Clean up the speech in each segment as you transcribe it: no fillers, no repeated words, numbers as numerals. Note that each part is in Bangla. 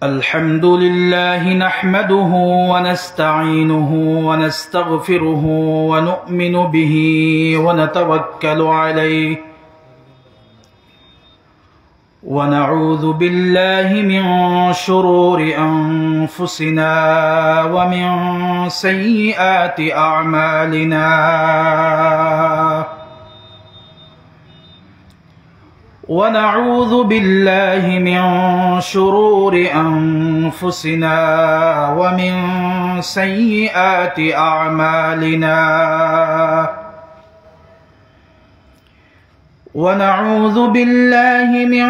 الحمد لله نحمده ونستعينه ونستغفره ونؤمن به ونتوكل عليه ونعوذ بالله من شرور أنفسنا ومن سيئات أعمالنا ونعوذ بالله من شرور أنفسنا ومن سيئات أعمالنا ونعوذ بالله من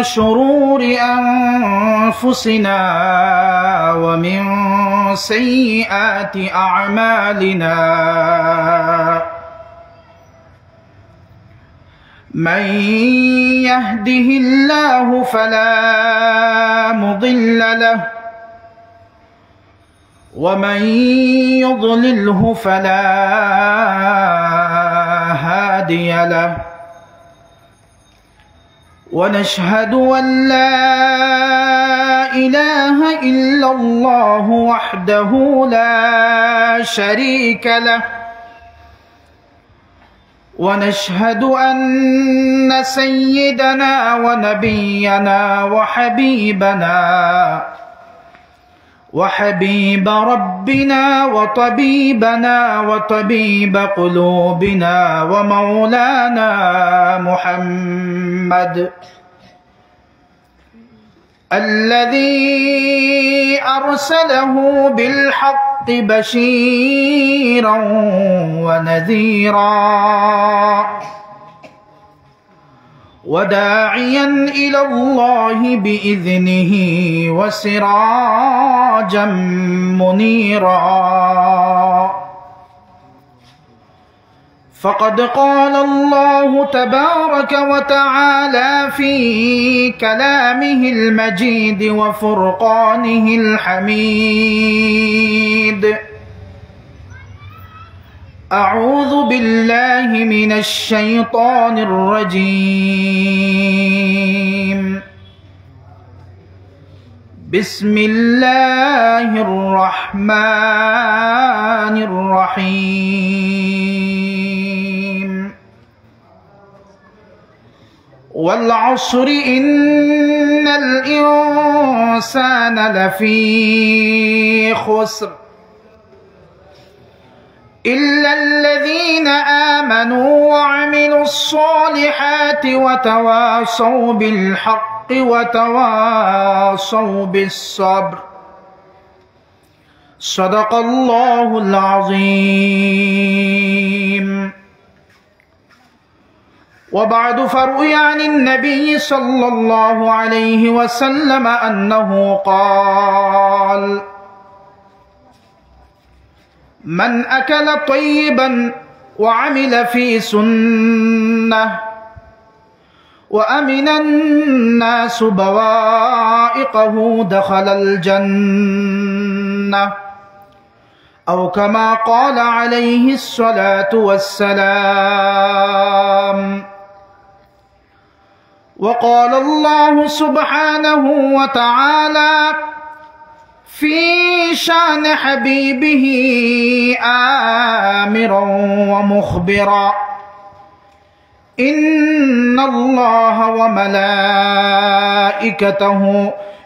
شرور أنفسنا ومن سيئات أعمالنا من يهده الله فلا مضل له ومن يضلله فلا هادي له ونشهد أن لا إله إلا الله وحده لا شريك له ونشهد أن سيدنا ونبينا وحبيب ربنا وطبيبنا وطبيب قلوبنا ومولانا محمد الذي أرسله بالحق بشيرا ونذيرا وداعيا إلى الله بإذنه وسراجا منيرا فقد قال الله تبارك وتعالى في كلامه المجيد وفرقانه الحميد أعوذ بالله من الشيطان الرجيم بسم الله الرحمن الرحيم والعصر إن الإنسان لفي خسر إلا الذين آمنوا وعملوا الصالحات وتواصوا بالحق وتواصوا بالصبر صدق الله العظيم. وبعد، فروي عن النبي صلى الله عليه وسلم أنه قال: من أكل طيبا وعمل في سنة وأمن الناس بوائقه دخل الجنة، أو كما قال عليه الصلاة والسلام. وقال الله سبحانه وتعالى في شان حبيبه آمرا ومخبرا: إن الله وملائكته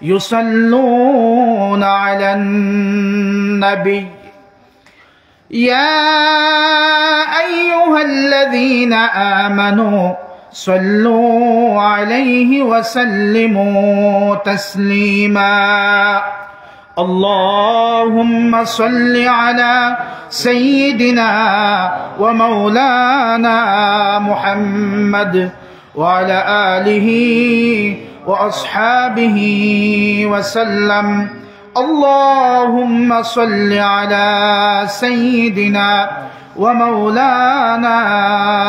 يصلون على النبي يا أيها الذين آمنوا صلوا عليه وسلموا تسليما. اللهم صل على سيدنا ومولانا محمد وعلى آله وأصحابه وسلم. اللهم صل على سيدنا ومولانا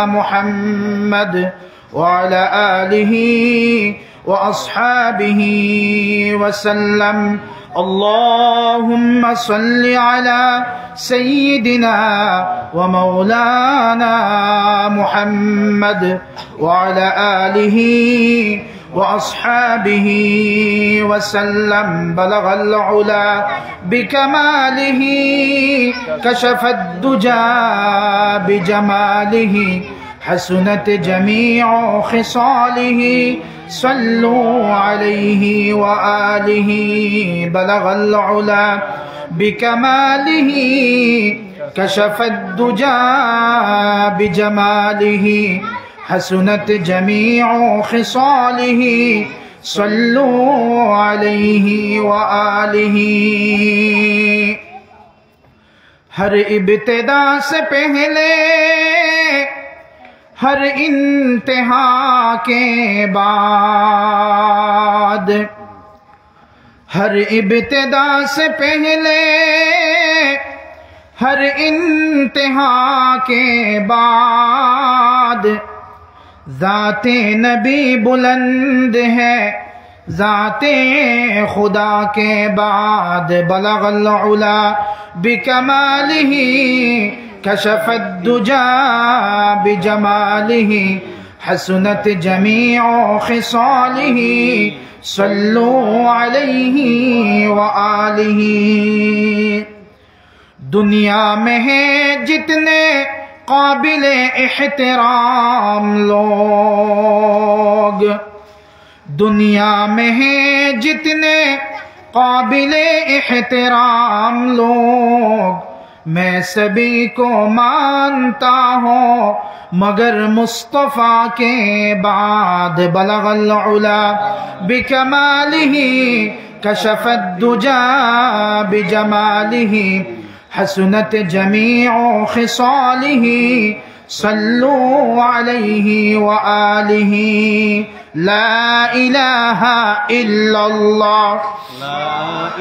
محمد وعلى آله وأصحابه وسلم. اللهم صل على سيدنا ومولانا محمد وعلى آله وأصحابه وسلم. بلغ العلا بكماله كشف الدجى بجماله حسنت جميع خصاله صلوا عليه وآله. بلغ العلا بكماله كشف الدجى بجماله حسنت جميع خصاله صلوا عليه وآله. हर इब्तिदा से पहले हर इंतहा के बाद, हर इब्तिदा से पहले हर इंतहा के बाद ज़ाते नबी बुलंद है ज़ाते खुदा के बाद. बलगल उला बिकमालिही कशफत दुजा बिजमालिही हसनत जमीअ खिसालिही सल्लु अलैहि व आलिही. दुनिया में है जितने काबिले एहतराम लोग, दुनिया में है जितने काबिले एहतराम लोग, मैं सभी को मानता हूँ मगर मुस्तफ़ा के बाद. बलगल उला बिकमालिही कशफत दुजा बिजमालिही हसनत जमीअ खिसालिही सल्लु अलैहि व आलिही. ला इलाहा इल्लल्लाह, ला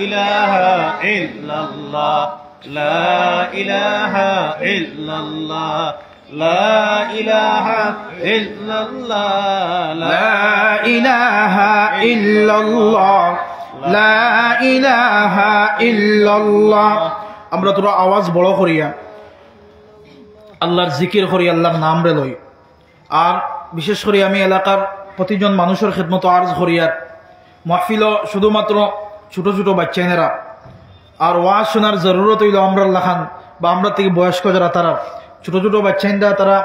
इलाहा इल्लल्लाह, ला इलाहा इल्लल्लाह, ला इलाहा इल्लल्लाह, ला इलाहा इल्लल्लाह, ला इलाहा इल्लल्लाह. আমরা তোরা আওয়াজ বড় করিয়া আল্লাহর জিকির করি, আল্লাহর নাম রে লই. আর বিশেষ করে আমি এলাকার প্রতিজন মানুষের খিদমত আরজ করিয়ার মাহফিল শুধুমাত্র ছোট ছোট বাচ্চাইনেরা আর ওয়াজ শোনার জরুরত হইল আমরা লাখান বা আমরা থেকে বয়স্ক যারা তারা ছোট ছোট বাচ্চাইনরা তারা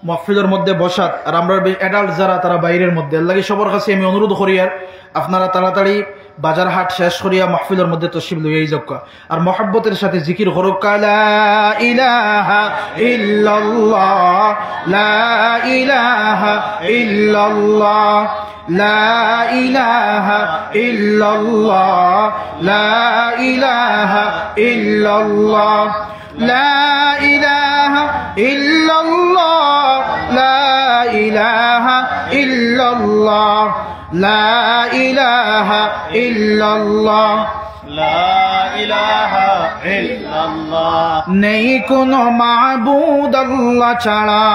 মাহফিলের মধ্যে বসাত, আর আমরা অ্যাডাল্ট যারা তারা বাইরের মধ্যে. আল্লাহকে সবার কাছে আমি অনুরোধ করিয়ার আপনারা তাড়াতাড়ি বাজার হাট শেষ করিয়া মাহফিলের মধ্যে তশরিফ লইয়াই যাক আর মহব্বতের সাথে জিকির করুক. লা ইলাহা ইল্লাল্লাহ, লা ইলাহা ইল্লাল্লাহ, লা ইলাহা ইল্লাল্লাহ, লা ইলাহা ইল্লাল্লাহ, লা ইলাহা ইল্লাল্লাহ, লা ইলাহা ইল্লাল্লাহ, লা ইলাহা ইল্লাল্লাহ, লা ইলাহা ইল্লাল্লাহ. নেই কোনো মাবুদ আল্লাহ ছাড়া,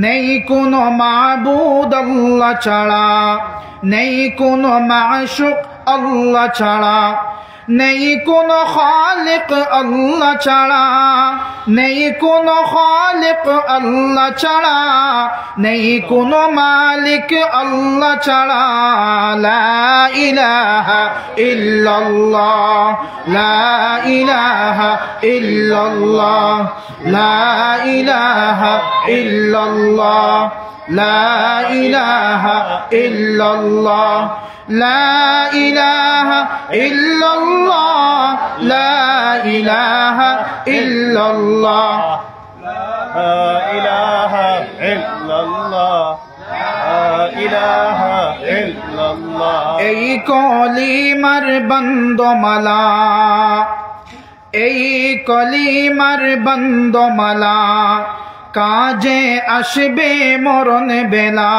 নেই কোনো মাবুদ আল্লাহ ছাড়া, নেই কোনো মাশুক আল্লাহ ছাড়া, নেই কোনো খালিক আল্লাহ ছাড়া, নেই কোনো খালিক আল্লাহ ছাড়া, নেই কোনো মালিক আল্লাহ ছাড়া. লা ইলাহা ইল্লাল্লাহ, লা ইলাহা ইল্লাল্লাহ, লা ইলাহা ইল্লাল্লাহ, লা ইলাহা ইল্লাল্লাহ, লা ইলাহা ইল্লাল্লাহ, লা ইলাহা ইল্লাল্লাহ, লা ইলাহা ইল্লাল্লাহ, লা ইলাহা ইল্লাল্লাহ. এই কলিমার বন্দমালা, এই কলিমার বন্দমালা কাজে আসবে মরণ বেলা.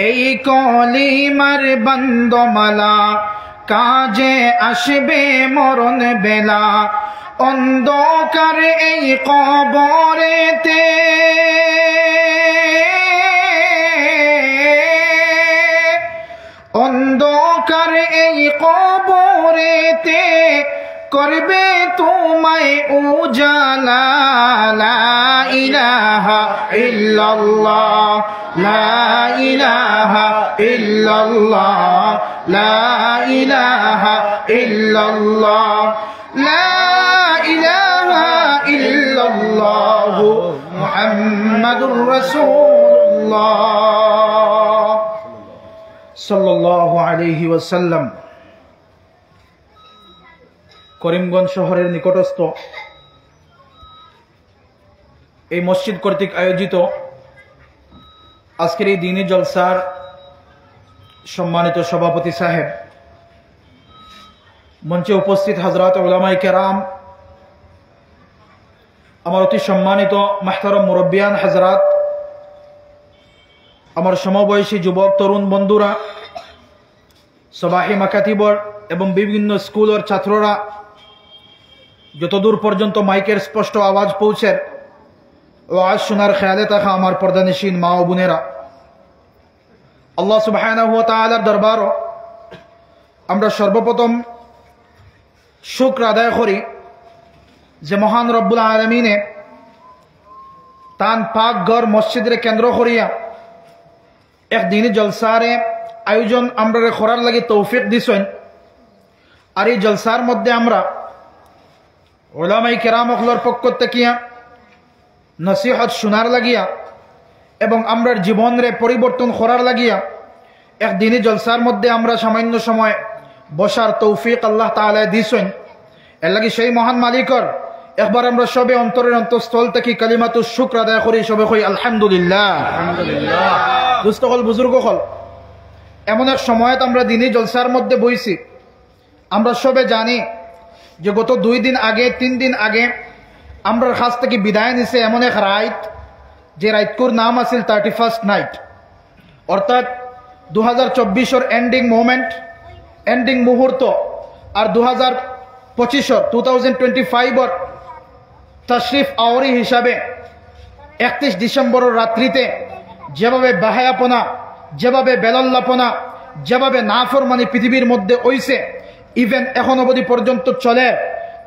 এই কলিমার বন্দমালা কাজে আসবে মরণ বেলা. অন্ধকার এই কবরেতে সময় উজালা লা ইলাহা ইল্লাল্লাহ লা ইলাহা ইল্লাল্লাহ লা ইলাহা ইল্লাল্লাহ লা ইলাহা ইল্লাল্লাহ মুহাম্মাদুর রাসূলুল্লাহ সাল্লাল্লাহু আলাইহি ওয়াসাল্লাম। করিমগঞ্জ শহরের নিকটস্থ এই মসজিদ কর্তৃক আয়োজিত আজকের এই দ্বীনি জলসার সম্মানিত সভাপতি সাহেব, মঞ্চে উপস্থিত হযরত উলামায়ে কেরাম, আমার অতি সম্মানিত মাহতারম মুরব্বিয়ান হযরত, আমার সমবয়সী যুবক তরুণ বন্ধুরা, সবাহি মাকাতিবর এবং বিভিন্ন স্কুলের ছাত্ররা, যতদূর পর্যন্ত মাইকের স্পষ্ট আওয়াজ পৌঁছের ওয়াজ শোনার খেয়ালে থাকা আমার পর্দানিশীন মা ও বোনেরা, আল্লাহ সুবহানাহু ওয়া তাআলার দরবারও আমরা সর্বপ্রথম শুকর আদায় করি যে মহান রব্বুল আলামিনে তান পাক ঘর মসজিদের কেন্দ্র করিয়া এক দ্বীনি জলসারে আয়োজন আমরা করার লাগি তৌফিক দিছেন। আর এই জলসার মধ্যে আমরা উলামায়ে কেরাম হকলের পক্ষ থেকে নসিহত শোনার লাগিয়া এবং আমরার জীবনরে পরিবর্তন করার লাগিয়া এক দ্বীনি জলসার মধ্যে আমরা সামান্য সময় বসার তৌফিক আল্লাহ তাআলা দিছেন। এর লাগি সেই মহান মালিকর একবার আমরা সবে অন্তরের অন্তঃস্থল থেকে কালিমাতু শুকর আদায় করি, সবে কই আলহামদুলিল্লাহ। আলহামদুলিল্লাহ। দুস্থ হল, বুজুর্গ হল, এমন এক সময়ত আমরা দ্বীনি জলসার মধ্যে বইছি। আমরা সবে জানি যে গত 2 দিন আগে 3 দিন আগে আমরার কাছ থেকে বিদায় নিছে এমন এক রাইত, যে রাইতকুর নাম আছিল 31st নাইট, অর্থাৎ 2024 এন্ডিং মোমেন্ট, এন্ডিং মুহূর্ত, আর 2025 তশরিফ আওরি হিসাবে 31 ডিসেম্বরের রাত্রিতে যেভাবে বাহায়াপনা, যেভাবে বেলল্লাপনা, যেভাবে নাফরমানি পৃথিবীর মধ্যে হইছে, ইভেন এখন অবধি পর্যন্ত চলে,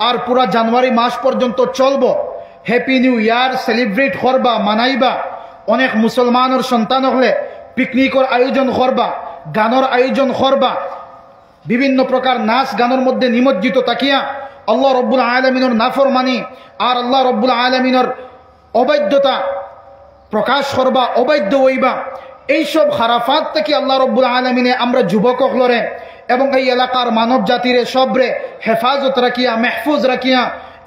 আর পুরা জানুয়ারি মাস পর্যন্ত চলব। হ্যাপি নিউ ইয়ার সেলিব্রেট করবা, মানাইবা। অনেক মুসলমানের সন্তান হলে পিকনিকর আয়োজন করবা, গানের আয়োজন করবা, বিভিন্ন প্রকার নাচ গানের মধ্যে নিমজ্জিত তাকিয়া আল্লাহ রব্বুল আলামিনের নাফরমানি আর আল্লাহ রব্বুল আলামিনের অবৈধতা প্রকাশ করবা, অবৈধ হইবা। এইসব খারাফাত থেকে আল্লাহ রব্বুল আলামিনে আমরা যুবক হলরে এবং এই এলাকার মানব জাতিরে সবরে হেফাজত রাখিয়া, মেহফুজ রাখিয়া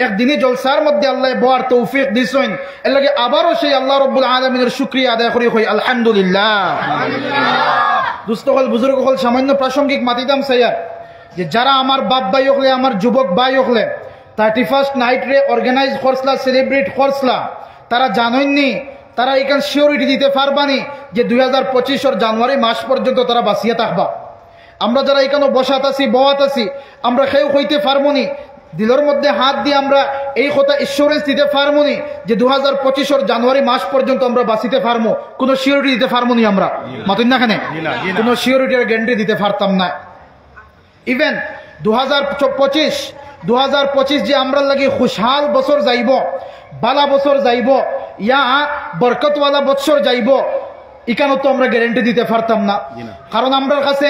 এক দ্বীনি জলসার মধ্যে আল্লাহ বোয়ার তৌফিক দিছেন। এর লাগে আবারও সেই আল্লাহ রব্বুল আলামিনের শুকরিয়া আদায় করি হই আলহামদুলিল্লাহ। দুস্থ হল, বুজুর্গ হল, সামান্য প্রাসঙ্গিক মাতিদাম সাইয়া যে যারা আমার বাপ ভাই হলে, আমার যুবক ভাই হলে 31st নাইট রে অর্গানাইজ করছলা, সেলিব্রেট করছলা, তারা জানেননি, তারা এখান সিওরিটি দিতে পারবানি যে 2025 জানুয়ারি মাস পর্যন্ত তারা বাঁচিয়ে থাকবা। আমরা যারা এখানে বসাত আছি, বওয়াত আছি, আমরা কেউ হইতে পারবনি, দিলের মধ্যে হাত দিয়ে আমরা এই কথা ইন্স্যুরেন্স দিতে পারবনি যে 2025 জানুয়ারি মাস পর্যন্ত আমরা বাঁচিতে পারবো। কোনো সিওরিটি দিতে পারবনি আমরা, মাতুন না খানে, কোনো সিওরিটির গ্যারান্টি দিতে পারতাম না। ইভেন 2025 যে আমরা লাগি খুশহাল বছর যাইব, বালা বছর যাইব, ইয়া বরকতওয়ালা বছর যাইব, এখানে তো আমরা গ্যারান্টি দিতে পারতাম না। কারণ আমরার কাছে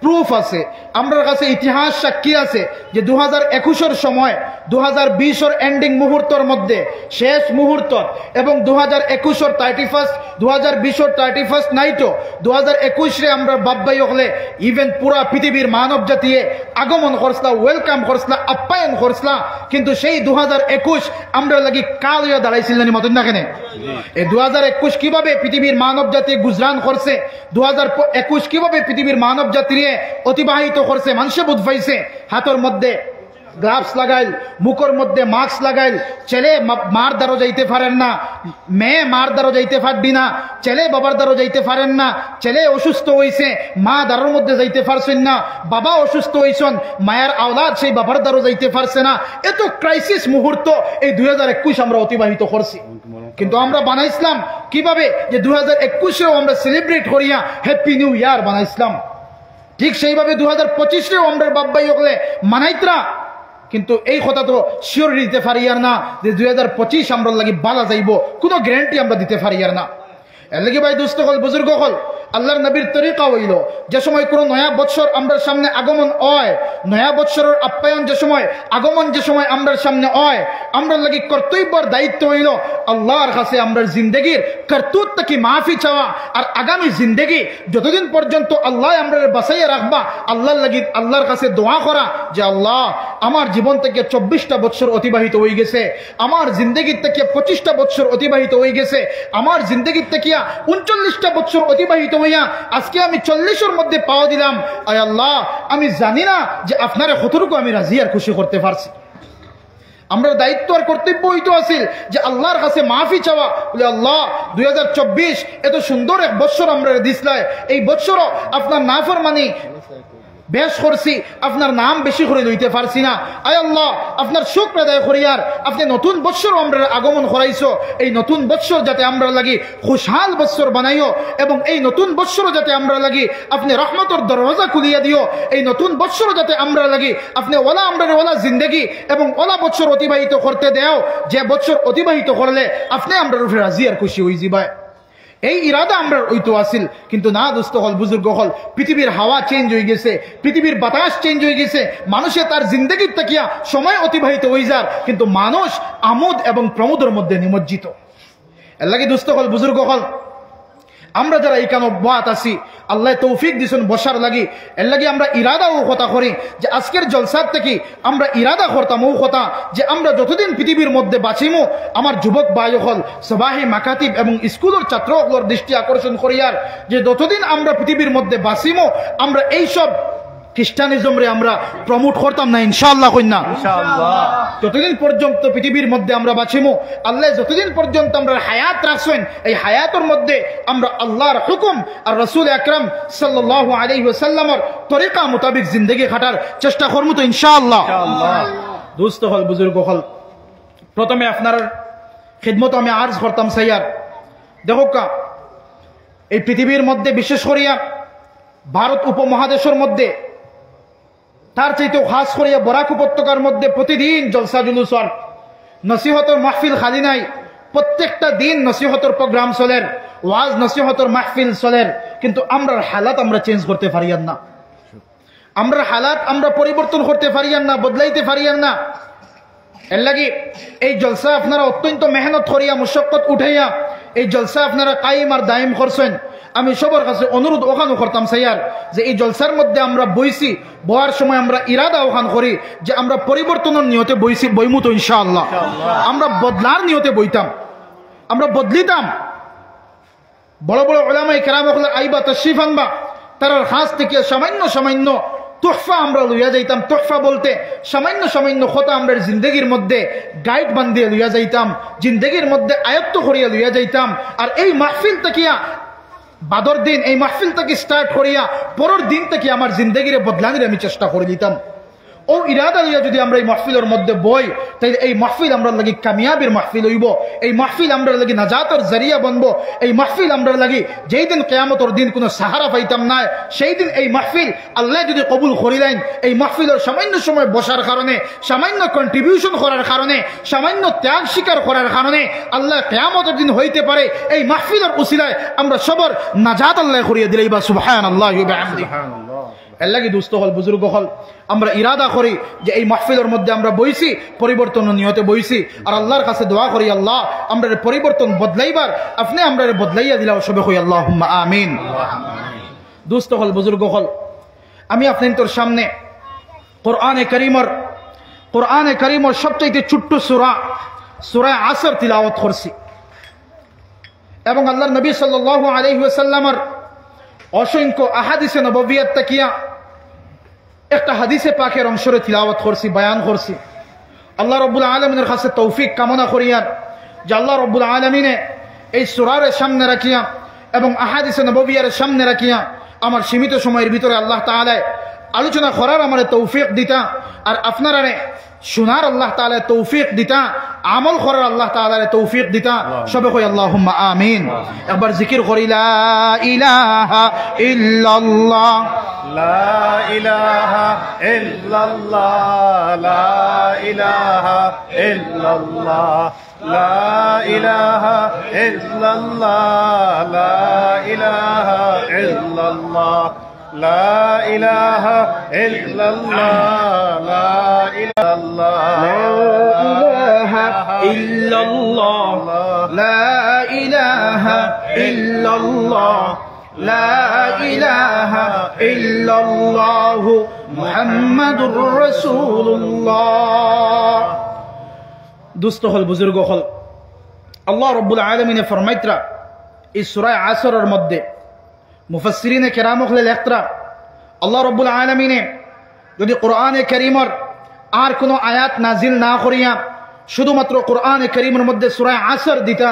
প্রুফ আছে, আমরার কাছে ইতিহাস সাক্ষী আছে যে 2021 সময় 2020 এন্ডিং মুহূর্তের মধ্যে শেষ মুহূর্ত এবং 2021 2020 31st নাইটও 2021 আমরা বাব্বাই হলে ইভেন পুরা পৃথিবীর মানব জাতিয়ে আগমন করছলা, ওয়েলকাম করছলা, আপ্যায়ন করছলা। কিন্তু সেই 2021 আমরা লাগি কাল হইয়া দাঁড়াইছিল না মতন না কেন? এই 2021 কিভাবে পৃথিবীর মানব জাতি গুজরান করছে, 2021 কিভাবে পৃথিবীর মানব জাতির অতিবাহিত করছে, মানুষে বুঝ পাইছে। হাতের মধ্যে গ্লাভস লাগাইল, মুখের মধ্যে মাস্ক লাগাইল, ছেলে মার দ্বারও যাইতে পারেন না, মেয়ে মার দ্বারও যাইতে পারবি না, ছেলে বাবার দ্বারও যাইতে পারেন না, ছেলে অসুস্থ হয়েছে মা দ্বারের মধ্যে যাইতে পারছেন না, বাবা অসুস্থ হয়েছেন মায়ের আওলাদ সেই বাবার দ্বারও যাইতে পারছে না। এত ক্রাইসিস মুহূর্ত এই 2021 আমরা অতিবাহিত করছি। কিন্তু আমরা বানাইছিলাম কিভাবে যে 2021 আমরা সেলিব্রেট করিয়া হ্যাপি নিউ ইয়ার বানাইছিলাম। ঠিক সেইভাবে 2025 আমরা বাব্বাই হলে মানাইতরা কিন্তু এই কথা তো শিওর দিতে পারি আর না যে 2025 আমরা লাগি বালা যাইব, কোনো গ্যারান্টি আমরা দিতে পারি আর না। এর লাগি ভাই দোস্ত হল, বুজুর্গ হল, আল্লাহর নবীর তরিকা হইল যে সময় কোনো নয়া বৎসর আমরা সামনে আগমন হয়, নয়া বৎসরের আপ্যায়ন যে সময় আগমন যে সময় আমরা সামনে হয়, আমরা লাগি কর্তব্যর দায়িত্ব হইল আল্লাহর কাছে আমরা জিন্দগির করতুত থেকে মাফি চাওয়া। আর আগামী জিন্দগি যতদিন পর্যন্ত আল্লাহ আমরা বাঁচাইয়া রাখবা, আল্লাহর কাছে দোয়া করা যে আল্লাহ আমার জীবন থেকে 24টা বৎসর অতিবাহিত হয়ে গেছে, আমার জিন্দগির থেকে 25টা বৎসর অতিবাহিত হয়ে গেছে, আমার জিন্দগির থেকে 39টা বৎসর অতিবাহিত হইয়া আজকে আমি 40-এর মধ্যে পাওয়া দিলাম। আয় আল্লাহ, আমি জানি না যে আপনারা কতটুকু আমি রাজি আর খুশি করতে পারছি। আমরা দায়িত্ব আর কর্তব্য হইতো আছিল যে আল্লাহর কাছে মাফি চাওয়া, বলে আল্লাহ 2024 এত সুন্দর এক বৎসর আমরা দিসলাই, এই বৎসরও আপনার নাফরমানি বেশ করছি, আপনার নাম বেশি করে লইতে পারছি না। আয় আল্লাহ, আপনার শুকর আদায় করিয়ার আপনি নতুন বৎসর আমরা আগমন করাইছো, এই নতুন বৎসর যাতে আমরা লাগি খুশহাল বৎসর বানাইও, এবং এই নতুন বৎসর যাতে আমরা লাগি আপনি রহমতের দরওয়াজা খুলিয়া দিও, এই নতুন বৎসর যাতে আমরা লাগি আপনি ওলা আমরা ওলা জিন্দগি এবং ওলা বৎসর অতিবাহিত করতে দেও, যে বৎসর অতিবাহিত করলে আপনি আমরা রূপে রাজি আর খুশি হয়ে যাবাই। এই ইরাদা আমরা ওইতো আসিল, কিন্তু না দোস্ত হল, বুজুর্গ হল, পৃথিবীর হাওয়া চেঞ্জ হয়ে গেছে, পৃথিবীর বাতাস চেঞ্জ হয়ে গেছে, মানুষে তার জিন্দগির তাকিয়া সময় অতিবাহিত হয়ে যার, কিন্তু মানুষ আমোদ এবং প্রমোদের মধ্যে নিমজ্জিত। এর লাগে দোস্ত হল, বুজুর্গ হল, আমরা যারা এইখানে বাত আছি আল্লাহ তৌফিক দিছেন বসার লাগি, এর লাগে আমরা ইরাদা ও কথা করি যে আজকের জলসার থেকে আমরা ইরাদা করতাম ও কথা যে আমরা যতদিন পৃথিবীর মধ্যে বাঁচিমু, আমার যুবক ভাই হল, সবাহি মাকাতিব এবং স্কুলের ছাত্রগুলোর দৃষ্টি আকর্ষণ করিয়ার যে যতদিন আমরা পৃথিবীর মধ্যে বাঁচিমু আমরা এইসব খ্রিস্টানিজম রে আমরা প্রমোট করতাম না, ইনশাআল্লাহ কইনা ইনশাআল্লাহ। যতদিন পর্যন্ত পৃথিবীর মধ্যে আমরা বাঁচিমু, আল্লাহ যতদিন পর্যন্ত আমরা হায়াত রাখছেন, এই হায়াতের মধ্যে আমরা আল্লাহর হুকুম আর রাসূল আকরাম সাল্লাল্লাহু আলাইহি ওয়াসাল্লামের তরিকা মোতাবেক জিন্দেগি কাটার চেষ্টা করবো তো ইনশাআল্লাহ। দোস্ত হল, বুজুর্গ হল, প্রথমে আপনার খিদমত আমি আর্জ করতাম সাইয়ার, দেখো কা এই পৃথিবীর মধ্যে বিশেষ করিয়া ভারত উপমহাদেশের মধ্যে তার চাইতেও খাস করিয়া বরাক উপত্যকার মধ্যে প্রতিদিন জলসা জুলুস হয়, নসিহতর মাহফিল খালি নাই, প্রত্যেকটা দিন নসিহতর প্রোগ্রাম চলের, ওয়াজ নসিহতর মাহফিল চলের, কিন্তু আমরা হালাত আমরা চেঞ্জ করতে পারিয়ান না, আমরা হালাত আমরা পরিবর্তন করতে পারিয়ান না, বদলাইতে পারিয়ান না। এর লাগি এই জলসা আপনারা অত্যন্ত মেহনত করিয়া মুশক্কত উঠাইয়া এই জলসা আপনারা কায়েম আর দায়েম করছেন। আমি সবার কাছে অনুরোধ ওখানে করতাম সাইয়ার যে এই জলসার মধ্যে আমরা বইছি, বয়ার সময় আমরা ইরাদা ওখান করি যে আমরা পরিবর্তনের নিয়তে বইমু তো ইনশাআল্লাহ, আমরা বদলার নিয়তে বইতাম, আমরা বদলিতাম। বড় বড় উলামায়ে কেরাম আইবা তাশরিফ আনবা, তার হাত থেকে সামান্য সামান্য তোহফা আমরা লইয়া যাইতাম। তোহফা বলতে সামান্য সামান্য কথা আমরা জিন্দগির মধ্যে গাইড বান্ধিয়ে লইয়া যাইতাম, জিন্দগির মধ্যে আয়ত্ত করিয়া লইয়া যাইতাম। আর এই মাহফিল তাকিয়া বাদর দিন এই মাহফিল থেকে স্টার্ট করিয়া পরের দিন থেকে আমার জিন্দগিরে বদলানির আমি চেষ্টা করে দিতাম। ও ইরাদা লইয়া যদি আমরা এই মাহফিলের মধ্যে বই, তাই এই মাহফিল আমরা লাগি কামিয়াবির মাহফিল হইব, এই মাহফিল আমরা লাগি নাজাতের জরিয়া বনবো, এই মাহফিল আমরা লাগি যেই দিন কিয়ামতের দিন কোনো সাহারা পাইতাম না, সেই দিন এই মাহফিল আল্লাহ যদি কবুল করিলেন, এই মাহফিলের সামান্য সময় বসার কারণে, সামান্য কন্ট্রিবিউশন করার কারণে, সামান্য ত্যাগ স্বীকার করার কারণে আল্লাহ কিয়ামতের দিন হইতে পারে এই মাহফিলের উসিলায় আমরা সবার নাজাত আল্লাহ করিয়ে দিলেই বা সুবহানাল্লাহি ওয়া বিহামদিহি। এর লাগি দুস্থ হল, বুজুর্গ হল, আমরা ইরাদা করি যে এই মাহফিলের মধ্যে আমরা বইছি, পরিবর্তন নিয়তে বইছি, আর আল্লাহর কাছে দোয়া করি আল্লাহ আমরা পরিবর্তন বদলাইবার আপনি আমরা বদলাইয়া দিলাম, সবে কই আল্লাহুম্মা আমিন। দুস্থ হল, বুজুর্গ হল, আমি আপনাদের সামনে কোরআনে কারীমের সবচাইতে ছোট্ট সূরা আসর তিলাওয়াত করছি, এবং আল্লাহর নবী সাল্লাল্লাহু আলাইহি ওয়াসাল্লামের অসংখ্য আহাদিসে নববিয়াত তাকিয়া একটা হাদিসে পাকের অংশরে তিলাওয়াত করছি, বয়ান করছি। আল্লাহ রাব্বুল আলামিনের কাছে তৌফিক কামনা করিয়ার যে আল্লাহ রাব্বুল আলামিনে এই সূরার সামনে রাখিয়া এবং আহাদিসে নববিয়ার সামনে রাখিয়া আমার সীমিত সময়ের ভিতরে আল্লাহ তাআলা আলোচনা করার আমার তৌফিক দিতা, আর আপনারা শোনার আল্লাহ তাআলা তৌফিক দিতা, আমল করার আল্লাহ তাআলা তৌফিক দিতা, সবে কই আল্লাহুম্মা আমিন। একবার জিকির করি লা ইলাহা ইল্লাল্লাহ لا إله إلا الله لا إله إلا الله لا إله إلا الله لا إله إلا الله لا إله إلا الله لا إله إلا الله لا إله إلا الله لا إله إلا الله محمد رسول الله دوست হল বুজুর্গ হল আল্লাহ রব্বুল আলামিনে ফরমাইতরা এই সূরা আসরের মধ্যে মুফাসসিরিনে কেরাম হলে লেখতরা আল্লাহ রব্বুল আলামিনে যদি কোরআনে কারীমের আর কোনো আয়াত নাজিল না করিয়া শুধুমাত্র কোরআনে কারীমের মধ্যে সূরা আসর দিতা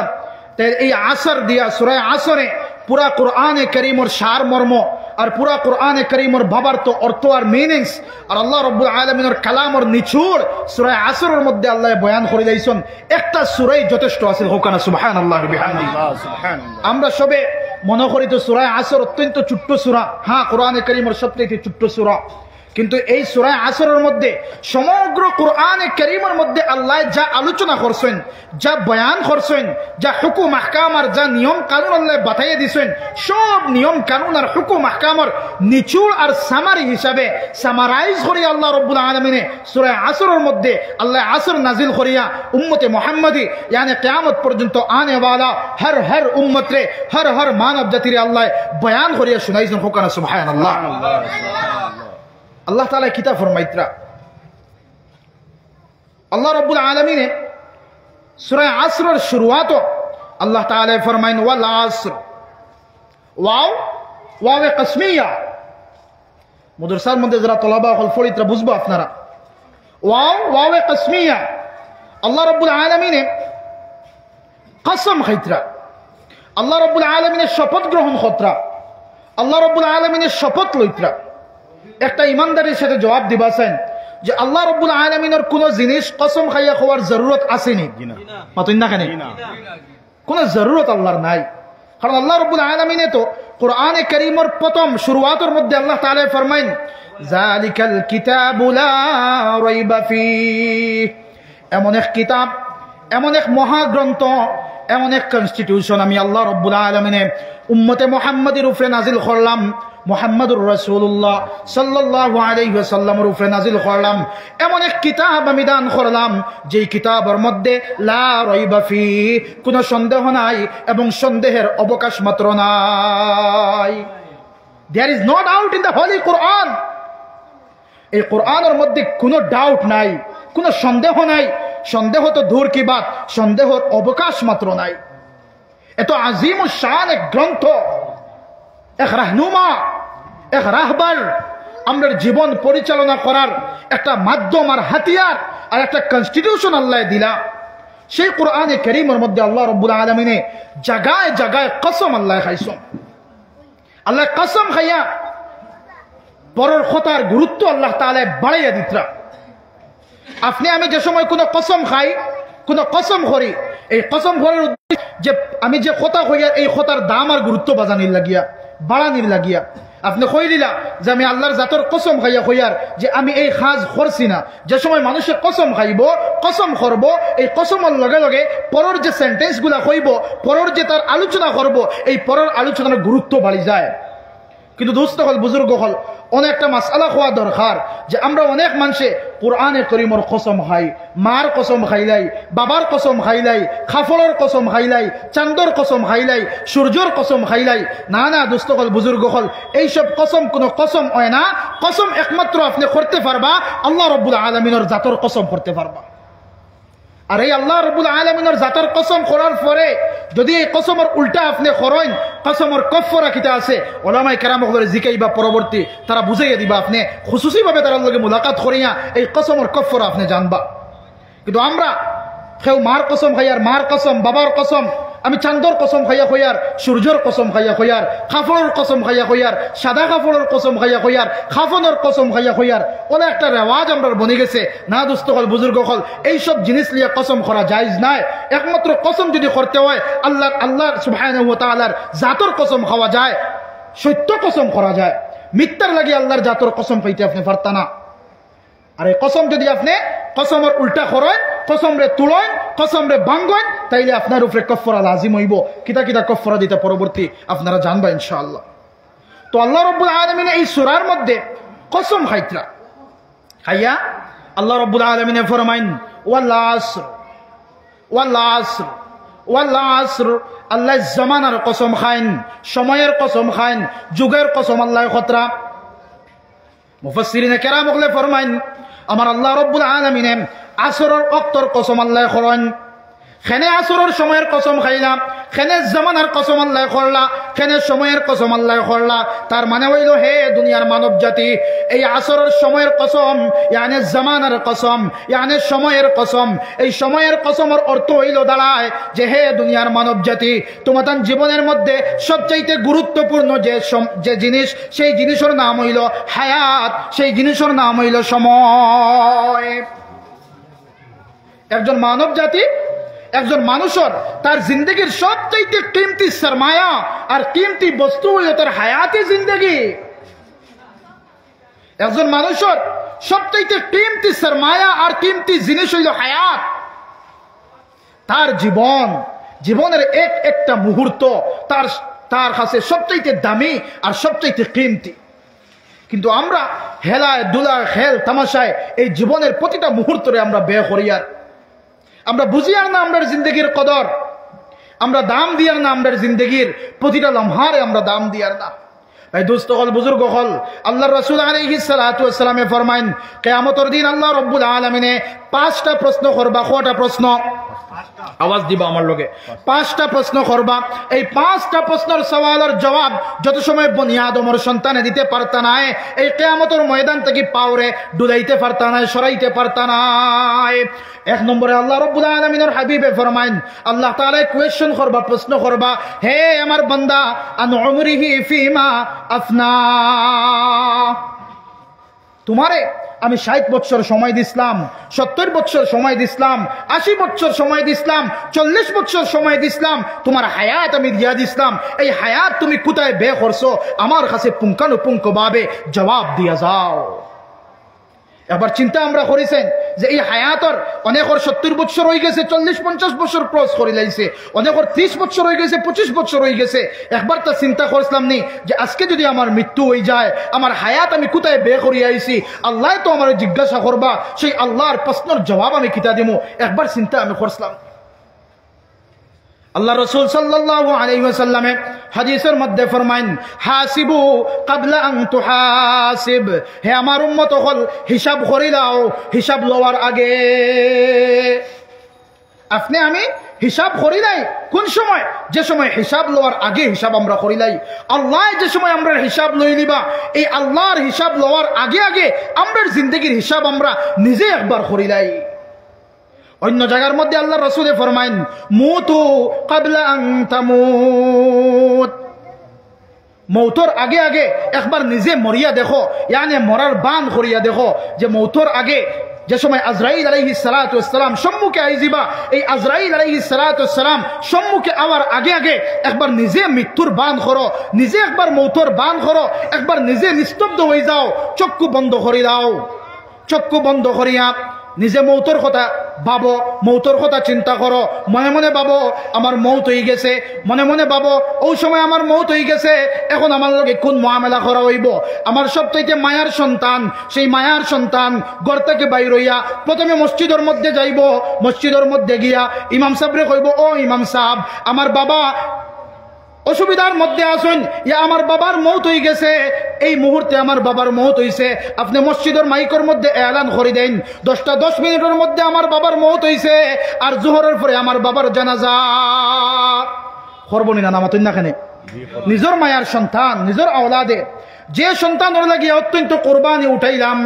তাই এই আসর দিয়া সূরা আসরে পুরা কোরআনে কারীমের সার মর্ম আর পুরা কোরআনে কারীমের ভাবার্থ অর্থ আর মিনিংস আর আল্লাহ রাব্বুল আলামিনের কালামের নিচুড় সূরা আসরের মধ্যে আল্লাহ বয়ান করে দিয়েছেন একটা সূরাই যথেষ্ট আছে হোকানা সুবহানাল্লাহ বিহামদিহি সুবহানাল্লাহ আমরা সবে মনে করি তো সূরা আসর অত্যন্ত ছোট্ট সূরা হ্যাঁ কোরআনে কারীমের সবথেকে ছোট্ট সূরা কিন্তু এই সূরা আসরের মধ্যে সমগ্র কোরআনে কারীমের মধ্যে আল্লাহ যা আলোচনা করছেন যা বয়ান করছেন যা হুকুম আহকাম আর যা নিয়ম কানুন আল্লাহ বাতাইয়ে দিয়েছেন সব নিয়ম কানুন আর হুকুম আহকামের নিচুড় আর সামারি হিসাবে সামারাইজ করে আল্লাহ রাব্বুল আলামিনে সূরা আসরের মধ্যে আল্লাহ আসর নাজিল করিয়া উম্মতে মুহাম্মাদি यानी কিয়ামত পর্যন্ত আনে ওয়ালা হর উম্মত রে হর মানব জাতির আল্লাহ বয়ান করিয়া শুনাইছেন হোকানা সুবহানাল্লাহ আল্লাহ তাআলা কিতাব ফরমাইতরা আল্লাহ রাব্বুল আলামিনে সূরা আসরের শুরুয়াত আল্লাহ তাআলা ফরমাইন ওয়াল আসর ওয়াও কসমিয়া মাদ্রাসার মধ্যে যারা তলাবা হল ফরিদরা বুঝবো আপনারা ওয়াও কসমিয়া আল্লাহ রাব্বুল আলামিনে কসম খাইতরা আল্লাহ রাব্বুল আলামিনের শপথ গ্রহণ করতরা আল্লাহ রাব্বুল আলামিনের শপথ লইতরা একটা ইমানদারের সাথে জবাব দিবাছেন যে আল্লাহ রাব্বুল আলামিনের কোন জিনিস কসম খাইয়া খাওয়ার জরুরত আসেনি মাতুন না কেন কোন জরুরত আল্লাহর নাই কারণ আল্লাহ রাব্বুল আলামিনে তো কোরআনে কারীমের প্রথম শুরুয়াতের মধ্যে আল্লাহ তাআলা ফরমাইন যালিকাল কিতাবু লা রাইবা ফীহ এমন এক কিতাব এমন এক মহাগ্রন্থ এমন এক কনস্টিটিউশন আমি আল্লাহ রাব্বুল আলামিনে উম্মতে মুহাম্মাদের উপরে নাজিল করলাম মুহাম্মাদুর রাসূলুল্লাহ সাল্লাল্লাহু আলাইহি ওয়াসাল্লামের উপরে নাজিল করলাম এমন এক কিতাব আমি দান করলাম যেই কিতাবের মধ্যে লা রাইবা ফি কোনো সন্দেহ নাই এবং সন্দেহের অবকাশ মাত্র নাই there is no doubt in the holy Quran এই কোরআনের মধ্যে কোনো ডাউট নাই কোনো সন্দেহ নাই সন্দেহ তো দূর কি বাত সন্দেহের অবকাশ মাত্র নাই এত আজিম শান এক গ্রন্থ এক রাহনুমা এক রাহবার আমাদের জীবন পরিচালনা করার একটা মাধ্যম আর হাতিয়ার আর একটা কনস্টিটিউশন আল্লাহ দিলা সেই কোরআনে কারীমের মধ্যে আল্লাহ রাব্বুল আলামিনে জায়গায় জায়গায় কসম আল্লাহ খাইছেন আল্লাহ কসম খাইয়া পরের কথার গুরুত্ব আল্লাহ তাআলা বাড়াইয়া দিতরা আপনি আমি যে সময় কোনো কসম খাই কোনো কসম করি এই কসম করার উদ্দেশ্য যে আমি যে কথা কইয়া এই কথার দাম আর গুরুত্ব বাজানির লাগিয়া বাড়ানির লাগিয়া আপনি কই দিলা যে আমি আল্লাহর জাতর কসম খাইয়া কইয়ার যে আমি এই কাজ করছি না যে সময় মানুষে কসম খাইব কসম করব এই কসমের লগে লগে পরের যে সেন্টেন্স গুলা কইব পরের যে তার আলোচনা করব এই পরের আলোচনার গুরুত্ব বাড়ি যায় কিন্তু দোস্ত হল বুজুর্গ হল অনেকটা মাসআলা হওয়া দরকার যে আমরা অনেক মানুষে কোরআনে কারীমের কসম খাই মার কসম খাইলাই বাবার কসম খাইলাই খাফলের কসম খাইলাই চান্দর কসম খাইলাই সূর্যর কসম খাইলাই না না দোস্ত হল বুজুর্গ হল এইসব কসম কোনো কসম হয় না কসম একমাত্র আপনি করতে পারবা আল্লাহ রাব্বুল আলামিনের জাতর কসম করতে পারবা আর এই আল্লাহ রাব্বুল আলামিনের জাতর কসম করার পরে যদি এই কসমের উল্টা আপনি করেন কসমের কফারা কিতা আছে উলামায়ে কেরাম ওগুলো জিকাইবা পরবর্তী তারা বুঝাইয়া দিবা আপনি খুশুসি ভাবে তার লগে মুলাকাত করিয়া এই কসমের কফারা আপনি জানবা কিন্তু আমরা কেউ মার কসম খাইয়ার মার কসম বাবার কসম আমি চান্দর কসম খাইয়া কইয়ার সূর্যর কসম খাইয়া কইয়ার খাফনের কসম খাইয়া কইয়ার সাদা কাপড়ের কসম খাইয়া কইয়ার খাফনের কসম খাইয়া কইয়ার ওলা একটা রেওয়াজ আমরা বনে গেছে না দোস্ত হল বুজুর্গ হল এইসব জিনিস লিয়ে কসম করা জায়েজ নাই একমাত্র কসম যদি করতে হয় আল্লাহ সুবহানাহু ওয়া তাআলার জাতর কসম খাওয়া যায় সত্য কসম করা যায় মিথ্যার লাগি আল্লাহর জাতর কসম খাইতে আপনি পারতা না। আর এই কসম যদি আপনি কসমের উল্টা করেন, কসম রে তুলেন, কসম রে ভাঙ্গেন, তাইলে আপনার উপরে কফরা লাজিম হইব। কিতা কিতা কফরা দিতে পরবর্তী আপনারা জানবা ইনশাআল্লাহ। তো আল্লাহ রাব্বুল আলামিন এই সূরার মধ্যে কসম খাইতরা খাইয়া আল্লাহ রাব্বুল আলামিন ফরমাইন ওয়াল আসর ওয়াল আসর ওয়াল আসর, আল্লাহ জামানার কসম খাইন, সময়ের কসম খাইন, যুগের কসম আল্লাহ খতরা। মুফাসসিরিনে কেরাম ওগলে ফরমাইন আমার আল্লাহ রাব্বুল আলামিন আসরের ওয়াক্তর কসম আল্লাহ করেন। খেনে আসরের সময়ের কসম খাইলাম, খেনে জামানার কসম আল্লাহ করলা, খেনে সময়ের কসম আল্লাহ করলা। তার মানে হইল হে দুনিয়ার মানব জাতি, এই আসরের সময়ের কসম ইয়ানে জামানার কসম ইয়ানে সময়ের কসম। এই সময়ের কসমের অর্থ হইল দাঁড়ায় যে হে দুনিয়ার মানব জাতি, তোমাদের জীবনের মধ্যে সবচাইতে গুরুত্বপূর্ণ যে জিনিস, সেই জিনিসের নাম হইল হায়াত, সেই জিনিসের নাম হইল সময়। একজন মানব জাতি, একজন মানুষের তার জিন্দগির সবচাইতে কিমতি সরমায়া আর কিমতি বস্তু হইল তার হায়াতি জিন্দগি। একজন মানুষের সবচাইতে কিমতি সরমায়া আর কিমতি জিনিস হইল হায়াত। তার জীবনের একটা মুহূর্ত তার কাছে সবচাইতে দামি আর সবচাইতে কিমতি। কিন্তু আমরা হেলায় দুলায় খেল তামাশায় এই জীবনের প্রতিটা মুহূর্তরে আমরা ব্যয় করি, আর আমরা বুঝি আর না আমরার জিন্দগির কদর, আমরা দাম দিয়ার না আমরার জিন্দগির প্রতিটা লম্হারে আমরা দাম দিয়ার না। ভাই দোস্ত হল, বুজুর্গ হল, আল্লাহ রাসূল আলাইহিস সালাতু ওয়াস সালামে ফরমাইন কিয়ামতের দিন আল্লাহ রাব্বুল আলামিনে 5টা প্রশ্ন করবা। কয়টা প্রশ্ন? আওয়াজ দিবা আমার লগে। 5টা প্রশ্ন করবা। এই 5টা প্রশ্নের সওয়ালের জবাব যত সময় বনি আদমের সন্তানে দিতে পারতা না, এই কিয়ামতের ময়দান থেকে পাওরে ডুলাইতে পারতা না, সরাইতে পারতা না। 1 নম্বরে আল্লাহ রাব্বুল আলামিনের হাবিবে ফরমাইন আল্লাহ তাআলা কোয়েশ্চন করবা, প্রশ্ন করবা, হে আমার বান্দা আন উমরিহি ফিমা আফনা, তোমারে আমি 60 বছর সময় দিছিলাম, 70 বছর সময় দিছিলাম, 80 বছর সময় দিছিলাম, 40 বছর সময় দিছিলাম, তোমার হায়াত আমি দিয়া দিছিলাম। এই হায়াত তুমি কোথায় ব্যয় করছো আমার কাছে পুঙ্খানুপুঙ্খ ভাবে জবাব দিয়া যাও। এবার চিন্তা আমরা করেছেন যে এই হায়াতর অনেকর 70 বছর হয়ে গেছে, 40-50 বছর ক্রস করে লাইছে, অনেকর 30 বছর হয়ে গেছে, 25 বছর হয়ে গেছে। একবার তা চিন্তা করছিলাম নি যে আজকে যদি আমার মৃত্যু হয়ে যায়, আমার হায়াত আমি কোথায় ব্যয় করি আইছি, আল্লাহ তো আমার জিজ্ঞাসা করবা, সেই আল্লাহর প্রশ্নের জবাব আমি কিতা দেবো, একবার চিন্তা আমি করছিলাম। আল্লাহ রাসূল সাল্লাল্লাহু আলাইহি ওয়াসাল্লামে হাদিসের মধ্যে ফরমাইন হাসিবু ক্বাবলা আন তুহাসিব, হে আমার উম্মত হল হিসাব করে দাও হিসাব লওয়ার আগে। আপনি আমি হিসাব করি নাই কোন সময়? যে সময় হিসাব লওয়ার আগে হিসাব আমরা করি নাই। আল্লাহ যে সময় আমরা হিসাব লই নিবা, এই আল্লাহর হিসাব লওয়ার আগে আগে আমরা জিন্দগির হিসাব আমরা নিজে একবার করি নাই। অন্য জায়গার মধ্যে আল্লাহ রাসূলে ফরমাইন মুতু ক্বাবলা আন তামুত, মৌতর আগে আগে একবার নিজে মরিয়া দেখো, ইয়ানি মরার বান করিয়া দেখো যে মৌতর আগে যে সময় আজরাইল আলাইহিস সালাতু ওয়াস সালাম সম্মুখে আইজিবা, এই আজরাইল আলাইহিস সালাতু ওয়াস সালাম সম্মুখে আওয়ার আগে আগে একবার নিজে মৃত্যুর বান করো, নিজে একবার মৌতর বান করো, একবার নিজে নিস্তব্ধ হয়ে যাও, চক্ষু বন্ধ করে দাও। চক্ষু বন্ধ করিয়া নিজে মৌতর কথা ভাবো, মৌতর কথা চিন্তা করো, মনে মনে ভাবো আমার মৌত হয়ে গেছে, মনে মনে ভাবো ওই সময় আমার মৌত হয়ে গেছে, এখন আমার লগে কোন মুআমালা করা হইব। আমার সবচাইতে মায়ার সন্তান, সেই মায়ার সন্তান ঘর থেকে বাইর হইয়া প্রথমে মসজিদের মধ্যে যাইব, মসজিদের মধ্যে গিয়া ইমাম সাহেবরে কইব, ও ইমাম সাহেব আমার বাবা অসুবিধার মধ্যে আসুন, ইয়া আমার বাবার মৌত হয়ে গেছে, এই মুহূর্তে আমার বাবার মৌত হইছে, আপনি মসজিদের মাইকের মধ্যে এলান করে দেন 10টা 10 মিনিটের মধ্যে আমার বাবার মৌত হইছে, আর জোহরের পরে আমার বাবার জানাজা করবনি না নামাতুন না কেন? নিজের মায়ার সন্তান, নিজের আওলাদে যে সন্তানের লাগিয়ে অত্যন্ত কোরবানি উঠাইলাম,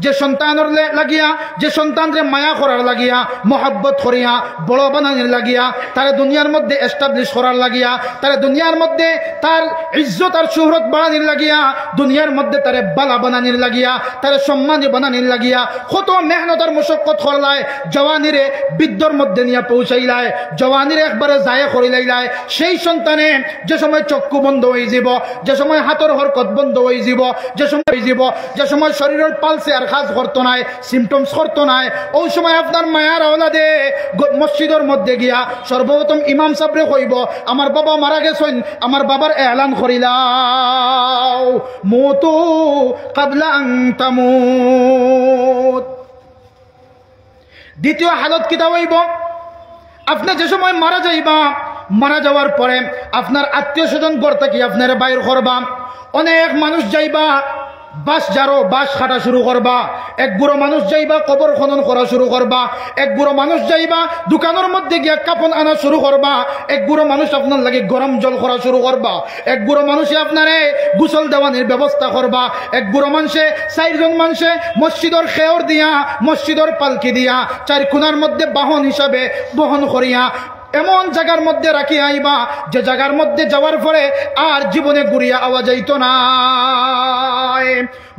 যে সন্তানের লাগিয়া, যে সন্তানরে মায়া করার লাগিয়া, মহব্বত করিয়া বড় বানানোর লাগিয়া, তারে দুনিয়ার মধ্যে এস্টাবলিশ করার লাগিয়া, তারে দুনিয়ার মধ্যে তার ইজ্জত আর শুহরত বাড়ানোর লাগিয়া, দুনিয়ার মধ্যে তারে বালা বানানোর লাগিয়া, তারে সম্মানী বানানোর লাগিয়া কত মেহনত আর মুশক্কত করলায়, জওয়ানিরে বৃদ্ধর মধ্যে নিয়ে পৌঁছাইলায়, জওয়ানিরে একবারে যায় করিলাইলায়। সেই সন্তানে যে সময় চক্ষু বন্ধ হয়ে যাব, যে সময় হাতের হরকত বন্ধ হয়ে যাব, যে সময় শরীরের পালসে আর কাজ করতো নাই, সিমটমস করতো নাই, ওই সময় আপনার মায়ার আওলাদে মসজিদের মধ্যে গিয়া সর্বপ্রথম ইমাম সাহেবরে কইব, আমার বাবা মারা গেছেন, আমার বাবার এলান করিলাও, মুতু ক্বাবলা আন তামুত। দ্বিতীয় হালত কিতা হইব, আপনি যে সময় মারা যাইবা, মারা যাওয়ার পরে আপনার আত্মীয় স্বজন ঘর থেকে আপনার বাইর করবা, অনেক মানুষ যাইবা বাস জারো বাস কাটা শুরু করবা, এক বুড়ো মানুষ যাইবা কবর খনন করা শুরু করবা, এক বুড়ো মানুষ যাইবা দোকানের মধ্যে গিয়া কাপড় আনা শুরু করবা, এক বুড়ো মানুষ আপনার লাগে গরম জল করা শুরু করবা, এক বুড়ো মানুষে আপনারে গোসল দেওয়ানির ব্যবস্থা করবা, এক বুড়ো মানুষে 4 জন মানুষে মসজিদের খেয়র দিয়া, মসজিদের পালকি দিয়া, 4 কোণার মধ্যে বাহন হিসাবে বহন করিয়া এমন জায়গার মধ্যে রাখি আইবা, যে জায়গার মধ্যে যাওয়ার পরে আর জীবনে ঘুরিয়া আওয়া যাইতো না।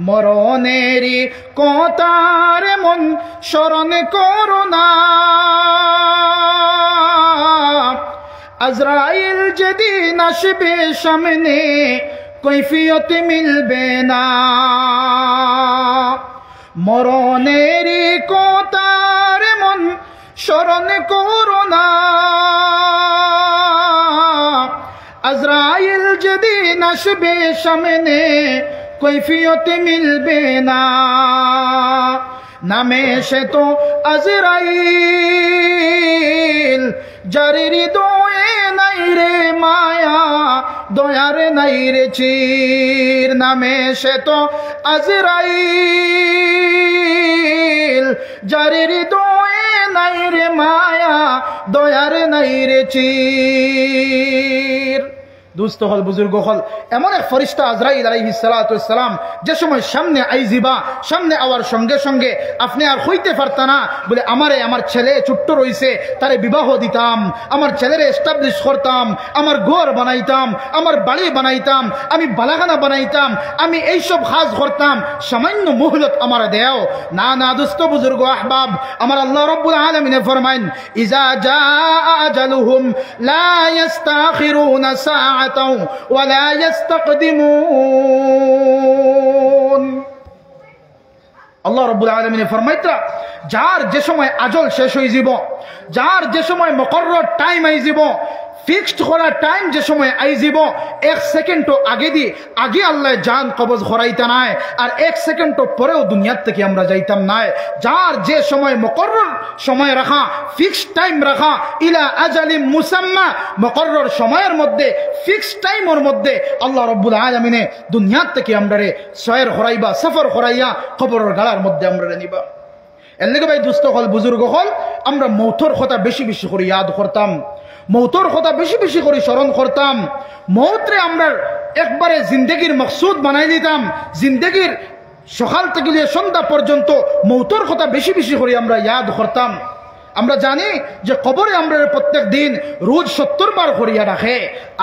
মরণেরই কথার মন স্মরণ করো না, আজরাইল যেদিন আসবে সামনে কৈফিয়ত মিলবে না। মরণেরই কথার মন স্মরণ করো না, আজরাইল যেদিন আসবে সামনে কৈফিয়ত মিলবে না। নামে সে তো আজরাইল, যার হৃদয়ে নাই রে মায়া, দয়ার নাই রে চির। নামে সে তো আজরাইল, যার হৃদয়ে নাই রে মায়া, দয়ার নাই রে চির। দুস্থ হল বুজুর্গ হল এমন এক ফরিস্তা আজরাইল আলাইহিস সালাতু ওয়াস সালাম, যে সময় সামনে আইজিবা, সামনে আওয়ার সঙ্গে সঙ্গে আপনি আর হইতে পারতা না, বলে আমারে আমার ছেলে ছোট্ট রইছে, তারে বিবাহ দিতাম, আমার ছেলেরে এস্টাবলিশ করতাম, আমার ঘর বানাইতাম, আমার বাড়ি বানাইতাম, আমি বালাখানা বানাইতাম, আমি এইসব কাজ করতাম, সামান্য মুহলত আমার দেও না। না দুস্থ বুজুর্গ আহবাব, আমার আল্লাহ রাব্বুল আলামিন ফরমাইন, ইজা জাআ আজালুহুম লা ইস্তাখিরুনা সাআতাও ওয়া লা ইস্তাকদিমুন। আল্লাহ রাব্বুল আলামিন ফরমাইতা, যার যে সময় আজল শেষ হয়ে যাব, যার যে সময় মুকররর টাইম আই যাব, ফিক্সড করা টাইম যে সময় আই যাব, 1 সেকেন্ডও আগে আল্লাহ জান কবজ করাইতা নাই, আর 1 সেকেন্ডও পরেও দুনিয়ার থেকে আমরা যাইতাম নাই। যার যে সময় মুকররর সময় রাখা, ফিক্সড টাইম রাখা, ইলা আজালিম মুসাম্মা, মুকররর সময়ের মধ্যে, ফিক্সড টাইমের মধ্যে আল্লাহ রাব্বুল আলামিনে দুনিয়ার থেকে আমরা রে সয়ের করাইবা, সফর করাইয়া কবরের গালার মধ্যে আমরা নিবা। এর লেগে ভাই দুস্থ হল বুজুর্গ হল, আমরা মৌতর কথা বেশি বেশি করে ইয়াদ করতাম, মৌতর কথা বেশি বেশি করে স্মরণ করতাম, মৌতরে আমরা একবারে জিন্দগির মকসুদ বানাই দিতাম, জিন্দগির সকাল থেকে সন্ধ্যা পর্যন্ত মৌতর কথা বেশি বেশি করে আমরা ইয়াদ করতাম। আমরা জানি যে কবরে আমরা প্রত্যেক দিন রোজ 70 বার করিয়া রাখে,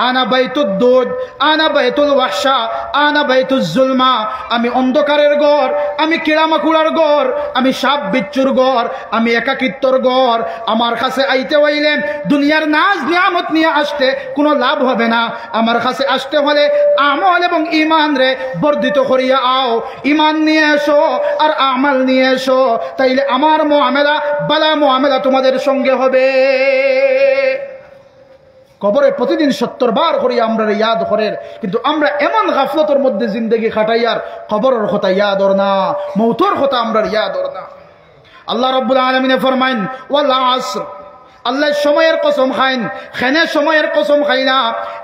আনা বাইতুদ দুদ, আনা বাইতুল ওয়াহশা, আনা বাইতুজ জুলমা, আমি অন্ধকারের ঘর, আমি কিড়ামাকুড়ার ঘর, আমি সাপ বিচ্ছুর ঘর, আমি একাকিত্বর ঘর। আমার কাছে আইতে হইলে দুনিয়ার নাজ নিয়ামত নিয়ে আসতে কোনো লাভ হবে না, আমার কাছে আসতে হলে আমল এবং ইমান রে বর্ধিত করিয়া আও, ইমান নিয়ে এসো আর আমাল নিয়ে এসো, তাইলে আমার মুআমালা বালা মুআমালা তোমাদের সঙ্গে হবে। কবরে প্রতিদিন 70 বার করে আমরা ইয়াদ করেন, কিন্তু আমরা এমন গাফলতের মধ্যে জিন্দগি কাটাইয়ার কবরের কথা ইয়াদ ওর না, মৌতর কথা আমরা ইয়াদ ওর না। আল্লাহ রাব্বুল আলামিন ফরমাইন, ওয়াল আসর, আল্লাহ সময়ের কসম খাইন, খেনে সময়ের কসম খাই না।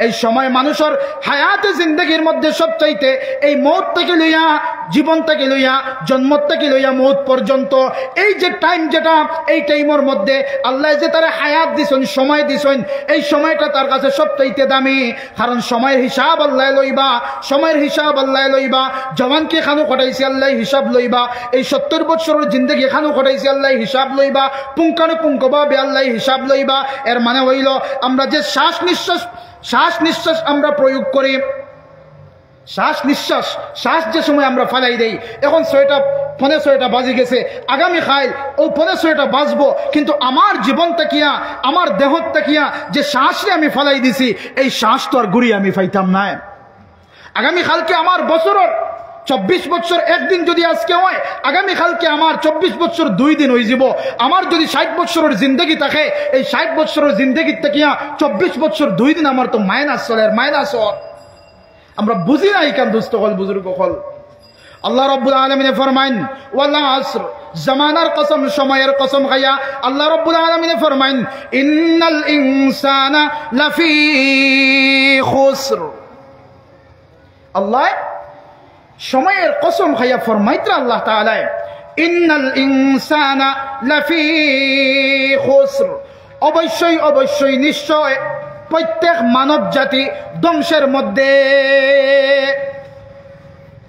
এই সময় মানুষের হায়াতে জিন্দগির মধ্যে সবচাইতে এই মৌত থেকে লইয়া, জীবন থেকে লইয়া, জন্ম থেকে লইয়া মৌত পর্যন্ত এই যে টাইম, যেটা এই টাইমের মধ্যে আল্লাহ যে তারা হায়াত দিছেন, সময় দিছেন, এই সময়টা তার কাছে সবচাইতে দামি। কারণ সময়ের হিসাব আল্লাহ লইবা, সময়ের হিসাব আল্লাহ লইবা। জওয়ানকে খানো ঘটাইছে আল্লাহ হিসাব লইবা। এই 70 বছরের জিন্দগি খানো ঘটাইছে আল্লাহ হিসাব লইবা। পুঙ্খানুপুঙ্খভাবে আল্লাহ হিসাব লইবা। এর মানে হইল আমরা যে শ্বাস নিঃশ্বাস আমরা প্রয়োগ করি, শ্বাস যে সময় আমরা ফালাই দেই, এখন 6টা বাজি গেছে, আগামী খাইল ও 6টা বাজবো, কিন্তু আমার জীবন তাকিয়া, আমার দেহ তাকিয়া যে শ্বাসরে আমি ফালাই দিছি, এই শ্বাস তো আর ঘুরি আমি পাইতাম না। আগামী কালকে আমার বছরের 24 বছর একদিন যদি আজকে হয়, আগামী কালকে আমার 24 বছর 2 দিন হয়ে যাব। আমার যদি 60 বছরের জিন্দগি থাকে, এই 60 বছরের জিন্দগির তাকিয়া 24 বছর 2 দিন আমার তো মাইনাস চলে, মাইনাস। আমরা বুঝি না এই কান দুস্থ হল, বুজুর্গ হল। আল্লাহ রাব্বুল আলামিন ফরমাইন ওয়াল আসর, জামানার কসম, সময়ের কসম খাইয়া আল্লাহ রাব্বুল আলামিন ফরমাইন ইন্নাল ইনসানা লাফি খুসর। আল্লাহ সময়ের কসম খাইয়া ফরমাইত্রা আল্লাহ তাআলা ইন্নাল ইনসানা লাফি খুসর, অবশ্যই অবশ্যই নিশ্চয় প্রত্যেক মানব জাতি ধ্বংসের মধ্যে।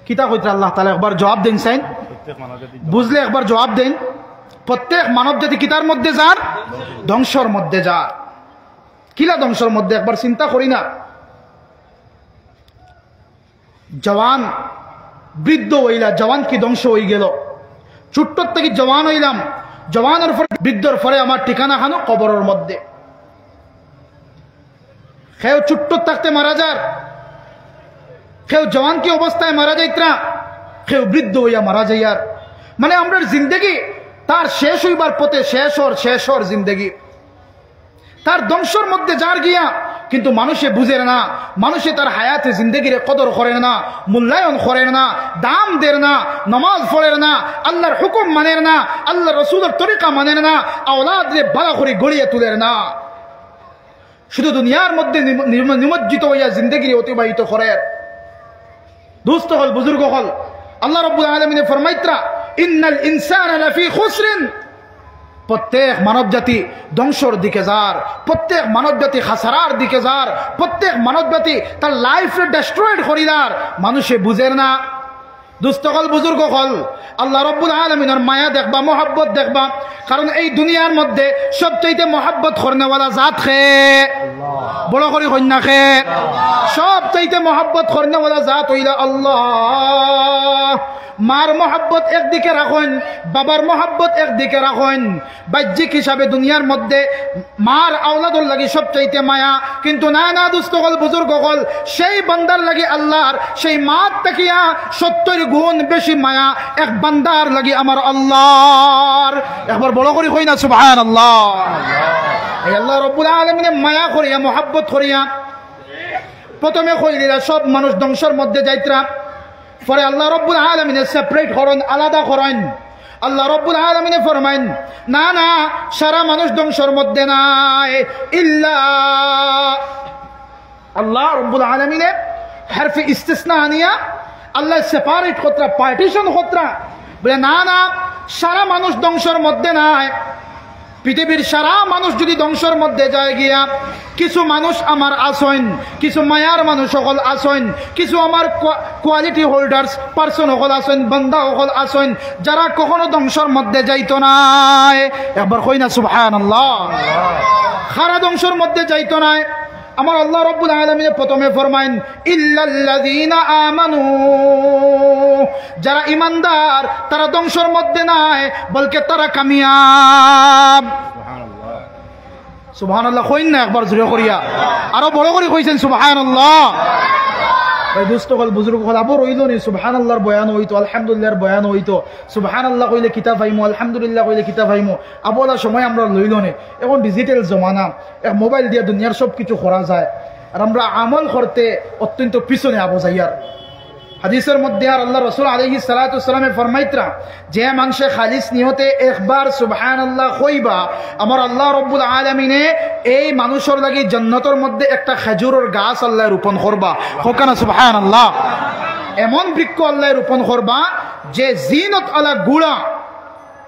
কিতা কইত্রা আল্লাহ তাআলা একবার জবাব দেন, চাইন বুঝলে একবার জবাব দেন। প্রত্যেক মানব জাতি কিতার মধ্যে যার? ধ্বংসর মধ্যে যার। কিলা ধ্বংসর মধ্যে একবার চিন্তা করি না। জওয়ান বৃদ্ধ হইলা, জওয়ান কি ধ্বংস হয়ে গেল। ছোট্ট থেকে জওয়ান হইলাম, জওয়ানের পরে বৃদ্ধর পরে আমার ঠিকানা খানো কবরের মধ্যে। কেউ ছোট্ট থাকতে মারা যার, কেউ জওয়ান কি অবস্থায় মারা যাইত্রা, কেউ বৃদ্ধ হইয়া মারা যাইয়ার। মানে আমরা জিন্দগি তার শেষ হইবার পথে, শেষ হর জিন্দগি তার ধ্বংসর মধ্যে যার গিয়া। কিন্তু মানুষে বুঝে না, মানুষে তার হায়াতে জিন্দগিরে কদর করে না, মূল্যায়ন করে না, দাম দেয় না, নামাজ পড়ে না, আল্লাহর হুকুম মানের না, আল্লাহ রসুলের তরিকা মানের না, আওলাদরে বালা করে গড়িয়ে তুলের না। শুধু দুনিয়ার মধ্যে নিমজ্জিত হইয়া জিন্দগিরে অতিবাহিত করে। দুস্থ হল, বুজুর্গ হল। আল্লাহ রাব্বুল আলামিন ফরমাইত্রা ইন্নাল ইনসানা লাফি খুসরিন, প্রত্যেক মানব জাতি ধ্বংসর দিকে যার, প্রত্যেক মানব জাতি খাসারার দিকে যার, প্রত্যেক মানব জাতি তার লাইফে ডেস্ট্রয়েড করিদার। মানুষে বুঝের না। দুস্থ হল, বুজুর্গ হল। আল্লাহ রাব্বুল আলামিনের মায়া দেখবা, মোহাব্বত দেখবা। কারণ এই দুনিয়ার মধ্যে সবচাইতে মোহাব্বত করনেওয়ালা জাত খে, বড় করে কন্যা খে, সবচাইতে মোহাব্বত করনেওয়ালা জাত হইলা আল্লাহ। মার মোহাব্বত একদিকে রাখেন, বাবার মোহাব্বত একদিকে রাখেন। বাহ্যিক হিসাবে দুনিয়ার মধ্যে মার আওলাদর লাগি সবচাইতে মায়া, কিন্তু না না দুস্থ হল, বুজুর্গ হল, সেই বান্দার লাগি আল্লাহর সেই মার তাকিয়া 70 গুণ বেশি মায়া এক বান্দার লাগি আমার আল্লাহর। একবার বড় করে কই না সুবহানাল্লাহ। এই আল্লাহ রাব্বুল আলামিন মায়া করিয়া, মোহাব্বত করিয়া প্রথমে কইলিরা সব মানুষ ধ্বংসের মধ্যে যাইত্রা। পরে আল্লাহ রাব্বুল আলামিন সেপারেট করেন, আলাদা করেন। আল্লাহ রাব্বুল আলামিন ফরমাইন না না, সারা মানুষ ধ্বংসের মধ্যে নাই, ইল্লা আল্লাহ রাব্বুল আলামিন হারফে ইস্তিসনা আনিয়া আল্লাহ সেপারেট কতরা, পার্টিশন কতরা, বলে না না, সারা মানুষ ধ্বংসের মধ্যে নাই। পৃথিবীর সারা মানুষ যদি ধ্বংসের মধ্যে যায় গিয়া, কিছু মানুষ আমার আসেন, কিছু মায়ার মানুষ সকল আসেন, কিছু আমার কোয়ালিটি হোল্ডার্স পার্সন সকল আসেন, বান্দা সকল আসেন, যারা কখনো ধ্বংসের মধ্যে যাইতো নাই। একবার কই না সুবহানাল্লাহ। সারা ধ্বংসের মধ্যে যাইতো নাই। আমার আল্লাহ রাব্বুল আলামিন প্রথমে ফরমাইন ইল্লাল্লাযীনা আমানু, যারা ইমানদার তারা ধ্বংসের মধ্যে নাই, বলকে তারা কামিয়াব। সুবহানাল্লাহ, সুবহানাল্লাহ কইন না একবার জোরে করিয়া, আরো বড় করে কইছেন সুবহানাল্লাহ। ভাই দুস্থ হল, বুজুর্গ হল, আবার হইল নি সুবহানাল্লাহর বয়ান হইতো, আলহামদুলিল্লাহর বয়ান হইতো। সুবহানাল্লাহ কইলে কিতাব পাইমু, আলহামদুলিল্লাহ কইলে কিতাব পাইমু। আবলা সময় আমরা লইল নি। এখন ডিজিটাল জমানা, এক মোবাইল দিয়ে দুনিয়ার সব কিছু করা যায়। আর আমরা আমল করতে অত্যন্ত পিছনে আবো যাইয়ার। হাদিসের মধ্যে আর আল্লাহ রাসূল আলাইহিস সালাতু ওয়াসসালামে ফরমাইতরা যে মানুষে খালিস নিয়তে একবার সুবহানাল্লাহ কইবা আমার আল্লাহ রাব্বুল আলামিনে এই মানুষের লাগি জান্নাতের মধ্যে একটা খেজুরের গাছ আল্লাহ রোপণ করবা হোকানা সুবহানাল্লাহ এমন বৃক্ষ আল্লাহ রোপণ করবা যে জিনত আলা গুড়া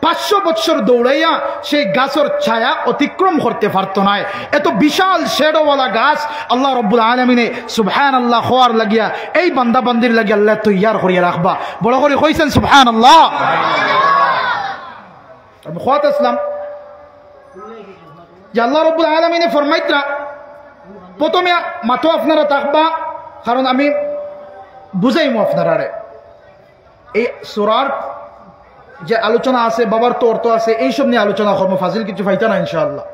500 বছর দৌড়াইয়া সেই গাছের ছায়া অতিক্রম করতে পারতো না এত বিশাল শেডোওয়ালা গাছ আল্লাহ রাব্বুল আলামিনে সুবহানাল্লাহ খোয়ার লাগিয়া এই বান্দা বান্দির লাগিয়া আল্লাহ তৈয়ার করিয়া রাখবা বড় করে কইছেন সুবহানাল্লাহ আমি খোয়াত আসলাম যে আল্লাহ রাব্বুল আলামিনে ফরমাইতরা প্রথমে মাথা আপনারা থাকবা কারণ আমি বুঝাইমু আপনারা এই সূরার যে আলোচনা আছে বাবার তো অর্থ আছে এইসব নিয়ে আলোচনা করবো ফাজিল কিছু ফাইতা না ইনশাআল্লাহ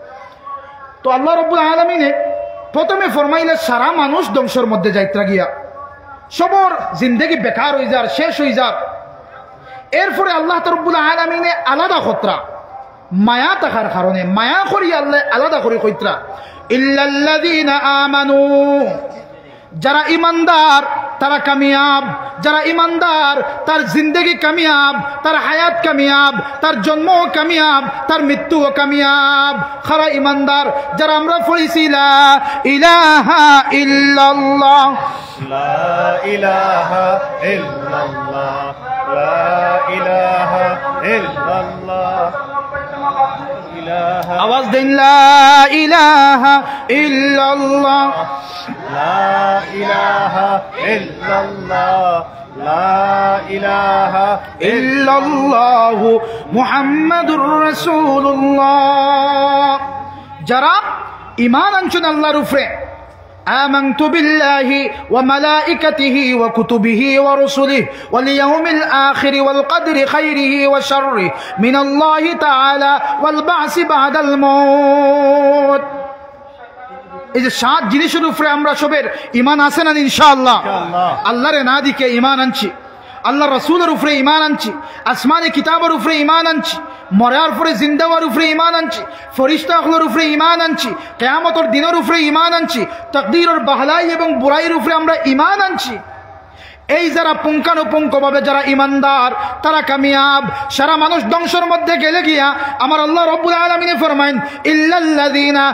তো আল্লাহ রাব্বুল আলামিনে প্রথমে ফরমাইলে সারা মানুষ ধ্বংসের মধ্যে যাইত্রা গিয়া সবর জিন্দেগি বেকার হয়ে যার শেষ হয়ে যার এরপরে আল্লাহ রাব্বুল আলামিনে আলাদা খতরা মায়া থাকার কারণে মায়া করি আল্লাহ আলাদা করে কইত্রা ইল্লাল্লাযীনা আমানু যারা ইমানদার তারা কামিয়াব যারা ইমানদার তার জিন্দেগি কামিয়াব তার হায়াত কামিয়াব তার জন্ম কামিয়াব তার মৃত্যু কামিয়াব খারা ইমানদার যারা আমরা পড়েছি লা ইলাহা ইল্লাল্লাহ লা ইলাহা ইল্লাল্লাহ লা ইলাহা ইল্লাল্লাহ আওয়াজ দেন লা ইলাহা ইল্লাল্লাহ লা ইলাহা ইল্লাল্লাহ লা ইলাহা ইল্লাল্লাহ মুহাম্মাদুর রাসূলুল্লাহ যারা ঈমান আনছেন আল্লাহর উপরে آمنت بالله وملائكته وكتبه ورسله واليوم الآخر والقدر خيره وشره من الله تعالى والبعث بعد الموت এই যে 7 জিনিসের উপরে আমরা সবের ঈমান আছে না ইনশাআল্লাহ আল্লাহর নাদিকে ঈমান আনছি আল্লাহ রাসূলের উপরে ঈমান আনছি আসমানি কিতাবের উপরে ঈমান আনছি মরার পরে জিন্দা হওয়ার উপরে ঈমান আনছি ফেরেশতাগুলোর উপরে ঈমান আনছি কিয়ামতের দিনের উপরে ঈমান আনছি তাকদীরের ভালাই এবং বুরাইয়ের উপরে আমরা ঈমান আনছি এই যারা পুঙ্খানুপুঙ্খভাবে যারা ইমানদার তারা কামিয়াব সারা মানুষ ধ্বংসের মধ্যে গেলে গিয়া আমার আল্লাহ রাব্বুল আলামিন ফরমায়েন ইল্লাল্লাযীনা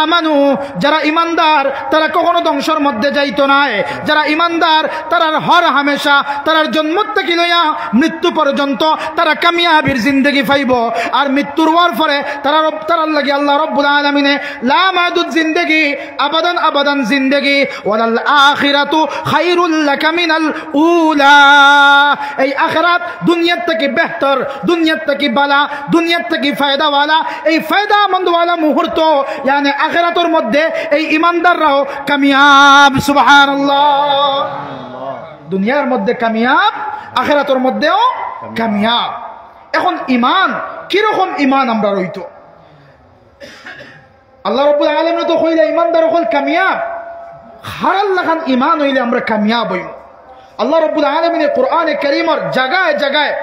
আমানু যারা ইমানদার তারা কখনো ধ্বংসের মধ্যে যাইতো না যারা ইমানদার তারা হর হামেশা তার জন্ম থেকে লইয়া মৃত্যু পর্যন্ত তারা কামিয়াবির জিন্দেগি পাইব আর মৃত্যুর হওয়ার পরে তারার লাগি আল্লাহ রাব্বুল আলামিনে লা মাদুদ জিন্দেগি আবাদান আবাদান জিন্দেগি ওয়ালাল আখিরাতু খায়রুল লাকা মিনাল উলা এই আখিরাত দুনিয়ার থেকে বেহতর দুনিয়ার থেকে বালা দুনিয়ার থেকে ফায়দাওয়ালা এই ফায়দামন্দওয়ালা মুহূর্ত মানে আখিরাতের মধ্যে এই ইমানদাররাও কামিয়াব সুবহানাল্লাহ দুনিয়ার মধ্যে কামিয়াব আখিরাতের মধ্যেও কামিয়াব এখন ঈমান কি রকম ঈমান আমরা রইতো আল্লাহ রাব্বুল আলামিন তো কইলা ঈমানদার হল কামিয়াব হারাল লাখান ঈমান হইলে আমরা কামিয়াব হইব আল্লাহ রাব্বুল আলামিনের কোরআনে কারীমের জায়গায় জায়গায়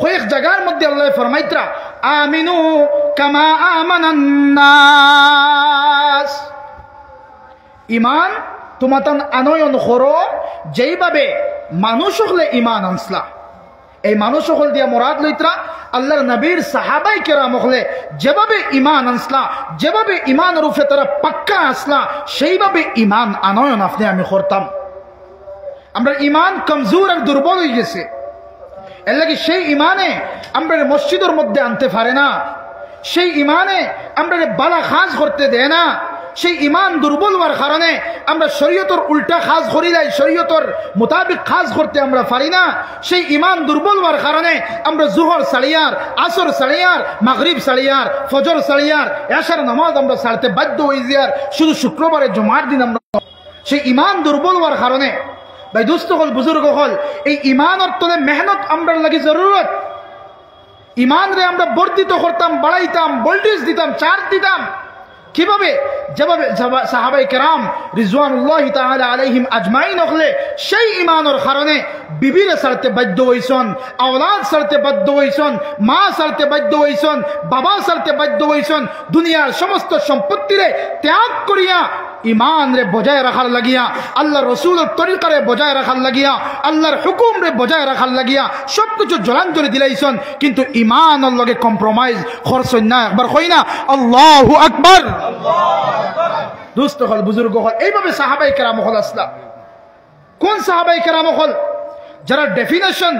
কয়েক জায়গার মধ্যে আল্লাহ ফরমাইতরা আমিনু কামা আমানান নাস ঈমান তোমাতন আনয়ন করো যেইভাবে মানুষ হলে ঈমান আনসলা এই মানুষ হল দিয়া মুরাদ লইতরা আল্লাহর নবীর সাহাবাই কেরাম হলে যেভাবে ঈমান আনসলা যেভাবে ঈমান রূপে তারা পাক্কা আসলা সেইভাবে ঈমান আনয়ন আপনি আমি করতাম আমরা ঈমান কমজোর আর দুর্বল হয়ে গেছে এর লাগি সেই ঈমানে আমরা মসজিদের মধ্যে আনতে পারে না সেই ঈমানে আমরা বালা খাজ করতে দেয় না সেই ঈমান দুর্বল হওয়ার কারণে আমরা শরীয়তের উল্টা খাজ করি নাই শরীয়তের মোতাবেক খাজ করতে আমরা পারি না সেই ঈমান দুর্বল হওয়ার কারণে আমরা জোহর সালিয়ার আসর সালিয়ার মাগরিব সালিয়ার ফজর সালিয়ার এশার নামাজ আমরা সারতে বাধ্য হয়ে যাই শুধু শুক্রবারে জুমার দিন আমরা সেই ঈমান দুর্বল হওয়ার কারণে ভাই দোস্ত হল বুজুর্গ হল এই ঈমানের তলে মেহনত আমরা লাগি জরুরত ঈমান রে আমরা বর্ধিত করতাম বাড়াইতাম ভোল্টেজ দিতাম চার্জ দিতাম কিভাবে যেভাবে সাহাবায়ে কেরাম রিজওয়ানুল্লাহি তাআলা আলাইহিম আজমাইন হলে সেই ঈমানের কারণে বিবিরে সারতে বাধ্য হইছেন আওলাদ সারতে বাধ্য হইছেন মা সারতে বাধ্য হইছেন বাবা সারতে বাধ্য হইছেন দুনিয়ার সমস্ত সম্পত্তিরে ত্যাগ করিয়া ইমান রে বজায় রাখার লাগিয়া, আল্লাহ রসুলের তরিকারে বজায় রাখার লাগিয়া, আল্লাহর হুকুম রে বজায় রাখার লাগিয়া সবকিছু জলাঞ্জলি দিলাইছেন, কিন্তু ইমানের লগে কম্প্রোমাইজ করছেন না। একবার কই না আল্লাহু আকবার। দোস্ত হল, বুজুর্গ হল, এইভাবে সাহাবাই কেরাম হল আসলা। কোন সাহাবাই কেরাম হল? যারা ডেফিনেশন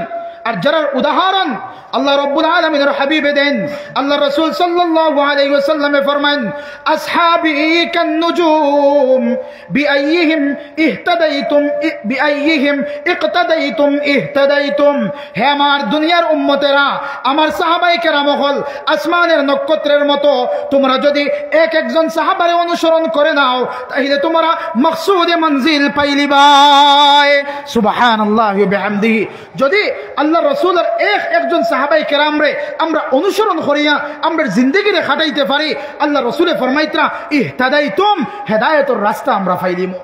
আর যারা উদাহরণ আল্লাহ রাব্বুল আলামিনের হাবিবে দেন। আল্লাহ রাসূল সাল্লাল্লাহু আলাইহি ওয়াসাল্লাম ফরমান, আসহাবি কান নুজুম বিআইয়িহিম ইহতাদাইতুম বিআইয়িহিম ইকতাদাইতুম ইহতাদাইতুম। হে আমার দুনিয়ার উম্মতেরা, আমার সাহাবায়ে কেরাম হল আসমানের নক্ষত্রের মতো। তোমরা যদি এক একজন সাহাবারে অনুসরণ করে নাও, তাহলে তোমরা মাকসুদে মঞ্জিল পাইলিবাই। সুবহানাল্লাহি ওয়া বিহামদিহি। যদি আল্লাহ রাসূলের একজন সাহাবাই কেরাম রে আমরা অনুসরণ করিয়া আমরা জিন্দেগি রে খাটাইতে পারি, আল্লাহ রাসূলে ফরমাইতরা ইহতাদাইতুম, হেদায়েতের রাস্তা আমরা পাইলিমু।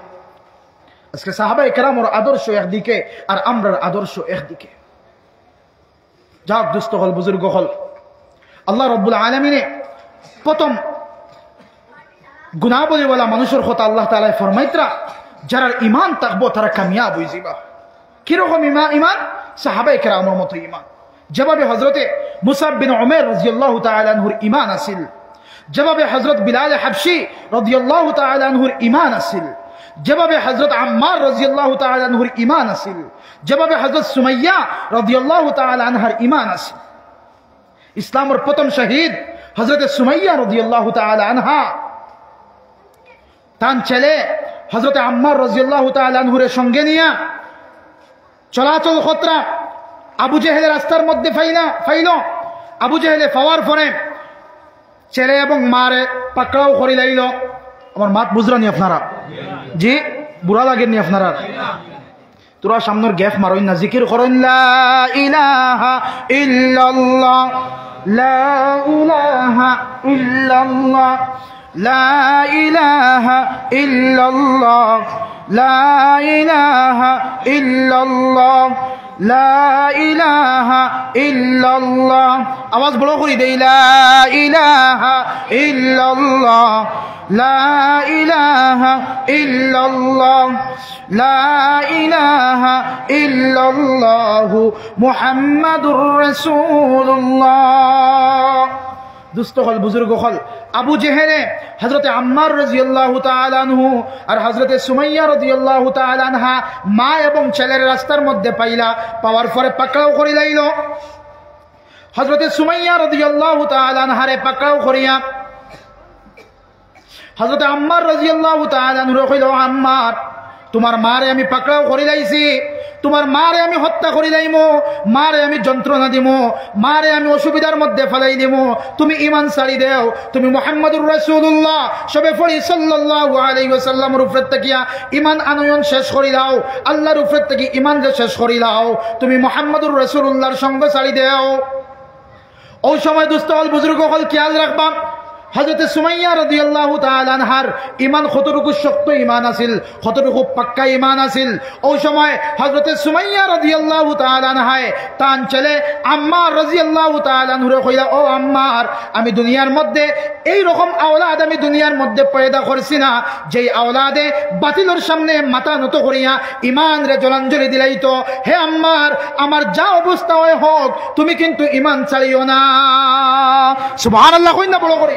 আজকে সাহাবাই কেরামের আদর্শ একদিকে আর আমরার আদর্শ একদিকে। যাক দোস্ত হল, বুজুর্গ হল, আল্লাহ রাব্বুল আলামিনে প্রথম গুনাহবলীওয়ালা মানুষের কথা আল্লাহ তাআলা ফরমাইতরা যারা ঈমান থাকবো তারা কামিয়াব হয়ে যাবে। কিরকম ঈমান? সাহাবায়ে কেরামের মতো ঈমান। যেভাবে হযরতে মুসাব বিন উমাইর রাদিয়াল্লাহু তাআলা আনহুর ঈমান আছিল, যেভাবে হযরত বিলাল হাবশী রাদিয়াল্লাহু তাআলা আনহুর ঈমান আছিল, যেভাবে হযরত আম্মার রাদিয়াল্লাহু তাআলা আনহুর ঈমান আছিল, যেভাবে হযরত সুমাইয়া রাদিয়াল্লাহু তাআলা আনহার ঈমান আছিল। ইসলামের প্রথম শহীদ হযরত সুমাইয়া রাদিয়াল্লাহু তাআলা আনহা তার ছেলে হযরত আম্মার রাদিয়াল্লাহু তাআলা আনহুর সঙ্গে নিয়ে চলাচল খতরা আবু জেহেলের রাস্তার মধ্যে ফাইল। আবু জেহেলে পাওয়ার পরে ছেলে এবং মারে পাকড়াও করে লাইল। আমার মাত বুঝরানি আপনারা? জি, বুড়া লাগেননি আপনারা? তোরা সামনের গ্যাপ মারইন না, জিকির করেন লা ইলাহা ইল্লাল্লাহ, লা ইলাহা ইল্লাল্লাহ, লা ইলাহা ইল্লাল্লাহ, লা ইলাহা ইল্লাল্লাহ, লা ইলাহা ইল্লাল্লাহ। আওয়াজ বড় করে দেই, লা ইলাহা ইল্লাল্লাহ, লা ইলাহা ইল্লাল্লাহ, লা ইলাহা ইল্লাল্লাহ মুহাম্মাদুর রাসূলুল্লাহ। দুস্থ হল, বুজুর্গ হল, আবু জেহেলে হযরতে আম্মার রাদিয়াল্লাহু তাআলা আনহু আর হযরতে সুমাইয়া রাদিয়াল্লাহু তাআলা আনহা মা এবং ছেলের রাস্তার মধ্যে পাওয়ার পরে পাকড়াও করে লাইল। হযরতে সুমাইয়া রাদিয়াল্লাহু তাআলা আনহারে পাকড়াও করিয়া হযরতে আম্মার রাদিয়াল্লাহু তাআলা আনহু কইল, আম্মার, তোমার মারে আমি পাকড়াও করে লাইছি, তোমার মারে আমি হত্যা করে লাইমো, মারে আমি যন্ত্রণা দিমো, মারে আমি অসুবিধার মধ্যে ফেলাই দিমো, তুমি ঈমান ছাড়ি দেও, তুমি মুহাম্মাদুর রাসূলুল্লাহ সবে পড়ি সাল্লাল্লাহু আলাইহি ওয়াসাল্লামের উপরে তাকিয়া ঈমান আনয়ন শেষ করি দাও, আল্লাহর উপরে তাকি ঈমান যে শেষ করি দাও, তুমি মুহাম্মাদুর রাসূলুল্লাহর সঙ্গ ছাড়ি দেও। ওই সময় দুস্থ হল, বুজুর্গ হল, খেয়াল রাখবা হযরত সুমাইয়া রাদিয়াল্লাহু তাআলা আনহার ঈমান কতটুকু শক্ত ঈমান আছিল, কতটুকু পাক্কা ঈমান আছিল। ওই সময় হযরত সুমাইয়া রাদিয়াল্লাহু তাআলা আনহায় তার ছেলে আম্মার রাদিয়াল্লাহু তাআলা আনহুরে কইলা, ও আম্মার, আমি দুনিয়ার মধ্যে এই রকম আওলাদ আমি দুনিয়ার মধ্যে পয়দা করছি না যেই আওলাদে বাতিলের সামনে মাথা নত করিয়া ঈমান রে জলাঞ্জলি দিলাইতো। হে আম্মার, আমার যা অবস্থা হয় হোক, তুমি কিন্তু ঈমান ছাড়িও না। সুবহানাল্লাহ কই না বড় করে?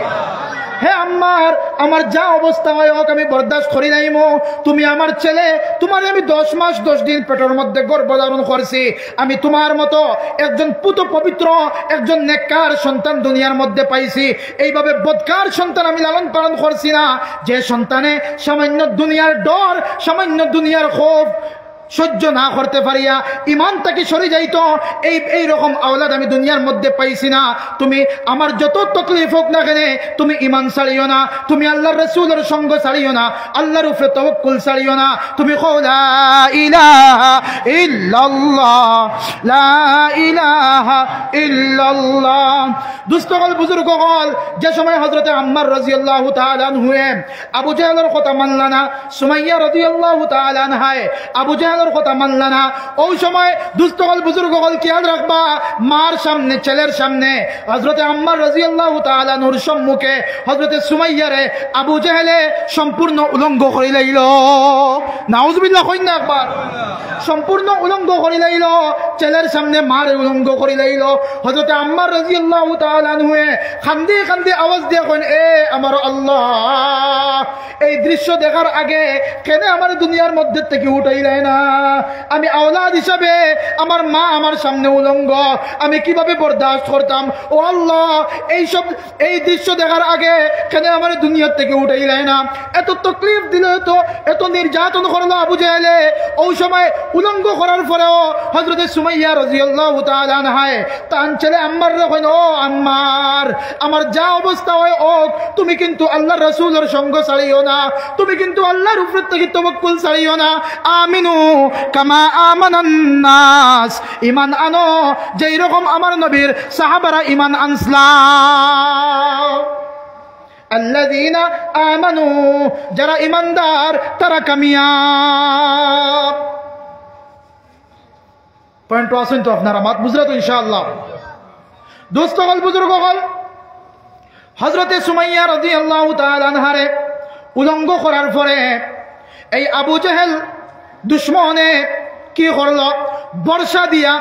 হে আম্মার, আমার যা অবস্থা হয় হোক আমি বরদাস্ত করি নাইমো। তুমি আমার ছেলে, তোমার আমি 10 মাস 10 দিন পেটের মধ্যে গর্ভধারণ করছি, আমি তোমার মতো একজন পুত পবিত্র একজন নেককার সন্তান দুনিয়ার মধ্যে পাইছি। এইভাবে বদকার সন্তান আমি লালন পালন করছি না, যে সন্তানে সামান্য দুনিয়ার ডর, সামান্য দুনিয়ার খৌফ সহ্য না করতে পারিয়া ঈমান থেকে সরে যাইতো। এই রকম আওলাদ আমি দুনিয়ার মধ্যে পাইছি না। তুমি আমার যত তকলিফ হোক না কেন, তুমি ঈমান ছাড়িও না, তুমি আল্লাহর রাসূলের সঙ্গ ছাড়িও না, আল্লাহর উপরে তাওয়াক্কুল ছাড়িও না। তুমি কও লা ইলাহা ইল্লাল্লাহ, লা ইলাহা ইল্লাল্লাহ। দুস্থকল, বুজুর্গ হল, যে সময় হযরতে আম্মার রাদিয়াল্লাহু তাআলা আনহু আবু জাহলের কথা মানলা না, সুমাইয়া রাদিয়াল্লাহু তাআলা আনহা আবু জাহল বিধানের কথা মানলা না। ওই সময় দুস্থ হল বুজুর্গ হল খেয়াল রাখবা, মার সামনে ছেলের সামনে হযরতে আম্মার রাদিয়াল্লাহু তাআলা নূর সম্মুখে হযরতে সুমাইয়ারে আবু জেহেলে সম্পূর্ণ উলঙ্গ করে লাইল। নাউজুবিল্লাহ কইন না একবার। সম্পূর্ণ উলঙ্গ করে লাইল, ছেলের সামনে মারে উলঙ্গ করে লাইল। হযরতে আম্মার রাদিয়াল্লাহু তাআলা নুয়ে কান্দে কান্দে আওয়াজ দিয়ে কইন, এ আমার আল্লাহ, এই দৃশ্য দেখার আগে কেন আমার দুনিয়ার মধ্যে থেকে উঠাইলেন না? আমি আওলাদ হিসাবে আমার মা আমার সামনে উলঙ্গ, আমি কিভাবে বরদাস্ত করতাম? ও আল্লাহ, এই দৃশ্য দেখার আগে কেন আমার দুনিয়ার থেকে উঠাইলেন না? এত তকলিফ দিল, এত নির্যাতন করলো আবু জেহেলে। ওই সময় উলঙ্গ করার পরেও হযরতে সুমাইয়া রাদিয়াল্লাহু তাআলা আনহায় তান ছেলে আম্মার কইন, ও আম্মার, আমার যা অবস্থা হয় হোক, তুমি কিন্তু আল্লাহর রাসূলের সঙ্গ ছাড়িও না, তুমি কিন্তু আল্লাহর উপর থেকে তাওয়াক্কুল ছাড়িও না। আমিনু কামা আমানান নাস, ঈমান আনো যেই রকম আমার নবীর সাহাবারা ঈমান আনসলাম। আল্লাযীনা আমানু, যারা ঈমানদার তারা কামিয়াব। পয়েন্ট আসেন তো আপনারা, মাত বুঝরা তো ইনশাআল্লাহ। দোস্ত হল বুজুর্গ হল হযরতে সুমাইয়া রাদিয়াল্লাহু তাআলা আনহারে উলঙ্গ করার পরে এই আবু জেহেল দুশ্মনে কি করল? বর্ষা দিয়া,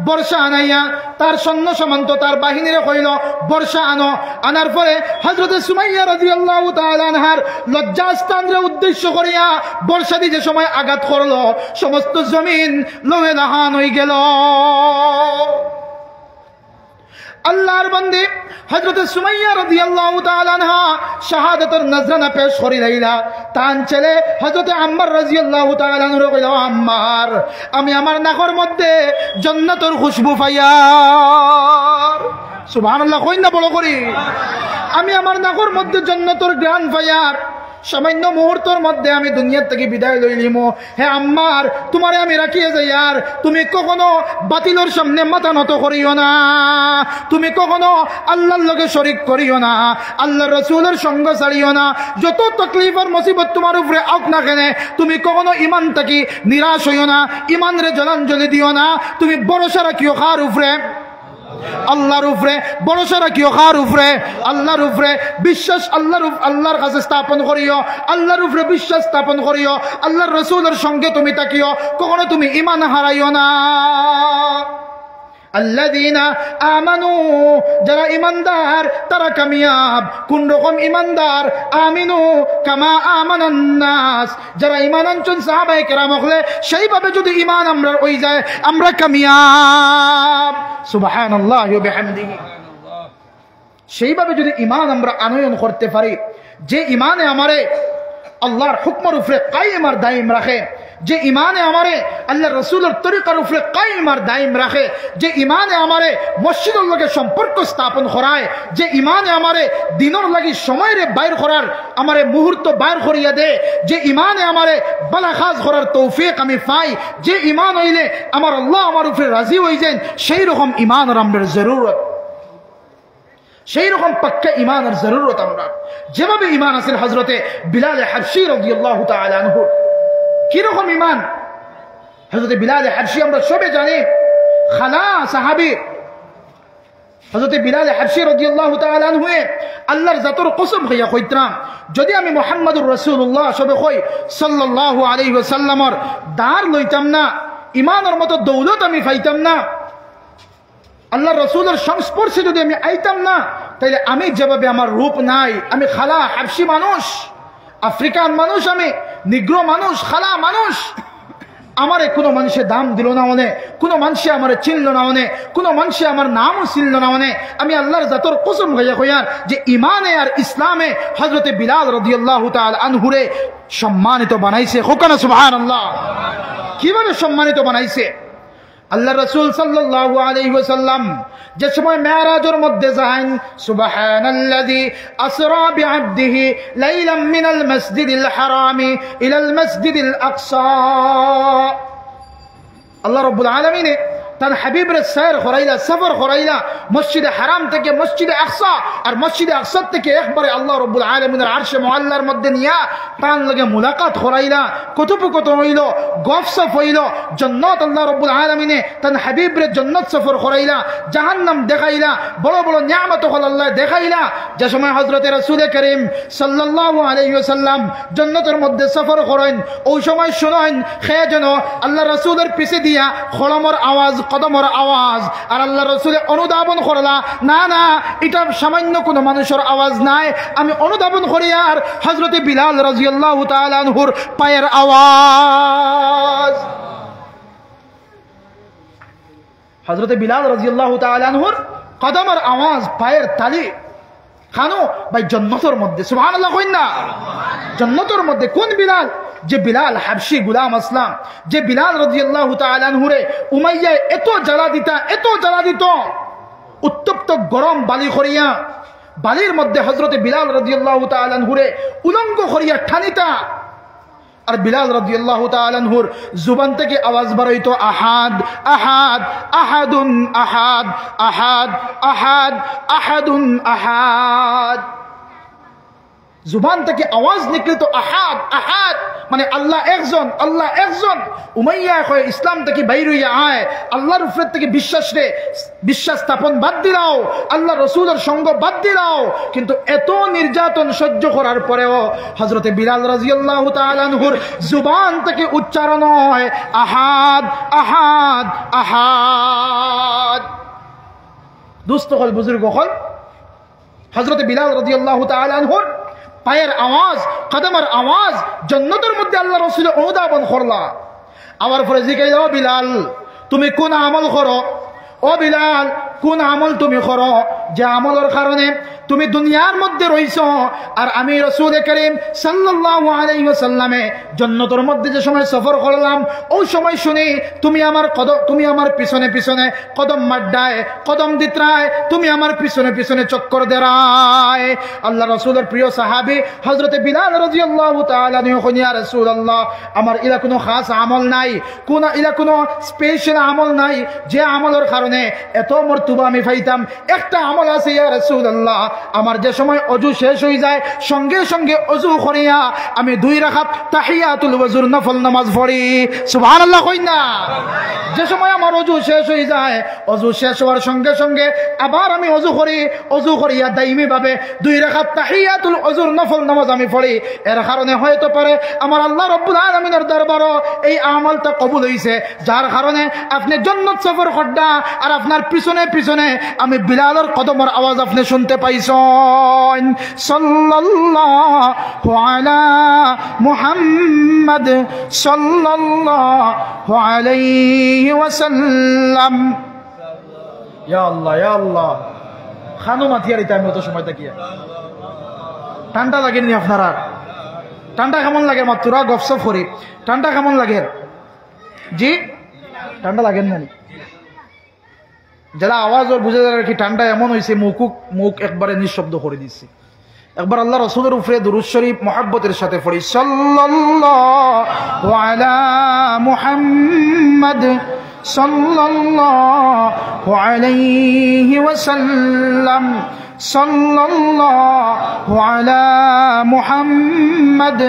বর্ষা আনাইয়া তার সৈন্য সামন্ত তার বাহিনীরে কইল বর্ষা আনো। আনার পরে হযরতে সুমাইয়া রাদিয়াল্লাহু তাআলা আনহার লজ্জাস্থানরে উদ্দেশ্য করিয়া বর্ষা দিয়ে যে সময় আঘাত করলো, সমস্ত জমিন লোহে লাহান হয়ে গেল। আল্লাহর বান্দী হযরতে সুমাইয়া রাদিয়াল্লাহু তাআলা আনহা শাহাদাতের নজরানা পেশ করি লাইলা। তান ছেলে হযরতে আম্মার রাদিয়াল্লাহু তাআলা আনহু কইল, আম্মার, আমি আমার নাকের মধ্যে জান্নাতের খুশবু পাইয়ার। সুবহানাল্লাহ কইন না বড় করি। আমি আমার নাকের মধ্যে জান্নাতের গ্রান পাইয়ার। সামান্য মুহূর্তের মধ্যে আমি দুনিয়ার থেকে বিদায় লইলিম। হে আম্মার, তোমারে আমি রাখিয়ে যাই, আর তুমি কখনো বাতিলের সামনে মাথা নত করিও না, তুমি কখনো আল্লাহর লগে শরীক করিও না, আল্লাহর রাসূলের সঙ্গ ছাড়িও না। যত তকলিফ আর মুসিবত তোমার উপরে আউক না কেন, তুমি কখনো ঈমান থাকি নিরাশ হইও না, ঈমানরে জলাঞ্জলি দিও না। তুমি ভরসা রাখিও কার উপরে? আল্লাহর উপরে। ভরসা রাখিও কার উপরে? আল্লাহর উপরে। বিশ্বাস আল্লাহর কাছে স্থাপন করিও, আল্লাহর উপরে বিশ্বাস স্থাপন করিও, আল্লাহর রাসূলের সঙ্গে তুমি থাকিও, কখনো তুমি ঈমান হারাইও না। আল্লাযীনা আমানু, যারা ঈমানদার তারা কামিয়াব। কোন রকম ঈমানদার? আমিনু কামা আমানান নাস, যারা ঈমান আনছেন সাহাবায়ে কেরাম হলে সেইভাবে যদি ঈমান আমরা হই যায়, আমরা কামিয়াব। সুবহানাল্লাহি ওয়া বিহামদিহি। সেইভাবে যদি ঈমান আমরা আনয়ন করতে পারি, যে ঈমানে আমারে আল্লাহর হুকমের উপরে কায়েম আর দায়েম রাখে, যে ঈমানে আমারে আল্লাহর রাসূলের তরিকার উপরে কায়েম আর দায়েম রাখে, যে ঈমানে আমারে মসজিদের লগে সম্পর্ক স্থাপন করায়, যে ঈমানে আমারে দিনের লাগি সময়ের বাইর করার আমারে মুহূর্ত বাইর করিয়া দে, যে ঈমানে আমারে বালা কাজ করার তৌফিক আমি পাই, যে ঈমান হইলে আমার আল্লাহ আমার উপরে রাজি হয়ে যান, সেই রকম ঈমানের আমাদের জরুরত, সেই রকম পাক্কা ঈমানের জরুরত আমরা। যেভাবে ঈমান আছেন হযরতে বিলাল হাবশী রাদিয়াল্লাহু তাআলা আনহু, কি রকম ঈমান? হযরতে বিলাল হাবশী আমরা সবে জানি, খালা সাহাবী হযরতে বিলাল হাবশী রাদিয়াল্লাহু তাআলা আনহু আল্লাহর জাতর কসম হইয়া কইতাম, যদি আমি মুহাম্মদুর রাসূলুল্লাহ সবে কই সাল্লাল্লাহু আলাইহি ওয়াসাল্লামর দার লইতাম না, ঈমানের মতো দৌলত আমি পাইতাম না, আল্লাহর রাসূলের সংস্পর্শে যদি আমি আইতাম না, তাইলে আমি যেভাবে আমার রূপ নাই, আমি খালা হাবশী মানুষ, আফ্রিকান মানুষ, আমি নিগ্রো মানুষ, খালা মানুষ, আমারে কোনো মানুষে দাম দিল না, মনে কোনো মানুষে আমার চিনল না, মনে কোনো মানুষে আমার নামও চিনল না, মনে আমি আল্লাহর জাতর কসম হইয়া কইয়ার যে ঈমানে আর ইসলামে হযরতে বিলাল রাদিয়াল্লাহু তাআলা আনহুরে সম্মানিত বানাইছে। হোকানা সুবহানাল্লাহ। কিভাবে সম্মানিত বানাইছে? আল্লাহ রাসূল সাল্লাল্লাহু আলাইহি ওয়াসাল্লাম যে সময় মেরাজের মধ্যে যান, সুবহানাল্লাযী আসরা বিআবদিহি লাইলাম মিনাল মাসজিদিল হারামি ইলাল মাসজিদিল আকসা, আল্লাহ রাব্বুল আলামিন তার হাবিবরে সৈর করাইলা, সফর করাইলা মসজিদে হারাম থেকে মসজিদে আকসা, আর মসজিদে আকসা থেকে একবারে আল্লাহ রাব্বুল আলামিনের আরশে মুআল্লার মধ্যে নিয়া তার লগে মুলাকাত করাইলা, কথোপকথন হইল, গপসপ হইল, জান্নাত আল্লাহ রাব্বুল আলামিনে তার হাবিবরে জান্নাত সফর করাইলা, জাহান্নাম দেখাইলা, বড় বড় নিয়ামত হল আল্লাহ দেখাইলা। যে সময় হযরতে রাসূল করিম সাল্লাল্লাহু আলাইহি ওয়াসাল্লাম জান্নাতের মধ্যে সফর করেন, ওই সময় শুনেন খেয়ে যেন আল্লাহ রাসূলের পিছে দিয়া খড়মর আওয়াজ, কদমর আওয়াজ, আর আল্লাহ রাসূলে অনুধাবন করলা, না না এটা সামান্য কোনো মানুষের আওয়াজ নাই, আমি অনুধাবন করি আর হযরতে বিলাল রাদিয়াল্লাহু তাআলা আনহুর পায়ের আওয়াজ। হযরতে বিলাল রাদিয়াল্লাহু তাআলা আনহুর কদমের আওয়াজ, পায়ের তালি, খানো ভাই জান্নাতের মধ্যে, সুবহানাল্লাহ কইন না, জান্নাতের মধ্যে। কোন বিলাল? যে বিলাল হাবশী গোলাম আসলাম, যে বিলাল রাদিয়াল্লাহু তাআলা আনহুরে উমাইয়া এত জ্বালা দিতা, এত জ্বালা দিত, উত্তপ্ত গরম বালি করিয়া, বালির মধ্যে হযরতে বিলাল রাদিয়াল্লাহু তাআলা আনহুরে উলঙ্গ করিয়া ঠানিতা, আর বিলাল রাদিয়াল্লাহু তাআলা আনহুর জুবান থেকে আওয়াজ বার হইতো আহাদ আহাদ আহাদুন আহাদ আহাদ আহাদ আহাদুন আহাদ। জুবান থেকে আওয়াজ নিকলিত আহাদ আহাদ, মানে আল্লাহ একজন, আল্লাহ একজন। উমাইয়া কয় ইসলাম থেকে বাইর হইয়া আয়, আল্লাহর উপর থেকে বিশ্বাস স্থাপন বাদ দিলাও, আল্লাহ রসুলের সঙ্গ বাদ দিলাও। কিন্তু এত নির্যাতন সহ্য করার পরেও হযরতে বিলাল রাদিয়াল্লাহু তাআলা আনহুর জুবান থেকে উচ্চারণ হয় আহাদ আহাদ আহাদ। দুস্থ হল, বুজুর্গ হল, হযরতে বিলাল রাদিয়াল্লাহু তাআলা আনহুর পায়ের আওয়াজ, কদমের আওয়াজ জান্নাতের মধ্যে আল্লাহ রাসূল অনুধাবন করলা। আবার পরে জিজ্ঞাসা, ও বিলাল তুমি কোন আমল করো? ও বিলাল কোন আমল তুমি করো যে আমলের কারণে তুমি দুনিয়ার মধ্যে রইছো, আর আমি রাসূল করিম সাল্লাল্লাহু আলাইহি ওয়াসাল্লামে জান্নাতের মধ্যে যে সময় সফর করলাম, ওই সময় শুনি তুমি আমার পিছনে পিছনে কদম মাড্ডায়, কদম দিত্রায়, তুমি আমার পিছনে পিছনে চক্কর দেরায়। আল্লাহ রাসূলের প্রিয় সাহাবী হযরতে বিলাল রাদিয়াল্লাহু তাআলা আনহু কইয়া, ইয়া রাসূলুল্লাহ আমার ইলা কোনো খাস আমল নাই, ইলা কোনো স্পেশাল আমল নাই যে আমলের কারণে এত মর্তবা আমি পাইতাম। একটা আমল আছে ইয়া রাসূলুল্লাহ, আমার যে সময় অজু শেষ হয়ে যায় সঙ্গে সঙ্গে অজু করিয়া আমি 2 রাকাত তাহিয়াতুল ওযুর নফল নামাজ পড়ি। সুবহানাল্লাহ কইন না। যে সময় আমার অজু শেষ হয়ে যায়, অজু শেষ হওয়ার সঙ্গে সঙ্গে আবার আমি অজু করি, অজু করিয়া দাইমি ভাবে 2 রাকাত তাহিয়াতুল ওযুর নফল নামাজ আমি পড়ি। এর কারণে হয়তো পারে আমার আল্লাহ রাব্বুল আলামিনের দরবারে এই আমলটা কবুল হইছে, যার কারণে আপনি জান্নাত সফর করডা, আর আপনার পিছনে পিছনে আমি বিলালের কদমের আওয়াজ আপনি শুনতে পাইছেন। সাল্লাল্লাহু আলা মুহাম্মদ সাল্লাল্লাহু আলাইহি ওয়াসাল্লাম। ইয়া আল্লাহ ইয়া আল্লাহ, খানু মাথিয়া দিতে আমি অত সময় তাকিয়া। ঠান্ডা লাগেনি আপনারা? ঠান্ডা কেমন লাগে? মাত্র গপসপ করি, ঠান্ডা কেমন লাগে? জি ঠান্ডা লাগেন না? যারা আওয়াজ ওর বুঝে যারা কি ঠান্ডা এমন হয়েছে, মুখ একবারে নিঃশব্দ করে দিচ্ছে। একবার আল্লাহ রাসূলের উপরে দুরূদ শরীফ মুহাব্বতের সাথে পড়ি, সাল্লাল্লাহু আলা মুহাম্মদ সাল্লাল্লাহু আলাইহি ওয়াসাল্লাম, সাল্লাল্লাহু আলা মুহাম্মদ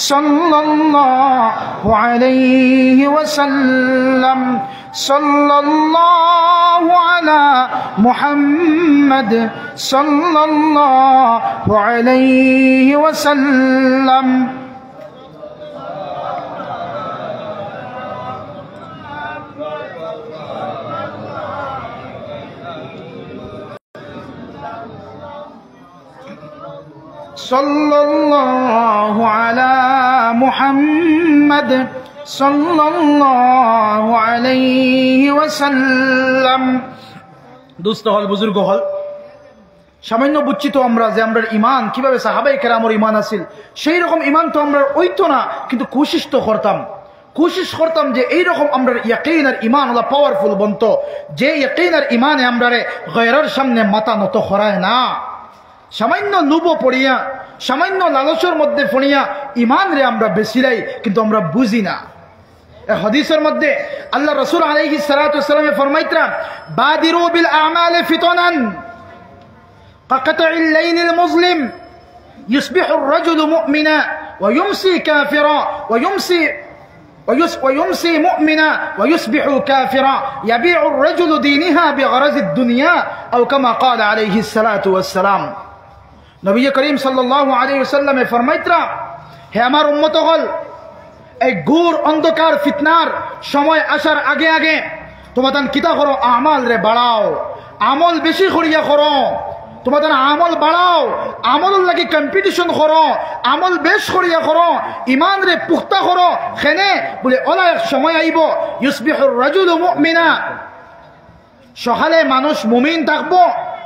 সাল্লাল্লাহু আলাইহি ওয়াসাল্লাম, সাল্লাল্লাহু আলা মুহাম্মদ সাল্লাল্লাহু আলাইহি ওয়াসাল্লাম। সাল্লাল্লাহু আলা মুহাম্মদ সাল্লাল্লাহু আলাইহি ওয়াসাল্লাম। দোস্ত হল, বুজুর্গ হল, সামান্য বুঝছি তো আমরা যে আমরা ইমান কিভাবে সাহাবায়ে কেরামের ইমান আছিল, সেই রকম ইমান তো আমরা হইতো না, কিন্তু কোশিশ তো করতাম, কোশিশ করতাম যে এইরকম আমরা ইয়াকিন আর ইমান হলো পাওয়ারফুল বনত, যে ইয়াকিন আর ইমানে আমরা গায়রের সামনে মাথা নত করায় না। সামান্য লুভ পড়িয়া, সামান্য লালসের মধ্যে পড়িয়া ইমান রে আমরা বেশিলাই, কিন্তু আমরা বুঝি না। হাদিসের মধ্যে আল্লাহ রাসূল আলাইহিস সালাতু ওয়াস সালাম ফরমাইতরা বাদিরু বিল আ'মাল ফিতানান কাকাতিল লাইলিল মুজলিম ইউসবিহু আর-রাজুলু মুমিনা ওয়া ইউমসি কাফিরা ويمسي مؤمنا ويصبح كافرا يبيع الرجل دينها بغرض الدنيا أو كما قال عليه الصلاة والسلام নবী করিম সাল্লাল্লাহু আলাইহি ওয়াসাল্লাম ফরমাইতরা হে আমার উম্মতগণ এই ঘোর অন্ধকার ফিতনার সময় আসার আগে আগে তোমাদের কিতা করো আমাল রে বাড়াও আমল বেশি করিয়া করো তোমাদের আমল বাড়াও আমল লাগি কম্পিটিশন করো আমল বেশ করিয়া করো ইমান রে পুখতা করো খেনে বলে ওলা এক সময় আইব ইউসবিহুর রাজুলু মুমিনা সকালে মানুষ মুমিন থাকবো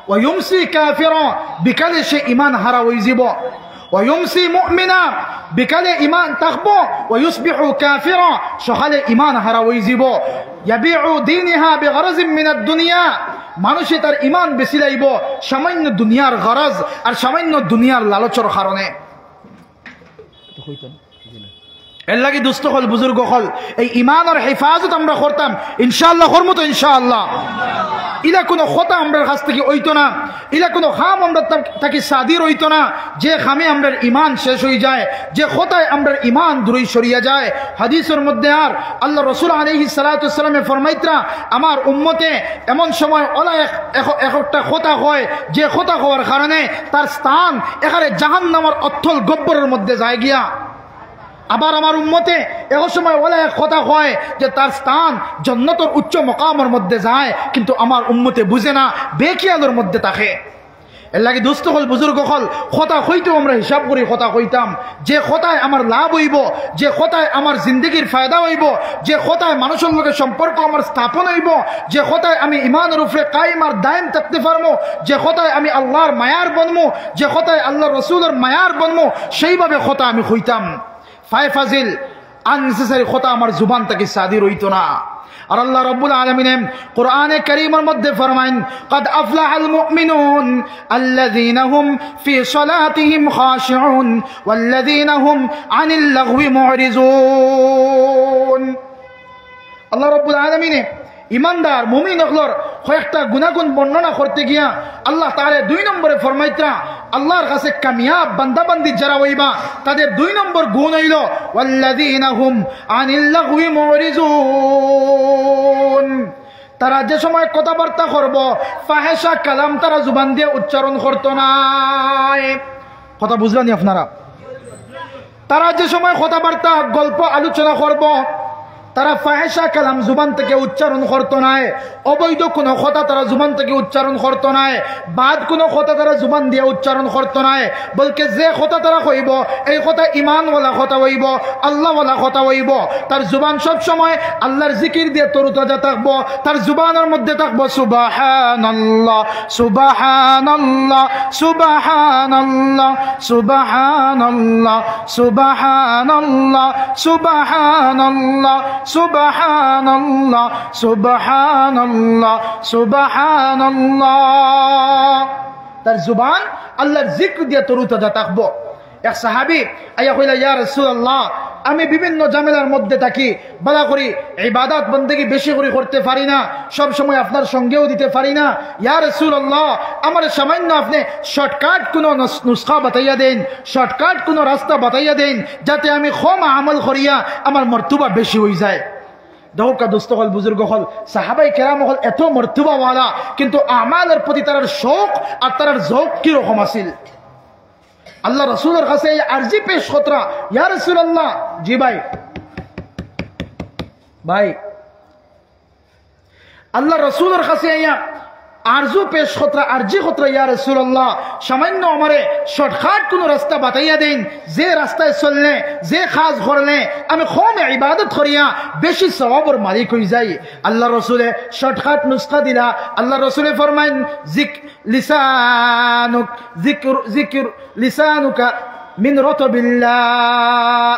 ওয়া ইউমসি কাফিরা বিকালে সে ইমান হারা হয়ে যাব ওয়া ইউমসি মুমিনা বিকালে ইমান থাকবো ওয়া ইউসবিহু কাফিরা সকালে ইমান হারা হয়ে যাব ইয়াবিউ দীনহা বিগরজিন মিনাদ দুনিয়া মানুষে তার ইমান বেশি লাইব সামান্য দুনিয়ার গরজ আর সামান্য দুনিয়ার লালচর কারণে এর লাগি দুস্থ হল বুজুর্গ হল এই ইমানের হেফাজত আমরা করতাম ইনশাআল্লাহ করবো তো ইনশাআল্লাহ ইলা কোনো কথা আমরা কাছ থেকে হইতো না ইলা কোনো খাম আমরা তাকে সাদির হইতো না যে খামে আমরা ইমান শেষ হয়ে যায় যে কথায় আমরা ইমান দূরে সরিয়া যায় হাদিসের মধ্যে আর আল্লাহ রাসূল আলাইহিস সালাতু ওয়াস সালাম ফরমাইতরা আমার উম্মতে এমন সময় ওলা একটা কথা হয় যে কথা হওয়ার কারণে তার স্থান এখানে জাহান্নামের অথল গব্বরের মধ্যে যায় গিয়া আবার আমার উম্মতে এক সময় ওলা এক কথা হয় যে তার স্থান জান্নাতের উচ্চ মকামের মধ্যে যায় কিন্তু আমার উম্মতে বুঝে না বেখিয়ালের মধ্যে থাকে এর লাগি দুস্থ হল বুজুর্গ হল কথা হইতেও আমরা হিসাব করি কথা হইতাম যে কথায় আমার লাভ হইব যে কথায় আমার জিন্দগির ফায়দা হইব যে কথায় মানুষের লোকে সম্পর্ক আমার স্থাপন হইব যে কথায় আমি ইমানের উপরে কায়েম আর দায়েম থাকতে পারবো যে কথায় আমি আল্লাহর মায়ার বনমু যে কথায় আল্লাহ রসুলের মায়ার বনমু সেইভাবে কথা আমি হইতাম ফাজিল আননেসেসারি কথা আমার জুবান থেকে সাদির হইতো না আর আল্লাহ রাব্বুল আলামিন কোরআনে কারীমের মধ্যে ফরমায়েন قد أفلح المؤمنون الذين هم في صلاتهم خاشعون والذين هم عن اللغو معرضون আল্লাহ রাব্বুল আলামিন ইমানদার মুমিন হলর কয়েকটা গুণাগুণ বর্ণনা করতে গিয়া আল্লাহ তাআলা 2 নম্বরে ফরমাইতরা আল্লাহর কাছে কামিয়াব বান্দাবান্দি যারা হইবা তাদের 2 নম্বর গুণ হইল ওয়াল্লাযীনা হুম আনিল লাগwi মুরিজুন তারা যে সময় কথাবার্তা করব ফাহিশা কালাম তারা জবান দিয়ে উচ্চারণ করতো না কথা বুঝলেন আপনারা তারা যে সময় কথাবার্তা গল্প আলোচনা করব তারা ফাহিশা কালাম জুবান থেকে উচ্চারণ করতো না অবৈধ কোনো কথা তারা জুবান থেকে উচ্চারণ করতো না বাদ কোনো কথা তারা জুবান দিয়ে উচ্চারণ করতো না বলকে যে কথা তারা কইব এই কথা ঈমানওয়ালা কথা হইব আল্লাহওয়ালা কথা হইব তার জুবান সব সময় আল্লাহর জিকির দিয়ে তরুতাজা থাকবো তার জুবানের মধ্যে থাকবো সুবহানাল্লাহ সুবহানাল্লাহ সুবহানাল্লাহ সুবহানাল্লাহ সুবহানাল্লাহ সুবহানাল্লাহ সুবহানাল্লাহ সুবহানাল্লাহ সুবহানাল্লাহ তার জুবান আল্লাহর জিক্র দিয়ে তরুতাজা থাকবো এক সাহাবী আয়া কইলা ইয়া রাসূলুল্লাহ আমি বিভিন্ন ঝামেলার মধ্যে থাকি বলা করি ইবাদত বন্দেগী বেশি করে করতে পারি না সব সময় আপনার সঙ্গেও দিতে পারি না ইয়া রাসূলুল্লাহ আমার সামান্য আপনি শর্টকাট কোনো নুসখা বাতাইয়া দেন শর্টকাট কোনো রাস্তা বাতাইয়া দেন যাতে আমি কম আমল করিয়া আমার মর্তবা বেশি হয়ে যায় দৌকা দোস্ত হল বুজুর্গ হল সাহাবাই কেরাম হল এত মর্তবাওয়ালা কিন্তু আমালের প্রতি তার শৌক আর তার যৌক কিরকম আছিল আল্লাহ রসুলের কাছে আরজি পেশ কতরা ইয়া রাসূলুল্লাহ জি ভাই আল্লাহ রসুলের কাছে আরজু পেশ কতরা আরজি কতরা ইয়া রাসূলুল্লাহ সামান্য আমারে শর্টকাট কোন রাস্তা বাতাইয়া দেন যে রাস্তায় চললে যে কাজ করলে আমি কম ইবাদত করিয়া বেশি সওয়াবের মালিক হই যাই আল্লাহ রসুলে শর্টকাট নুসখা দিলা আল্লাহ রসুলে ফরমাইন জিক্র লিসানুকা মিন রাতবিল্লাহ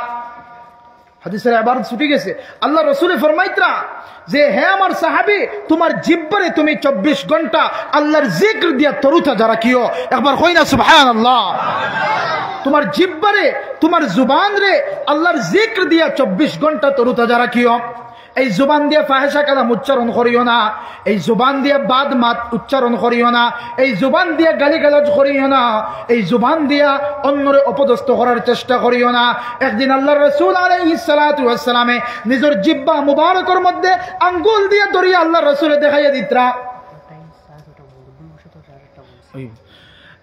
হাদিসের ইবারত ছুটি গেছে আল্লাহ রসুলে ফরমাইতরা যে হে আমার সাহাবী তোমার জিহ্বারে তুমি 24 ঘন্টা আল্লাহর জিক্র দিয়া তরুতাজা রাখিও একবার কই না সুবহানাল্লাহ তোমার জিহ্বারে তোমার জুবান রে আল্লাহর জিক্র দিয়া 24 ঘন্টা তরুতাজা রাখিও এই জুবান দিয়ে ফাহেসা কালাম উচ্চারণ করিও না, এই জুবান দিয়ে বাদ মাত উচ্চারণ করিও না, এই জুবান দিয়ে গালিগালাজ করিও না, এই জুবান দিয়া অন্যরে অপদস্থ করার চেষ্টা করিও না। একদিন আল্লাহর রাসূল আলাইহিস সালাতু ওয়াস সালামে নিজের জিহ্বা মুবারকের মধ্যে আঙ্গুল দিয়ে ধরিয়া আল্লাহর রাসূলে দেখাইয়া দিতরা।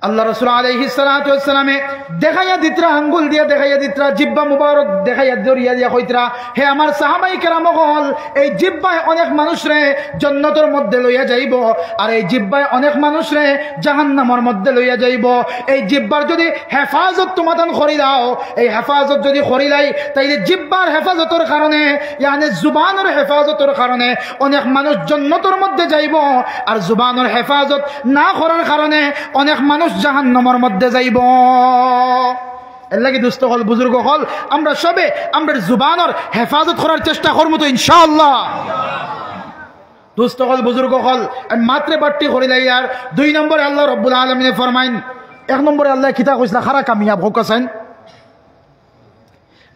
আল্লাহ রাসূল আলাইহিস সালাতু ওয়াস সালামে দেখাইয়া দিতরা, আঙ্গুল দিয়ে দেখাইয়া দিতরা, জিহ্বা মুবারক দেখাইয়া ধরিয়া দিয়া কইতরা, হে আমার সাহাবায়ে কেরাম হল, এই জিহ্বায় অনেক মানুষরে জান্নাতের মধ্যে লইয়া যাইব, আর এই জিহ্বায় অনেক মানুষরে জাহান্নামের মধ্যে লইয়া যাইব। এই জিহ্বার যদি হেফাজত তোমাদের করি দাও, এই হেফাজত যদি করিলাই, তাইলে জিহ্বার হেফাজতের কারণে, ইয়ানি জুবানের হেফাজতের কারণে অনেক মানুষ জান্নাতের মধ্যে যাইব, আর জুবানের হেফাজত না করার কারণে অনেক মানুষ জাহান্নামের মধ্যে যাইব। এর লাগি দুস্থ হল, বুজুর্গ হল, আমরা সবে আমরা জুবানের হেফাজত করার চেষ্টা করবো তো ইনশাআল্লাহ। দুস্থ হল, বুজুর্গ হল, মাত্রে বাট্টি করিলাই। আর 2 নম্বরে আল্লাহ রব্বুল আলামিনে ফরমাইন, 1 নম্বরে আল্লাহ কিতা কইসলা খারা কামিয়াব হোক আছেন।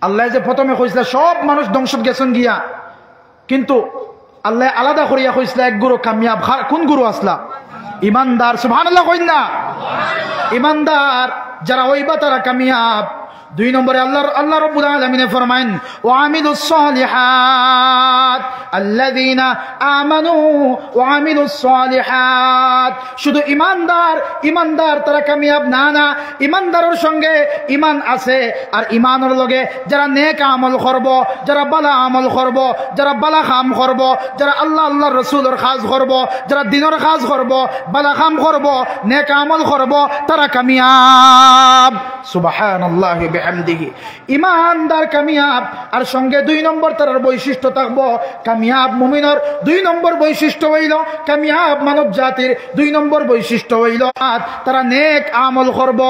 আল্লাহ যে প্রথমে কইসলা সব মানুষ ধ্বংসত গেছেন গিয়া, কিন্তু আল্লাহ আলাদা করিয়া কইসলা এক গুরু কামিয়াব। কোন গুরু আসলা? ইমানদার। সুবহানাল্লাহ কইন না? ইমানদার যারা হইবা তারা কামিয়াব। 2 নম্বরে আল্লাহ রাব্বুল আলামিন ফরমায়েন, ওয়া আমিলুস সালিহাত আল্লাযীনা আমানু ওয়া আমিলুস সালিহাত। শুধু ইমানদার তারা কামিয়াব না, না, ইমানদারের সঙ্গে ইমান আছে, আর ইমানের লগে যারা নেক আমল করব, যারা বালা আমল করব, যারা বালা কাম করব, যারা আল্লাহর রাসূলের কাজ করব, যারা দ্বীনের কাজ করব, বালা কাম করব, নেক আমল করব, তারা কামিয়াব। সুবহানাল্লাহি বিহামদিহি। ইমানদার কামিয়াব। আর সঙ্গে 2 নম্বর তার বৈশিষ্ট্য থাকবো, কামিয়াব মুমিনের 2 নম্বর বৈশিষ্ট্য হইল, কামিয়াব মানব জাতির 2 নম্বর বৈশিষ্ট্য হইল তারা নেক আমল করব,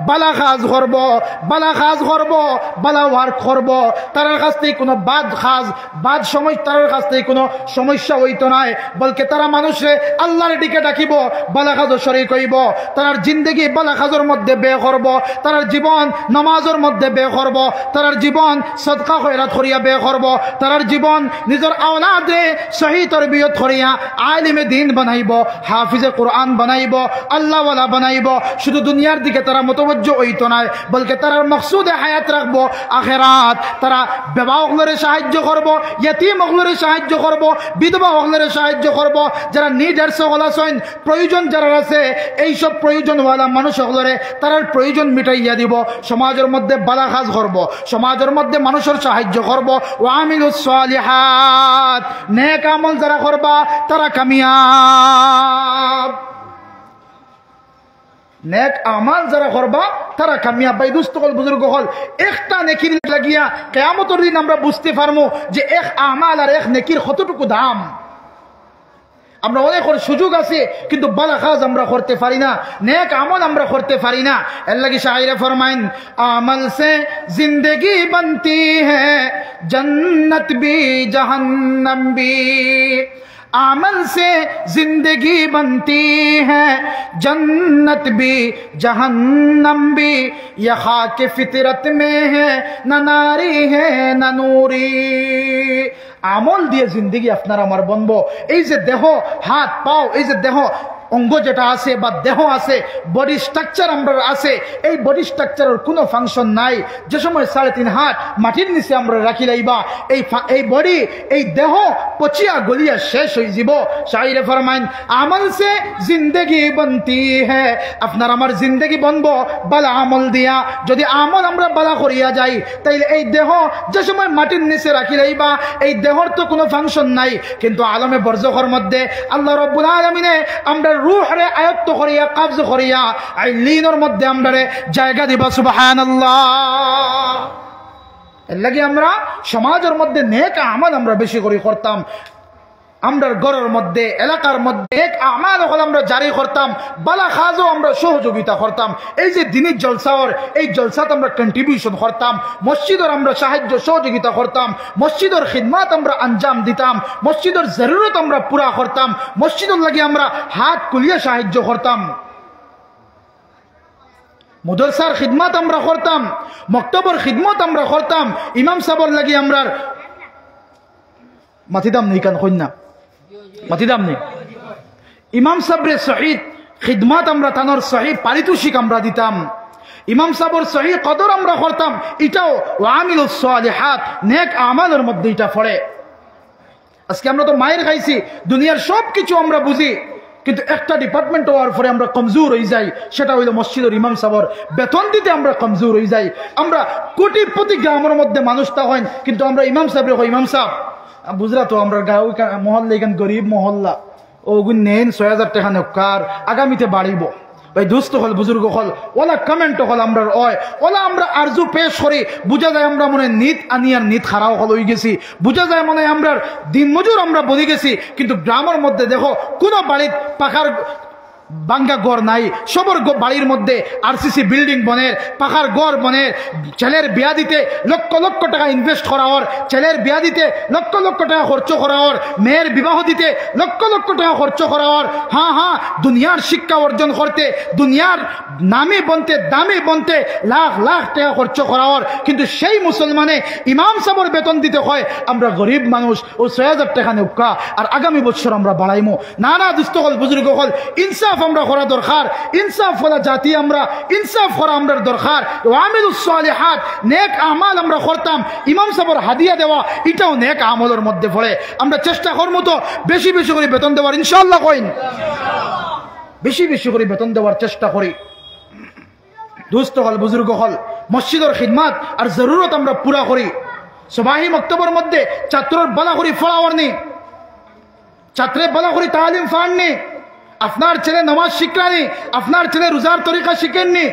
বালা কাজ করব, বালা ওয়ার্ক করব। তার কাছ থেকে কোনো বাদ সময় তার কাছ থেকে কোনো সমস্যা হইতো না, বলকে তারা মানুষে আল্লাহর দিকে ডাকিব, বালা কাজও শরীক হইব, তার জিন্দগি বালা কাজের মধ্যে ব্যয় করব, তার জীবন নামাজের মধ্যে ব্যয় করব, তার জীবন সদকা খয়রাত করিয়া ব্যয় করব, তার জীবন নিজের আওলাদে সহি তরবিয়ত করিয়া আলিমে দ্বীন বানাইব, হাফিজে কোরআন বানাইব, আল্লাহওয়ালা বানাইব। শুধু দুনিয়ার দিকে তারা মুতওয়াজ্জো হইতো না, বলকে তার মকসুদে হায়াত রাখবো আখিরাত। তারা বেবা ওগুলোরে সাহায্য করব, ইয়তিম ওগুলোরে সাহায্য করব, বিধবা ওগুলোরে সাহায্য করব, যারা নিডার্স ওগুলো আছেন, প্রয়োজন যারা আছে, এইসব প্রয়োজনওয়ালা মানুষ ওগুলোরে তার প্রয়োজন মিটাইয়া দিব। সমাজের মধ্যে বালা কাজ করব, সমাজের মধ্যে মানুষের সাহায্য করব। ওয়া আমিলুস সালিহাত, নেক আমল যারা করবা তারা কামিয়াব। নেক আমাল যারা করবা তারা কামিয়াব। ভাই দুস্থ হল, বুজুর্গ হল, একটা নেকির লাগিয়া কিয়ামতের দিন আমরা বুঝতে পারবো যে এক আমাল আর এক নেকির কতটুকু দাম। আমরা অনেক সুযোগ আছে, কিন্তু বালা কাজ আমরা করতে পারি না, নেক আমল আমরা করতে পারি না। এর লাগি শায়রে ফরমাইন, আমল সে জিন্দগি বনতি হ্যায় জন্নত ভি জাহান্নাম ভি। আমল সে জিন্দগি বনতি হ্যায় জন্নত ভি জাহান্নাম ভি। ইয়ে খাক ফিতরত মে হ্যায় না নারী হ্যায় না নূরি। আমল দিয়ে জিন্দগি আপনার আমার বনবো। এই যে দেহ, হাত পাও, এই যে দেহ অঙ্গ যেটা আছে বা দেহ আছে, বডি স্ট্রাকচার আমরা আছে, এই বডি স্ট্রাকচারের কোনো ফাংশন নাই। যে সময় 3.5 হাত মাটির নিচে আমরা রাখি লাইবা, এই বডি, এই দেহ পচিয়া গলিয়া শেষ হয়ে যাব। শায়রে ফরমাইন, আমল সে জিন্দগি বনতি হ্যায়। আপনার আমার জিন্দগি বনবো বালা আমল দিয়া। যদি আমল আমরা বালা করিয়া যাই, তাইলে এই দেহ যে সময় মাটির নিচে রাখি লাইবা, এই দেহর তো কোনো ফাংশন নাই। কিন্তু আলমে বরজখের মধ্যে আল্লাহ রব্বুল আলামিনে আমরা রূহরে আয়ত্ত করিয়া কবজ করিয়া আইলিনের মধ্যে আমরা জায়গা দিবা। সুবহানাল্লাহ। এর লাগি আমরা সমাজের মধ্যে নেক আমল আমরা বেশি করে করতাম। আমরা ঘরের মধ্যে, এলাকার মধ্যে এক আমাল হল আমরা জারি করতাম, বালা কাজও আমরা সহযোগিতা করতাম। এই যে দিনের জলসার, এই জলসাত আমরা কন্ট্রিবিউশন করতাম, মসজিদের আমরা সাহায্য সহযোগিতা করতাম, মসজিদের খিদমত আমরা আঞ্জাম দিতাম, মসজিদের জরুরত আমরা পুরা করতাম, মসজিদের লাগি আমরা হাত কুলিয়ে সাহায্য করতাম, মুদরসার খিদমত আমরা করতাম, মক্তবর খিদমত আমরা করতাম, ইমাম সাহেবের লাগি আমরা মাতিদাম নেই কান কন্যা মাতিদাম নেই ইমাম সাবরে শহীদ খিদমাত আমরা তানোর সহিহ পারিতোষিক আমরা দিতাম ইমাম সাবর সহিহ কদর আমরা করতাম এটাও ওয়ামিলুস সালিহাত নেক আমালের মধ্যে এটা পড়ে আজকে আমরা তো মায়ের খাইছি দুনিয়ার সব কিছু আমরা বুঝি কিন্তু একটা ডিপার্টমেন্ট হওয়ার পরে আমরা কমজোর হয়ে যাই সেটা হইল মসজিদের ইমাম সাবর বেতন দিতে আমরা কমজোর হয়ে যাই আমরা কোটিপতি গ্রামের মধ্যে মানুষ তা হয় কিন্তু আমরা ইমাম সাহেবের কই ইমাম সাহেব বুঝলা তো আমরা গাঁও মহল্লা এখান গরিব মহল্লা ওগুন নেন ৬০০০ টাকা নকার আগামীতে বাড়িব ভাই দুস্থ হল বুজুর্গ হল ওলা কমেন্ট হল আমরা ওলা আমরা আরজু পেশ করি বুঝা যায় আমরা মনে নিত আনিয়ার নিত খারাও হল হয়ে গেছি বুঝা যায় মনে আমরা দিন মজুর আমরা বলি গেছি কিন্তু গ্রামের মধ্যে দেখো কোনো বাড়ির পাখার বাঙ্গা গড় নাই সবর বাড়ির মধ্যে আরসিসি বিল্ডিং বনের পাখার গড় বনের ছেলের বিয়া দিতে লক্ষ লক্ষ টাকা ইনভেস্ট করা ওর ছেলের বিয়া দিতে লক্ষ লক্ষ টাকা খরচ করা ওর মেয়ের বিবাহ দিতে লক্ষ লক্ষ টাকা খরচ করা ওর হ্যাঁ হ্যাঁ দুনিয়ার শিক্ষা অর্জন করতে দুনিয়ার নামে বনতে দামে বনতে লাখ লাখ টাকা খরচ করা ওর কিন্তু সেই মুসলমানে ইমাম সাহেবের বেতন দিতে হয় আমরা গরিব মানুষ ও ৬০০০ টাকা নেউকা আর আগামী বছর আমরা বাড়াইমু না না দুস্থ হল বুজুর্গ হল ইনসাফ আমরা করা দরকার ইনসাফ করা জাতি আমরা ইনসাফ করা আমরা দরকার ওয়ামিলুস সালিহাত নেক আমাল আমরা করতাম ইমাম সাহেবের হাদিয়া দেওয়া এটাও নেক আমলের মধ্যে পড়ে আমরা চেষ্টা করব তো বেশি বেশি করে বেতন দেওয়ার ইনশাআল্লাহ কইন বেশি বেশি করে বেতন দেওয়ার চেষ্টা করি দোস্ত হল বুজুর্গ হল মসজিদের খিদমত আর জরুরত আমরা পুরা করি সবাই মক্তবের মধ্যে ছাত্রর বালা করি ফলাওয়ার নেই ছাত্রের বালা করি তালিম ফাড়নি আপনার ছেলে নামাজ শিখরানি আপনার ছেলে রোজার তরিকা শিখেননি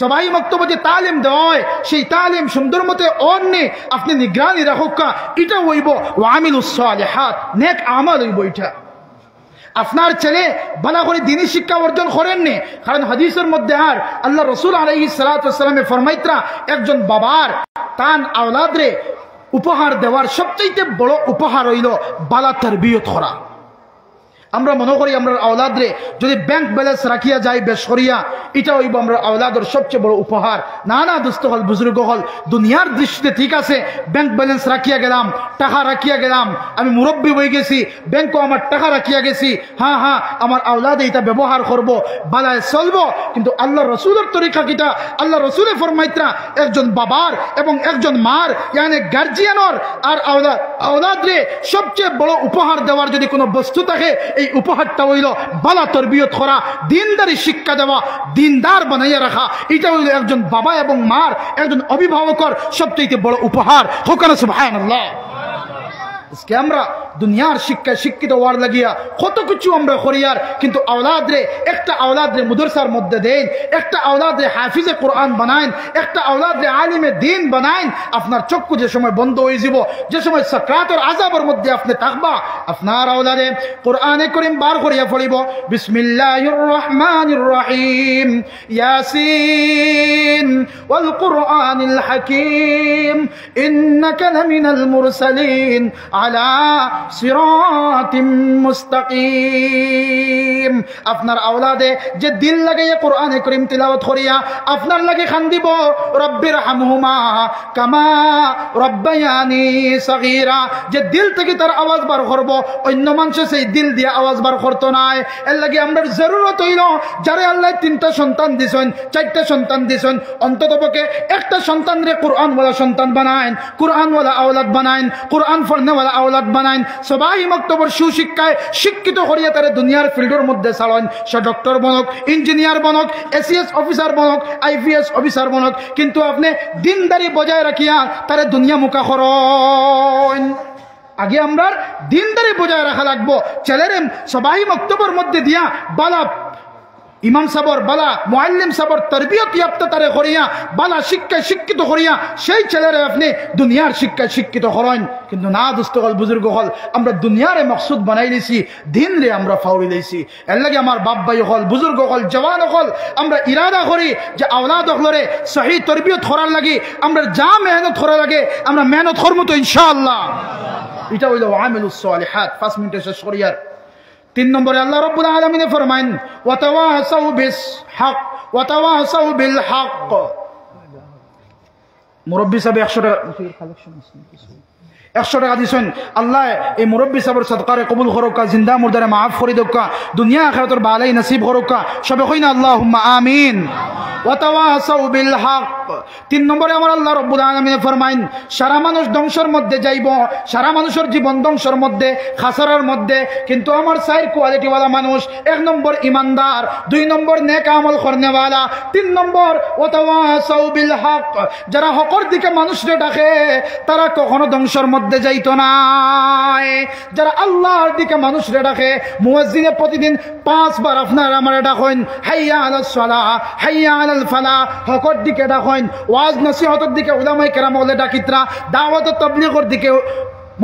সবাই মক্তব্যে যে তালিম দেওয়া হয় সেই তালিম সুন্দর মতে অননি আপনি নিগরানি রাখুক এটা হইব ওয়ামিলুস সালিহাত নেক আমল হইব এটা আপনার ছেলে ভালো করে দ্বীনি শিক্ষা অর্জন করেননি কারণ হাদিসের মধ্যে আর আল্লাহ রাসূল আলাইহিস সালাতু ওয়াস সালামে ফরমাইত্রা একজন বাবার তান আওলাদরে উপহার দেওয়ার সবচেয়ে বড় উপহার হইল বালা তারবিয়ত করা আমরা মনে করি আমরা আওলাদরে যদি ব্যাংক ব্যালেন্স রাখিয়া যাই বেসরিয়া এটা হইব আমরা আওলাদের সবচেয়ে বড় উপহার না না দোস্ত হল বুজুর্গ হল দুনিয়ার দৃষ্টিতে ঠিক আছে ব্যাংক ব্যালেন্স রাখিয়া গেলাম টাকা রাখিয়া গেলাম আমি মুরব্বী হয়ে গেছি ব্যাংকও আমার টাকা রাখিয়া গেছি হ্যাঁ হ্যাঁ আমার আওলাদে এটা ব্যবহার করব বালায় চলবো কিন্তু আল্লাহ রসুলের তরিকা কিটা আল্লাহ রসুলের ফরমাইত্রা একজন বাবার এবং একজন মার মানে গার্জিয়ানর আর আওলাদরে সবচেয়ে বড় উপহার দেওয়ার যদি কোনো বস্তু থাকে এই উপহারটা হইল বালা তরবিয়ত করা দিনদারি শিক্ষা দেওয়া দিনদার বানাইয়া রাখা এটা হইল একজন বাবা এবং মার একজন অভিভাবকর সবচেয়ে বড় উপহার হোকানা সুবহানাল্লাহ আজকে আমরা দুনিয়ার শিক্ষায় শিক্ষিত হওয়ার লাগিয়া কত কিছু আমরা করিয়ার কিন্তু আওলাদরে একটা আওলাদরে মাদ্রাসার মধ্যে দেন একটা আওলাদরে হাফিজে কোরআন বানাইন একটা আওলাদরে আলিমে দ্বীন বানাইন আপনার চক্ষু যে সময় বন্ধ হয়ে যাব যে সময় সাকরাতের আযাবের মধ্যে আপনি থাকবা আপনার আওলাদে কোরআনে কারীম বার করিয়া পড়িব বিসমিল্লাহির রহমানির রহিম ইয়াসিন ওয়াল কুরআনিল হাকীম ইন্নাকা লামিনাল মুরসালিন আলা সিরাতিম মুস্তাকিম আপনার আওলাদে যে দিল লাগাইয়া কোরআনে কারীম তিলাওয়াত করিয়া আপনার লাগে খান্দিব রব্বির হামহুমা কামা রব্বায়ানি সগীরা যে দিল থেকে তার আওয়াজ বার করব অন্য মানুষ সেই দিল দিয়ে আওয়াজ বার করতে নাই এর লাগে আমরা জরুরত হইল যারে আল্লাহ 3টা সন্তান দিছেন 4টা সন্তান দিছেন অন্ততপক্ষে একটা সন্তানরে কোরআনওয়ালা সন্তান বানাইন কোরআনওয়ালা আওলাদ বানাইন কোরআন পড়নেওয়ালা আওলাদ বানাইন সবাই মক্তবর সুশিক্ষায় শিক্ষিত করিয়া তারে দুনিয়ার ফিল্ডের মধ্যে চালান সে ডক্টর বনক ইঞ্জিনিয়ার বনক এসিএস অফিসার বনক আইপিএস অফিসার বনক কিন্তু আপনি দিনদারি বজায় রাখিয়া তারে দুনিয়া মুখা করেন আগে আমরা দিনদারি বজায় রাখা লাগবো ছেলেরে সবাই মক্তবর মধ্যে দিয়া বালা ইমাম সাবর বালা মুআল্লিম সাবর তরবিয়ত ইয়াপ্তা তারে করিয়া বালা শিক্ষায় শিক্ষিত করিয়া সেই ছেলেরে আপনি দুনিয়ার শিক্ষায় শিক্ষিত করেন কিন্তু না দোস্ত হল বুজুর্গ হল আমরা দুনিয়ারে মকসুদ বানাই দিছি দিন রে আমরা ফাউরি দিয়েছি এর লাগে আমার বাপ ভাই হল বুজুর্গ হল জওয়ান হল আমরা ইরাদা করি যে আওলাদ হলরে সহি তরবিয়ত করার লাগে আমরা যা মেহনত করা লাগে আমরা মেহনত করব তো ইনশাআল্লাহ এটা হইল ওয়ামিলুস সালিহাত 5 মিনিটে শেষ করিয়ার 3 নম্বরে আল্লাহ রাব্বুল আলামিন ফরমায়েন ওয়াতাওয়াসাউ বিস হক ওয়াতাওয়াসাউ বিল হক মুরব্বি সাহেব 100 টাকা 100 টাকা দিছেন আল্লাহ এই মুরব্বী সাহেবের সদকারে কবুল করুকা, জিন্দা মুর্দারে মাফ করে দোকা, দুনিয়া আখিরাতের ভালাই নসিব করুকা, সবে কইনা আল্লাহুম্মা আমিন। ওয়া তাওয়াসাউ বিল হক। 3 নম্বরে আমার আল্লাহ রাব্বুল আলামিন ফরমাইন সারা মানুষ ধ্বংসের মধ্যে যাইব, সারা মানুষের জীবন ধ্বংসের মধ্যে, খাসারার মধ্যে, কিন্তু আমার 4 কোয়ালিটি ওয়ালা মানুষ। 1 নম্বর ইমানদার, 2 নম্বর নেক আমল করনেওয়ালা, 3 নম্বর ওয়া তাওয়াসাউ বিল হক। যারা হকের দিকে মানুষরে ডাকে তারা কখনো ধ্বংসের মধ্যে যাইতো না। যারা আল্লাহর দিকে মানুষরে ডাকে, মুয়াজ্জিনে প্রতিদিন 5 বার আপনারা আমারে ডাকেন, হাইয়া আলাস সালাহ, হাইয়া আলাল ফালাহ, হকের দিকে ডাকেন, ওয়াজ নসিহতের দিকে উলামায়ে কেরাম ওলে ডাকিতরা, দাওয়াত ও তাবলীগের দিকে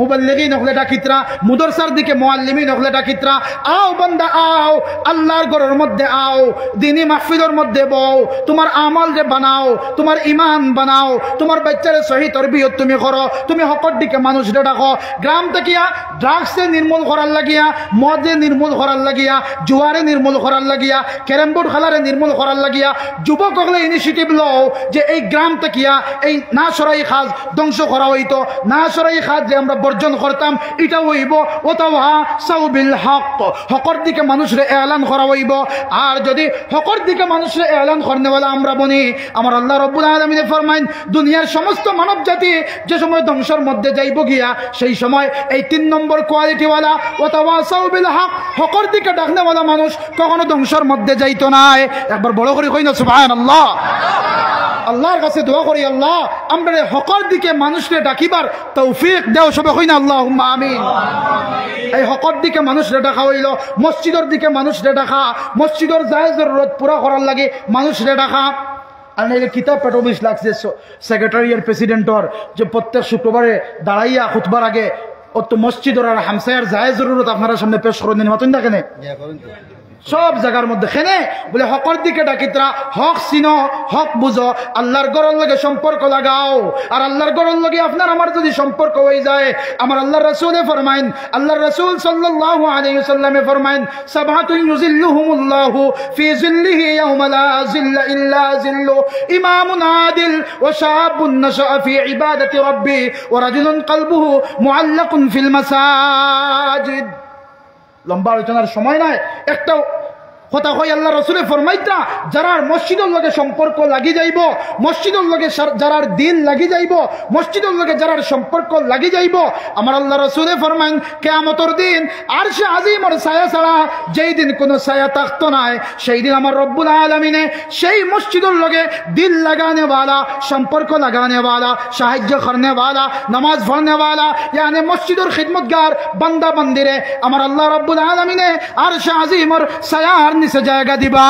মুবাল্লিগিন হলে ডাকিতরা, মুদরসার দিকে মুআল্লিমিন হলে ডাকিতরা। আও বান্দা আও, আল্লাহর ঘরের মধ্যে আও, দ্বীনি মাহফিলের মধ্যে বও, তোমার আমল যে বানাও, তোমার ঈমান বানাও, তোমার বাচ্চারে সহি তরবিয়ত তুমি করো, তুমি হকের দিকে মানুষরে ডাকো। গ্রাম থেকে ড্রাগসে নির্মূল করার লাগিয়া, মদে নির্মূল করার লাগিয়া, জুয়ারে নির্মূল করার লাগিয়া, ক্যারাম বোর্ড খেলারে নির্মূল করার লাগিয়া যুবক হলে ইনিশিয়েটিভ লও যে এই গ্রাম থেকে এই না সরাই খাজ ধ্বংস করা হইতো, না সরাই খাজ যে আমরা বর্জন করতাম এটা হইব। ওয়াতাওয়াসাউ বিল হক, হকের দিকে মানুষরে এলান করা হইব। আর যদি হকের দিকে মানুষরে এলান করনেওয়ালা আমরা বনি, আমার আল্লাহ রাব্বুল আলামিন ফরমাইন দুনিয়ার সমস্ত মানব জাতি যে সময় ধ্বংসের মধ্যে যাইব গিয়া, সেই সময় এই 3 নম্বর কোয়ালিটিওয়ালা ওয়াতাওয়াসাউ বিল হক, হকের দিকে ডাকনেওয়ালা মানুষ কখনো ধ্বংসের মধ্যে যাইতো না। একবার বড় করে কই না সুবহানাল্লাহ। আল্লাহর কাছে দোয়া করি, আল্লাহ আমরা হকের দিকে মানুষকে ডাকিবার তৌফিক দেও, সবে কই না আল্লাহুম্মা আমিন। এই হকের দিকে মানুষরে ডাকা হইল, মসজিদের দিকে মানুষরে ডাকা, মসজিদের জায়েজ জরুরত পুরা করার লাগে মানুষরে ডাকা। আর নাইলে কিতাব পেটবিশ লাগছে সেক্রেটারিয়ার প্রেসিডেন্টর যে প্রত্যেক শুক্রবারে দাঁড়াইয়া খুতবার আগে ও তো মসজিদের আর হামসায়ার জায়েজ জরুরত আপনার সামনে পেশ করে দিন, মতন না কেন সব জায়গার মধ্যে খেনে বলে হকের দিকে ডাকিতরা, হক চিনো, হক বুঝো, আল্লাহর গরর লগে সম্পর্ক লাগাও। আর আল্লাহর গরর লগে আপনার আমার যদি সম্পর্ক হয়ে যায়, আমার আল্লাহর রাসূলে ফরমাইন, আল্লাহর রাসূল সাল্লাল্লাহু আলাইহি ওয়াসাল্লামে ফরমাইন সাবআতুন ইউযিল্লুহুমুল্লাহু ফি যিল্লিহি ইয়াওমা লা যিল্লা ইল্লা যিল্লু, ইমামুন আদিল ওয়া শাবুন নাশআ ফি ইবাদাতি রাব্বি ওয়া রাজুলুন কলবুহু মুআল্লাকুন ফিল মাসাজিদ। লম্বা আলোচনার সময় নাই, একটা কথা কই আল্লাহ রাসূলে ফরমাইতা যারা মসজিদের লগে সম্পর্ক লাগি যাইব, মসজিদের লগে যারার দিল লাগি যাইব, মসজিদের লগে যারার সম্পর্ক লাগি যাইব, আমার আল্লাহ রাসূলে ফরমাইন কিয়ামতের দিন আরশে আজিমের ছায়া ছাড়া যেই দিন কোনো ছায়া থাকতো না, সেই দিন আমার রব্বুল আলামিনে সেই মসজিদের লগে দিল লাগানে वाला, সম্পর্ক লাগানে वाला, সাহায্য করনে वाला, নামাজ পড়নে वाला, यानी মসজিদের খিদমতগার বান্দা বান্দিরে আমার আল্লাহ রব্বুল আলামিনে আরশে আজিমের ছায়ার নিচে জায়গা দিবা।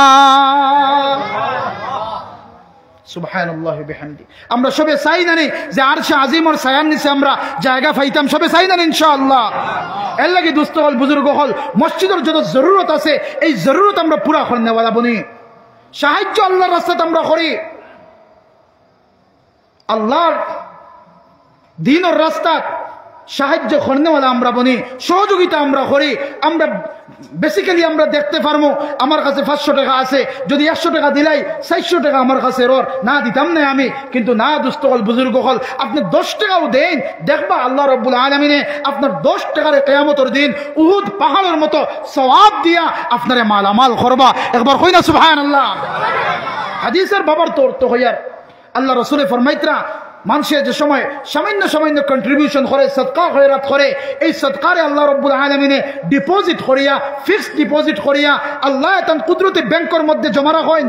সুবহানাল্লাহি বিহামদি। আমরা সবে চাই না যে আরশে আজিমের ছায়ার নিচে আমরা জায়গা পাইতাম, সবে চাই না ইনশাআল্লাহ। এর লাগি দোস্ত হল, বুজুর্গ হল, মসজিদের যত জরুরত আছে এই জরুরত আমরা পুরা করনে वाला বনি, সাহায্য আল্লাহর রাস্তাতে আমরা করি, আল্লাহর দ্বীনের রাস্তা সাহায্য করনেওয়ালা আমরা বনি, সহযোগিতা আমরা করি। আমরা বেসিক্যালি আমরা দেখতে পারবো আমার কাছে 500 টাকা আছে, যদি 100 টাকা দিলাই 400 টাকা আমার কাছে রর না দিতাম না আমি, কিন্তু না দুস্থ হল, বুজুর্গ হল, আপনি 10 টাকাও দেন, দেখবা আল্লাহ রাব্বুল আলামিনে আপনার 10 টাকার কিয়ামতের দিন উহুদ পাহাড়ের মতো সওয়াব দিয়া আপনারে মালামাল করবা। একবার কই না সুবহানাল্লাহ। হাদিসের বাবার তো হইয়ার আল্লাহ রাসূলে ফরমাইতরা মানুষের যে সময় সামান্য সামান্য কন্ট্রিবিউশন করে, সদকা খয়রাত করে, এই সদকারে আল্লাহ রাব্বুল আলামিনে ডিপোজিট করিয়া, ফিক্সড ডিপোজিট করিয়া আল্লাহ তান কুদরতি ব্যাংকের মধ্যে জমা রাখেন।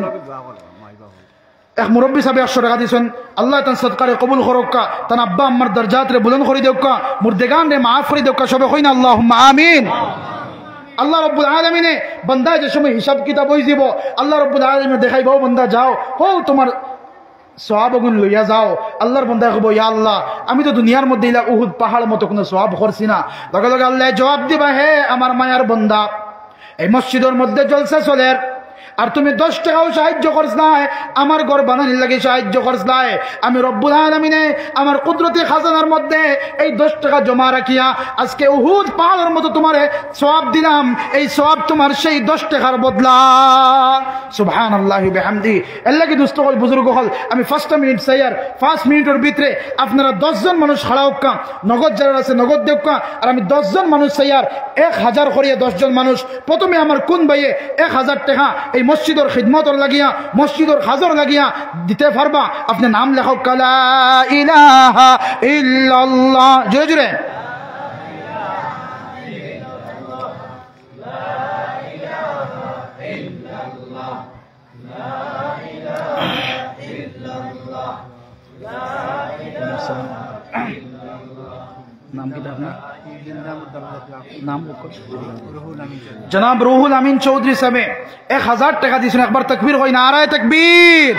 এক মুরব্বী সাহেব 100 টাকা দিয়েছেন, আল্লাহ তান সদকারে কবুল করুকা, তান আব্বা আম্মার দরজাত রে বুলন্দ করে দেউকা, মুর্দেগান রে মাফ করে দেউকা, সবে কইনা আল্লাহুম্মা আমিন। আল্লাহ রাব্বুল আলামিনে বান্দা যে সময় হিসাব কিতাব হই দিব, আল্লাহ রাব্বুল আলামিনে দেখাইব, বান্দা যাও হো তোমার সওয়াব গুণ লইয়া যাও। আল্লাহর বান্দা কইব, ইয়া আল্লাহ আমি তো দুনিয়ার মধ্যে ইলা উহুদ পাহাড় মতো কোনো সওয়াব করছি না। লগে লগে আল্লাহ জবাব দিবা, হে আমার মায়ার বান্দা, এই মসজিদের মধ্যে জলসা চলে, আর তুমি 10 টাকাও সাহায্য করছ না, আমার ঘর বানানোর লাগে সাহায্য করছ না, আমি রব্বুল আলামিনে আমার কুদরতি খাজানার মধ্যে এই 10 টাকা জমা রাখিয়া আজকে উহুদ পাহাড়ের মতো তোমারে সওয়াব দিলাম। এই সওয়াব তোমার সেই 10 টাকার বদলা। সুবহানাল্লাহি ওয়া বিহামদি। আল্লাহ কি দোস্ত হল, বুজুর্গ হল, আমি 5 মিনিট চাইয়ার 5 মিনিটের ভিতরে আপনারা 10 জন মানুষ খাড়া হোক্কা, নগদ যারা আছে নগদ দেওকা, আর আমি 10 জন মানুষ চাইয়ার 1000 করিয়া 10 জন মানুষ প্রথমে আমার কোন ভাইয়ে 1000 টাকা এই মসজিদের খিদমতর লাগিয়া, মসজিদের খাজর লাগিয়া দিতে পারবা? আপনি নাম লেখক, লা ইলাহা ইল্লাল্লাহ, জোরে জোরে। নাম কি আপনার? নাম জনাব রুহুল আমিন চৌধুরী সাহেব 1000 টাকা দিয়েছেন। একবার তাকবীর হয়, নারায়ে তাকবীর।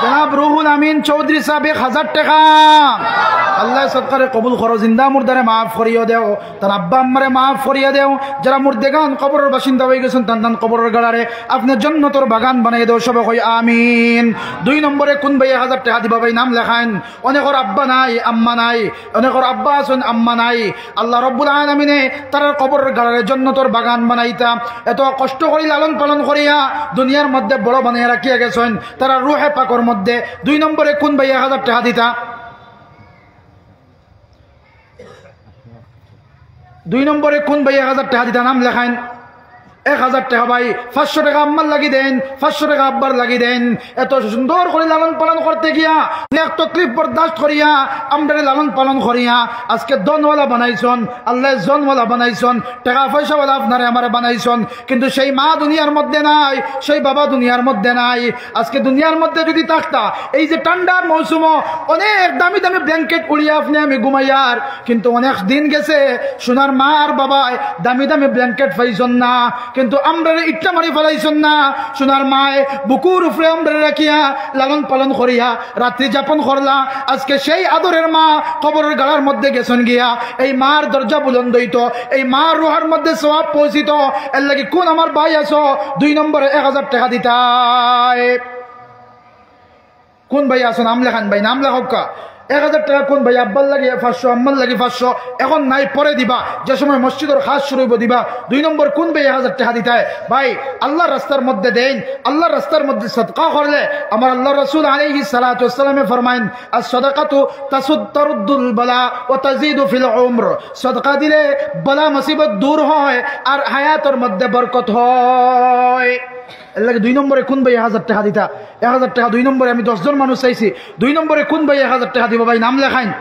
জনাব রুহুল আমিন চৌধুরী সাহেব 1000 টাকা। আল্লাহ সদকারে কবুল করো, জিন্দা মুর্দারে মাফ করিয়া দেও, তার আব্বা আম্মারে মাফ করিয়া দেও, যারা মুর্দেগান কবরের বাসিন্দা হয়ে গেছেন তান কবরের গাড়ারে আপনি জান্নাতের বাগান বানাই দেও, সবাই কই আমিন। 2 নম্বরে কোন ভাই 1000 টাকা দিবা? ভাই নাম লেখাইন। অনেকের আব্বা নাই, আম্মা নাই, অনেকের আব্বা আছেন, আম্মা নাই। আল্লাহ রব্বুল আলামিনে তার কবরের গাড়ারে জান্নাতের বাগান বানাইতা, এত কষ্ট করি লালন পালন করিয়া দুনিয়ার মধ্যে বড় বানাইয়া রাখিয়া গেছেন, তারা রুহে পাকর মধ্যে। 2 নম্বরে কোন ভাই 1000 টাকা দিতা? 2 নম্বরে কোন ভাই 1000 টাকা দিতা? নাম লেখাইন। 1000 টাকা ভাই, 500 টাকা আম্মার লাগি দেন, 500 টাকা আব্বার লাগি দেন। এত সুন্দর করে লালন পালন করতে গিয়া, অনেক তকলিফ বরদাস্ত করিয়া, আমরা লালন পালন করিয়া আজকে দনওয়ালা বানাইছন, আল্লাহ জনওয়ালা বানাইছন, টাকা পয়সাওয়ালা আপনারে আমারে বানাইছন। কিন্তু সেই মা দুনিয়ার মধ্যে নাই, সেই বাবা দুনিয়ার মধ্যে নাই। আজকে দুনিয়ার মধ্যে যদি থাকতা, এই যে ঠান্ডার মৌসুম অনেক দামি দামি ব্ল্যাঙ্কেট উড়িয়া আপনি আমি ঘুমাইয়ার, কিন্তু অনেক দিন গেছে সোনার মা আর বাবায় দামি দামি ব্ল্যাঙ্কেট পাইছন না, কিন্তু আমরা ইটটা মারি ফেলাইছন না। সোনার মায় বুকুর উপরে আমরা রাখিয়া লালন পালন করিয়া রাত্রি যাপন করলা। আজকে সেই আদরের মা কবরের গাড়ার মধ্যে গেছেন গিয়া, এই মার দরজা বুলন্দ হইত, এই মার রুহার মধ্যে সওয়াব পৌঁছিত। এর লাগি কোন আমার ভাই আছো 2 নম্বরে 1000 টাকা দিতাই? কোন ভাই আছো? নাম লেখান ভাই, নাম লেখক। 1000 টাকা কোন ভাই? আব্বার লাগে 500, আম্মার লাগে 500, এখন নাই পরে দিবা, যে সময় মসজিদের খাস শুরু হইব দিবা। 2 নম্বর কোন ভাই 1000 টাকা দিতায়? ভাই আল্লাহর রাস্তার মধ্যে দেন, আল্লাহর রাস্তার মধ্যে সদকা করলে আমার আল্লাহ রাসূল আলাইহিস সালাতু ওয়াসসালামে ফরমায়েন, আস-সাদাকাতু তারুদ্দুল বালা ওয়া তাজিদু ফিল উমর। সদকা দিলে বালা মুসিবত দূর হয় আর হায়াতের মধ্যে বরকত হয়। এর লাগে 2 নম্বরে কোন ভাই 1000 টাকা দিতা? 1000 টাকা 2 নম্বরে আমি 10 জন মানুষ চাইছি। 2 নম্বরে কোন ভাই 1000 টাকা দিব? ভাই নাম লেখাইন,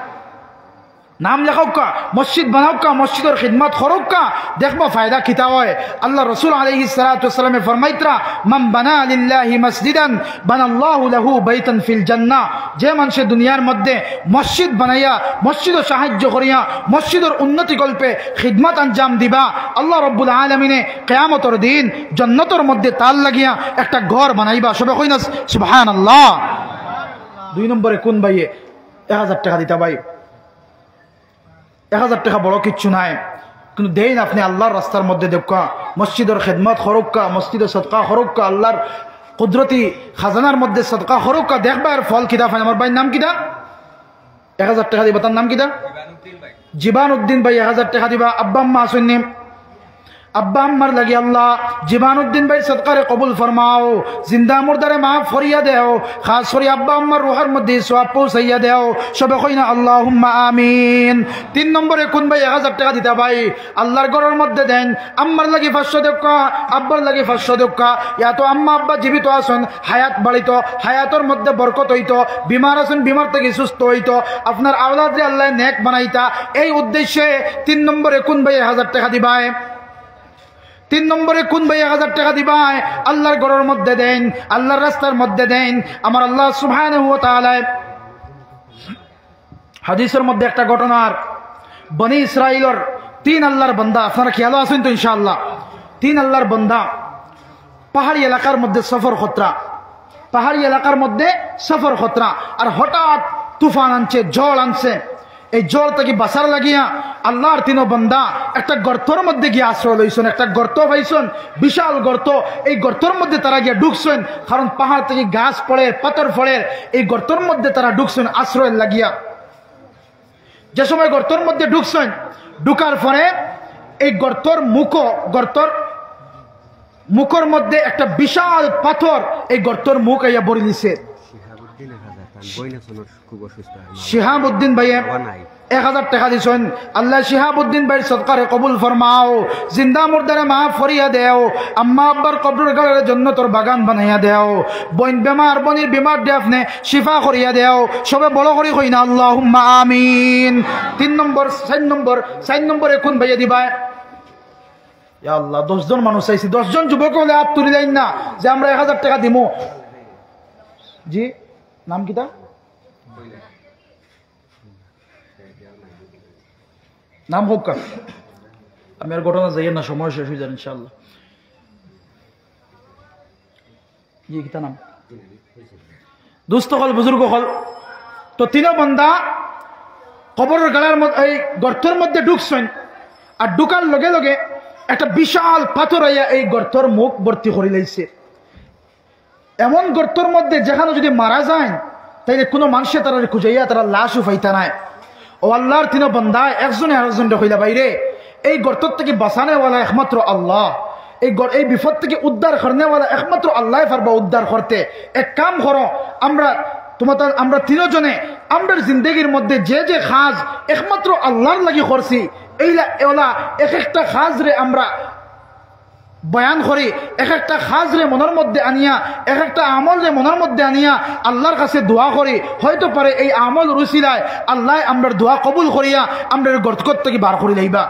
নাম লেখাওকা, মসজিদ বানাওকা, মসজিদের খিদমত করোকা, দেখবা ফায়দা কিতা হয়। আল্লাহ রাসূল আলাইহিস সালাতু ওয়াসসালামে ফরমাইত্রা, মান বানা লিল্লাহি মসজিদান বানাল্লাহু লাহু বাইতান ফিল জান্নাহ। যে মানুষ দুনিয়ার মধ্যে মসজিদ বানাইয়া, মসজিদের সাহায্য করিয়া, মসজিদের উন্নতি কল্পে খিদমত আঞ্জাম দিবা, আল্লাহ রব্বুল আলামিনে কিয়ামতের দিন জান্নাতের মধ্যে তাল লাগিয়া একটা ঘর বানাইবা। সবাই কই না সুবহানাল্লাহ। 2 নম্বরে কোন ভাইয়ে 1000 টাকা দিতা? ভাই 1000 টাকা বড় কিচ্ছু নাই, কিন্তু দেন আপনি আল্লাহর রাস্তার মধ্যে দেখা, মসজিদের খেদমত হরক্কা, মসজিদের সদকা হরক্কা, আল্লাহর কুদরতি খাজানার মধ্যে সদকা হরক্কা, দেখবা আর ফল কিতা ফাইন। আমার ভাইয়ের নাম কিতা? 1000 টাকা দিবা। তার নাম কিতা? জীবানুদ্দিন ভাই 1000 টাকা দিবা। আব্বা আম্মা আসেননি? আব্বা আম্মার লাগি আল্লাহ জীবানুদ্দিন ভাই সদকারে কবুল ফরমাও, জিন্দা মুর্দারে মাফ ফরিয়া দেও, খাস করে আব্বা আম্মার রুহের মধ্যে সওয়াব পৌঁছাইয়া দেও। সবে কই না আল্লাহুম্মা আমিন। 3 নম্বরে কোন ভাই 1000 টাকা দিতা? ভাই আল্লাহর ঘরের মধ্যে দেন, আম্মার লাগি 500 দেওকা, আব্বার লাগি 500 দেওকা। ইয়া তো আম্মা আব্বা জীবিত আছেন, হায়াত বাড়িত, হায়াতের মধ্যে বরকত হইতো, বিমার আছেন, বিমার থেকে সুস্থ হইতো, আপনার আওলাদ যে আল্লাহ নেক বানাইতা, এই উদ্দেশ্যে 3 নম্বরে কোন ভাই 1000 টাকা দিবাই? 3 নম্বরে কোন ভাই 1000 টাকা দিবাই? আল্লাহর ঘরের মধ্যে দেন, আল্লাহর রাস্তার মধ্যে দেন। আমার আল্লাহ সুবহানাহু ওয়া তাআলা হাদিসের মধ্যে একটা ঘটনার, বনি ইসরাইলের 3 আল্লাহর বান্দা, আপনারা খেয়াল আছেন তো ইনশাআল্লাহ, 3 আল্লাহর বান্দা পাহাড়ি এলাকার মধ্যে সফর খতরা, পাহাড়ি এলাকার মধ্যে সফর খতরা, আর হঠাৎ তুফান আনছে, ঝড় আনছে। এই জ্বর থেকে বাঁচার লাগিয়া আল্লাহর তিনো বান্দা একটা গর্তর মধ্যে গিয়ে আশ্রয় লইছেন, একটা গর্ত পাইছেন, বিশাল গর্ত। এই গর্তর মধ্যে তারা গিয়ে ঢুকছেন, কারণ পাহাড় থেকে গাছ পড়ে, পাথর পড়ে, এই গর্তর মধ্যে তারা ঢুকছেন আশ্রয় লাগিয়া। যে সময় গর্তর মধ্যে ঢুকছেন, ঢুকার পরে এই গর্তর মুখের মধ্যে একটা বিশাল পাথর এই গর্তর মুখ আইয়া ভরে দিছে। শিহাবুদ্দিন ভাইয়ে 1000 টাকা দিছেন। আল্লাহ শিহাবুদ্দিন ভাইয়ের সদকারে কবুল ফরমাও, জিন্দা মুর্দারে মাফ ফরিয়া দেও, আম্মা আব্বার কবরের গালের জন্য তোর বাগান বানাইয়া দেও, বইন বেমার বনির বিমার দে আপনি শিফা করিয়া দেও, সবে বড় করি কই না আল্লাহুম্মা আমিন। 3 নম্বর 4 নম্বর এখন ভাইয়া দিবা। ইয়া আল্লাহ, 10 জন মানুষ চাইছি, 10 জন যুবক হলে হাত তুলি দেন না যে আমরা 1000 টাকা দিমু। জি, নাম কিতা? নাম হোক কা, আমি আর ঘটনা যাই না, সময় শেষ হয়ে যান ইনশাআল্লাহ। জি, কিতা নাম? দুস্থ হল, বুজুর্গ হল। তো তিনো বান্দা কবরের গালার মধ্যে, এই গর্তের মধ্যে ঢুকছেন, আর ঢুকার লগে লগে একটা বিশাল পাথর আইয়া এই গর্তর মুখ ভর্তি করে লাইছে। এমন গর্তর মধ্যে যেখানে যদি মারা যায় তাইলে কোনো মানুষে তারা খুঁজাইয়া তারা লাশ উঠাইতা নাই। ও আল্লাহর তিনো বান্দা একজনে আরেকজন কইলা, বাইরে এই গর্তর থেকে বাঁচানেওয়ালা একমাত্র আল্লাহ, এই বিপদ থেকে উদ্ধার করনেওয়ালা একমাত্র আল্লাহ পারবা উদ্ধার করতে। এক কাম করো, আমরা তিনজনে আমরা জিন্দগির মধ্যে যে যে কাজ একমাত্র আল্লাহর লাগি করছি, এইলা এক একটা কাজ রে আমরা বয়ান করি, এক একটা কাজ রে মনের মধ্যে আনিয়া, এক একটা আমল রে মনের মধ্যে আনিয়া আল্লাহর কাছে দোয়া করি। হয়তো পারে এই আমল রুসিলায় আল্লাহ আমরা দোয়া কবুল করিয়া আমরা গর্তকর থেকে বার করে লইবা।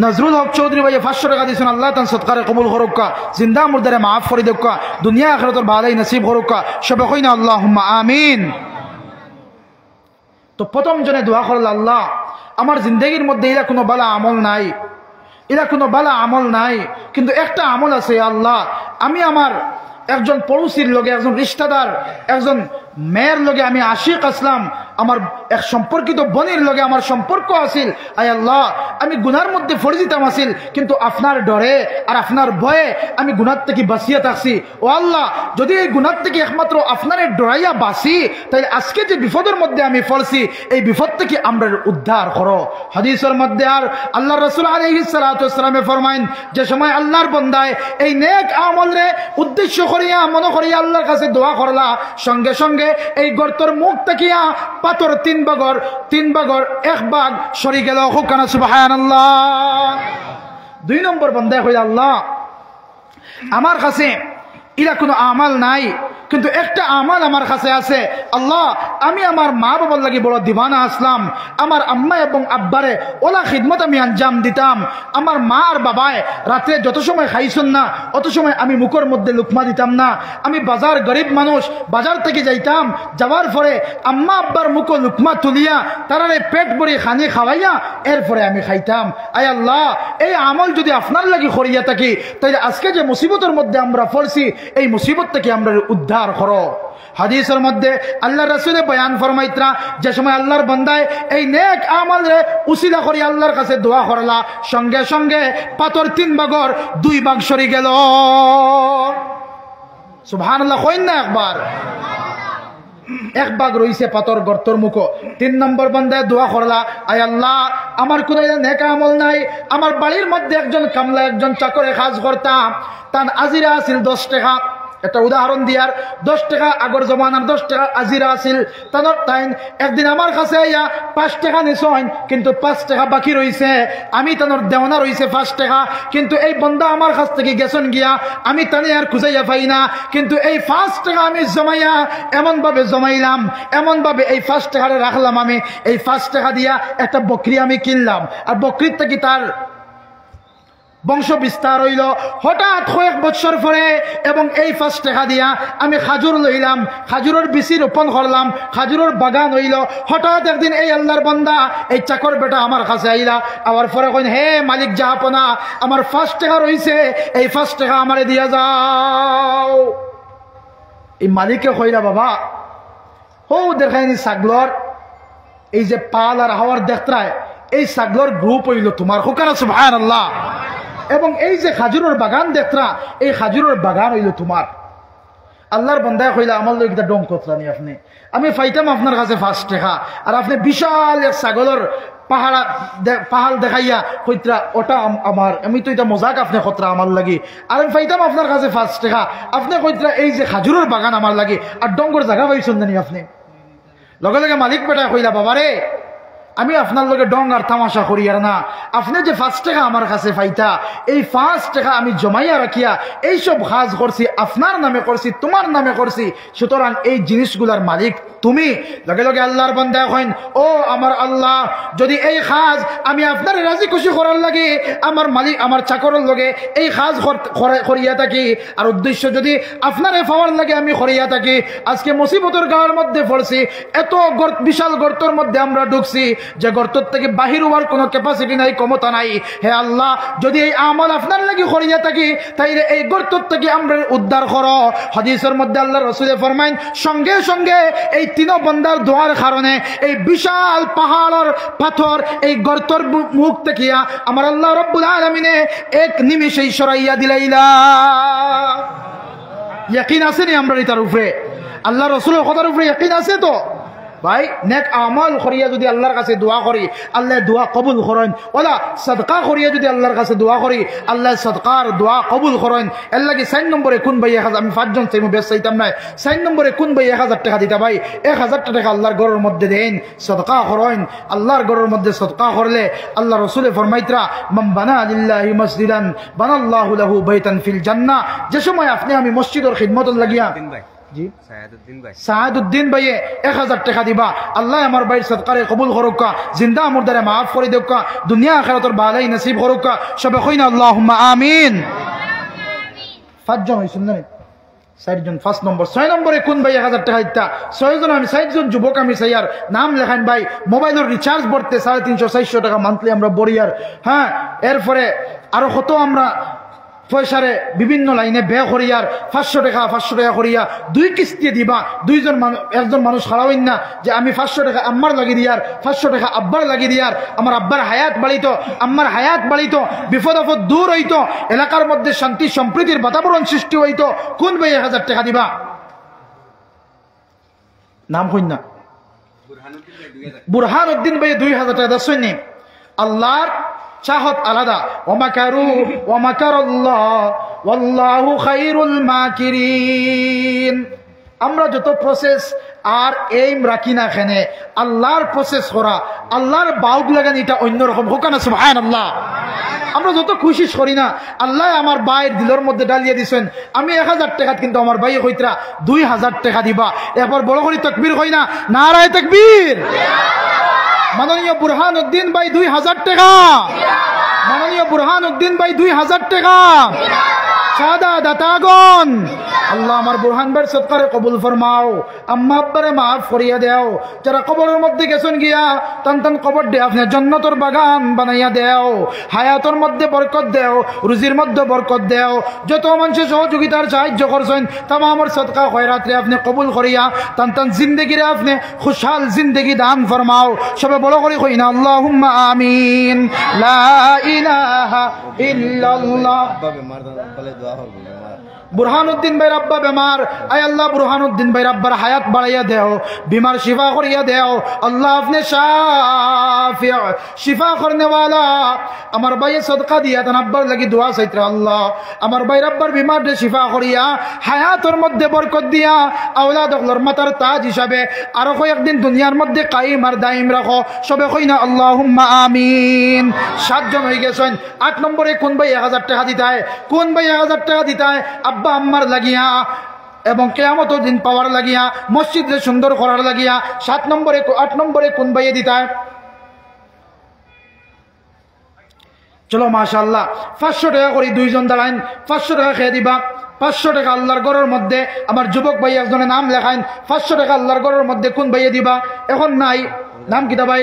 নজরুল হক চৌধুরী ভাই 500 টাকা দিয়েছেন। আল্লাহ তান সৎকারে কবুল করুকা, জিন্দা মুর্দারে মাফ করে দেউকা, দুনিয়া আখিরাতের ভালাই নসিব করুকা, সবে কই না আল্লাহুম্মা আমিন। তো প্রথম জনে দোয়া করল, আল্লাহ আমার জিন্দগির মধ্যে এরা কোনো বালা আমল নাই, কিন্তু একটা আমল আছে আল্লাহ, আমি আমার একজন পড়োশির লগে, একজন রিশতাদার, একজন মেয়ের লগে আমি আশিক আসলাম, আমার এক সম্পর্কিত বোনের লগে আমার সম্পর্ক আছিল। আয় আল্লাহ, আমি গুনার মধ্যে পড়ে যেতাম আছিল, কিন্তু আপনার ডরে আর আপনার ভয়ে আমি গুনার থেকে বাঁচিয়ে থাকছি। ও আল্লাহ, যদি এই গুনার থেকে একমাত্র আপনার ডরাইয়া বাঁচি, তাহলে আজকে যে বিপদের মধ্যে আমি পড়ছি, এই বিপদ থেকে আমরা উদ্ধার করো। হাদিসের মধ্যে আর আল্লাহ রাসূল আলাইহিস সালাতু ওয়াসসালামে ফরমাইন, যে সময় আল্লাহর বান্দায় এই নেক আমল রে উদ্দেশ্য করিয়া মনে করিয়া আল্লাহর কাছে দোয়া করলা, সঙ্গে সঙ্গে এই গর্তর মুখ তাকিয়া পাথর 3 ভাগর 1 ভাগ সরি গেল। হুকানা সুবহানাল্লাহ। 2 নম্বর বান্দা কইলা, আল্লাহ আমার কাছে ইলা কোনো আমাল নাই, কিন্তু একটা আমাল আমার কাছে আছে। আল্লাহ, আমি আমার মা বাবার লাগি বড় দিবানা আসলাম, আমার আম্মা এবং আব্বারে ওলা খিদমত আমি আঞ্জাম দিতাম। আমার মা আর বাবায় রাত্রে যত সময় খাইছেন না, অত সময় আমি মুখের মধ্যে লুকমা দিতাম না। আমি বাজার গরিব মানুষ, বাজার থেকে যাইতাম, যাওয়ার পরে আম্মা আব্বার মুখে লুকমা তুলিয়া তারারে পেট ভরে খানি খাওয়াইয়া এরপরে আমি খাইতাম। আয় আল্লাহ, এই আমল যদি আপনার লাগি করিয়া থাকি, তাইলে আজকে যে মুসিবতের মধ্যে আমরা পড়ছি, এই মুসিবত থেকে আমরা উদ্ধার করো। হাদিসের মধ্যে আল্লাহ রাসূলে বয়ান ফরমাইতরা, যে সময় আল্লাহর বান্দায় এই নেক আমল রে উসিলা করি আল্লাহর কাছে দোয়া করলা, সঙ্গে সঙ্গে পাথর 3 ভাগর 2 ভাগ সরি গেল। সুবহানাল্লাহ কইন না একবার। 1 ভাগ রইছে পাথর গর্তর মুখ। 3 নম্বর বান্দায় দোয়া করলা, আয় আল্লাহ আমার কোনো নেক আমল নাই, আমার বাড়ির মধ্যে একজন কামলা, একজন চাকরে কাজ করতাম, তার আজিরা আছিল 10 টাকা। একটা উদাহরণ দিয়ার, 10 টাকা আগর জমানার 10 টাকা আজিরা আছিল। তাইন একদিন আমার কাছে আইয়া 5 টাকা নিছইন, কিন্তু 5 টাকা বাকি রইছে, আমি তানোর দেওনা রইছে 5 টাকা, কিন্তু এই বন্দা আমার কাছ থেকে গেছেন গিয়া, আমি তানে আর খুঁজাইয়া পাই না। কিন্তু এই 5 টাকা আমি জমাইয়া এমন ভাবে জমাইলাম, এমন ভাবে এই 5 টাকারে রাখলাম, আমি এই 5 টাকা দিয়া একটা বকরি আমি কিনলাম, আর বকরির থেকে তার বংশ বিস্তার হইল। হঠাৎ কয়েক বছর পরে এবং এই 5 টাকা দিয়া আমি খাজুর লইলাম, খাজুরের বিচি রোপণ করলাম, খাজুরের বাগান হইল। হঠাৎ একদিন এই আল্লাহর বান্দা, এই চাকর বেটা আমার কাছে আইলা, আবার পরে কইন, হে মালিক জাহাপনা, আমার 5 টাকা রইছে, এই 5 টাকা আমারে দিয়া যাও। এই মালিকে কইলা, বাবা হো দেখাইনি ছাগলর এই যে পাল আর হাওয়ার দেখত্রায় এই ছাগলর গ্রুপ হইল তোমার, হুকানা সুবহানাল্লাহ। এবং এই যে খাজুরের বাগান দেখত্রা, এই খাজুরের বাগান হইল তোমার। আল্লাহর বন্দায় কইলা আমার লোক ডং কতরানি আপনি, আমি ফাইতাম আপনার কাছে 5 টাকা, আর আপনি বিশাল এক ছাগলের পাহাড় দেখাইয়া কইত্রা ওটা আমার, আমি তো এটা মজাক আপনি কতরা আমার লাগি, আর আমি ফাইতাম আপনার কাছে 5 টাকা, আপনি কইত্রা এই যে খাজুরের বাগান আমার লাগি, আর ডঙ্গর জায়গা পাইছেন জানি আপনি। লগে লগে মালিক বেটা কইলা বাবারে আমি আপনার লগে ডং আর তামাশা করি আর না, আপনি যে 5 টাকা আমার কাছে পাইতা, এই 5 টাকা আমি জমাইয়া রাখিয়া এইসব কাজ করছি, আপনার নামে করছি, তোমার নামে করছি, সুতরাং এই জিনিসগুলার মালিক তুমি। লগে লগে আল্লাহর বান্দা কইন, ও আমার আল্লাহ, যদি এই কাজ আমি আপনার রাজি খুশি করার লাগে আমার মালিক আমার চাকরের লগে এই কাজ করিয়া থাকি, আর উদ্দেশ্য যদি আপনারে পাওয়ার লাগে আমি করিয়া থাকি, আজকে মুসিবতের গাঁর মধ্যে পড়ছি, এত বিশাল গর্তর মধ্যে আমরা ঢুকছি যে গর্তর থেকে বাহির হওয়ার কোনো ক্যাপাসিটি নাই, ক্ষমতা নাই। হে আল্লাহ, যদি এই আমল আপনার লাগি করিয়া থাকি তাইলে এই গর্তর থেকে আমরা উদ্ধার করো। হাদিসের মধ্যে আল্লাহ রাসূলে ফরমাইন, সঙ্গে সঙ্গে এই 3 বান্দার দোয়ার কারণে এই বিশাল পাহাড়ের পাথর এই গর্তর মুখ থেকে আমার আল্লাহ রব্বুল আলামিনে এক নিমেষেই সরাইয়া দিলাইলা। ইয়াকিন আছে নি আমরা এটার উপরে? আল্লাহ রাসূলের কথার উপরে ইয়াকিন আছে তো ভাই? নেক আমল করিয়া যদি আল্লাহর কাছে দোয়া করি, আল্লাহ দোয়া কবুল করেন। ওলা সদকা করিয়া যদি আল্লাহর কাছে দোয়া করি, আল্লাহ সদকার দোয়া কবুল করেন। এর লাগে 4 নম্বরে কোন ভাই 1000, আমি 5 জন চাইমু বেশ চাইতাম না, 4 নম্বরে কোন ভাই 1000 টাকা দিতা ভাই, 1000 টাকা আল্লাহর ঘরের মধ্যে দেন, সদকা করেন। আল্লাহর ঘরের মধ্যে সদকা করলে আল্লাহ রাসূলে ফরমাইতরা, মান বানা লিল্লাহি মসজিদান বানাল্লাহু লাহু বাইতান ফিল জান্নাহ। যে সময় আপনি আমি মসজিদের খিদমত লাগিয়া জি সাহাদুদ্দিন ভাইয়ে 1000 টাকা দিবা, আল্লাহ আমার ভাইয়ের সদকারে কবুল করুকা, জিন্দা মুর্দারে মাফ করে দেউকা, দুনিয়া আখিরাতের ভালাই নসিব করুকা। সবে কইনা আল্লাহুম্মা আমিন। 5 জন হইছেন না? 4 জন। 5 নম্বর। 6 নম্বরে কোন ভাই 1000 টাকা দিতা? 6 জন আমি 6 জন যুবক আমি চাইয়ার নাম লেখান ভাই, মোবাইলের রিচার্জ ভরতে 350-400 টাকা মান্থলি আমরা বরিয়ার। হ্যাঁ, এরপরে আরো কত আমরা পয়সারে বিভিন্ন লাইনে ব্যয় করিয়ার 500 টাকা করিয়া 2 কিস্তি দিবা। 1জন মানুষ খারাপ হইন না যে আমি 500 টাকা আম্মার লাগি দিয়ার, 500 টাকা আব্বার লাগি দিয়ার, আমার আব্বার হায়াত বাড়িত, আম্মার হায়াত বাড়িত, বিপদ আপদ দূর হইতো, এলাকার মধ্যে শান্তি সম্প্রীতির বাতাবরণ সৃষ্টি হইতো। কোন ভাই 1000 টাকা দিবা? নাম হইন না? বুরহানুদ্দিন ভাই 2000 টাকা দশ হইনি। আল্লাহর চাহত আলাদা। ওমাকারু ওমাকারাল্লাহ ওয়াল্লাহু খায়রুল মাকিরিন। আমরা যত প্রসেস আর এইম রাখি না এখানে, আল্লাহর প্রসেস করা, আল্লাহর বাউড লাগান, এটা অন্যরকম হোক না সুবহানাল্লাহ। আমরা যত খুশি করি না, আল্লাহ আমার ভাইয়ের দিলের মধ্যে ডালিয়ে দিছেন, আমি 1000 টাকা কিন্তু আমার ভাই কইতরা 2000 টাকা দিবা। এরপর বড় করে তাকবীর কই না, নারায়ে তাকবীর। মাননীয় বুরহানুদ্দিন ভাই 2000 টাকা, মাননীয় বুরহানুদ্দিন ভাই 2000 টাকা। সাদা দাতাগণ, আল্লাহ আমার বুরহান ভাইয়ের সদকারে কবুল ফরমাও, আম্মা আব্বারে মাফ করিয়া দেও, যারা কবরের মধ্যে গেছেন গিয়া টান কবর দে আপনি জান্নাতের বাগান বানাইয়া দেও, হায়াতের মধ্যে বরকত দেও, রুজির মধ্যে বরকত দেও। যত মানুষের সহযোগিতার সাহায্য করছেন তামামের সদকা খয়রাতে আপনি কবুল করিয়া টান জিন্দেগিরে আপনি খুশহাল জিন্দেগি দান ফরমাও। সবে বড় করে কই না আল্লাহুম্মা আমিন। লা ইলাহা ইল্লাল্লাহ। বুরহানুদ্দিন ভাই আব্বা বেমার, আয় আল্লাহ বুরহানুদ্দিন ভাই আব্বার হায়াত বাড়াইয়া দেও, বিমার শিফা করিয়া দেও। আল্লাহ আপনি শাফি শিফা করনে ওয়ালা। আমার ভাইয়ে সদকা দিয়া তান আব্বার লাগি দোয়া চাইত্রা, আল্লাহ আমার ভাই আব্বার বিমার দে শিফা করিয়া হায়াতের মধ্যে বরকত দিয়া আওলাদ হলর মাতার তাজ হিসাবে আরো কয়েকদিন দুনিয়ার মধ্যে কায়েম আর দায়েম রাখো। সবে কই না আল্লাহুম্মা আমিন। 7 জন হয়ে গেছেন। 8 নম্বরে কোন ভাই 1000 টাকা দিতায়? কোন ভাই 1000 টাকা দিতায়? আব্বা আম্মার লাগিয়া এবং কিয়ামতের দিন পাওয়ার লাগিয়া, মসজিদে সুন্দর করার লাগিয়া। 7 নম্বরে 8 নম্বরে কোন ভাইয়ে দিতায়? চলো মাশাআল্লাহ 500 টাকা করে 2 জন দাঁড়াইন, 500 টাকা খেয়ে দিবা। 500 টাকা আল্লাহর ঘরের মধ্যে আমার যুবক ভাই একজনের নাম লেখাইন। 500 টাকা আল্লাহর ঘরের মধ্যে কোন ভাইয়ে দিবা? এখন নাই নাম কিতা ভাই?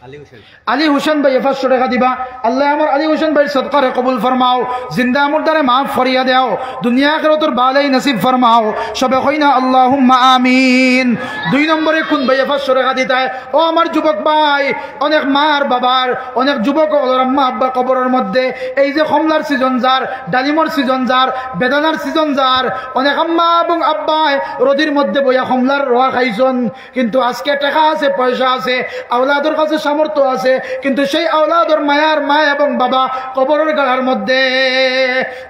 আলী হুসেন ভাই 500 টাকা দিবা। আল্লাহ আমার আলী হুসেন ভাই সদকারে কবুল ফরমাও, জিন্দা মুর্দারে মাফ ফরিয়া দাও, দুনিয়া আখিরাতের ভালাই নসিব ফরমাও, সবে কইনা আল্লাহুম্মা আমিন। 2 নম্বরে কোন ভাই 500 টাকা দিতায়? ও আমার যুবক ভাই, অনেক মার বাবার, অনেক যুবক ওর আম্মা আব্বা কবরের মধ্যে, এই যে কমলার সিজন যার, ডালিমর সিজন যার, বেদানার সিজন যার, অনেক আম্মা এবং আব্বায় রদির মধ্যে বইয়া কমলার রোয়া খাইছন, কিন্তু আজকে টাকা আছে, পয়সা আছে, আওলাদের কাছে সামর্থ্য আছে, কিন্তু সেই আওলাদের মায়ার মা এবং বাবা কবরের গাড়ার মধ্যে।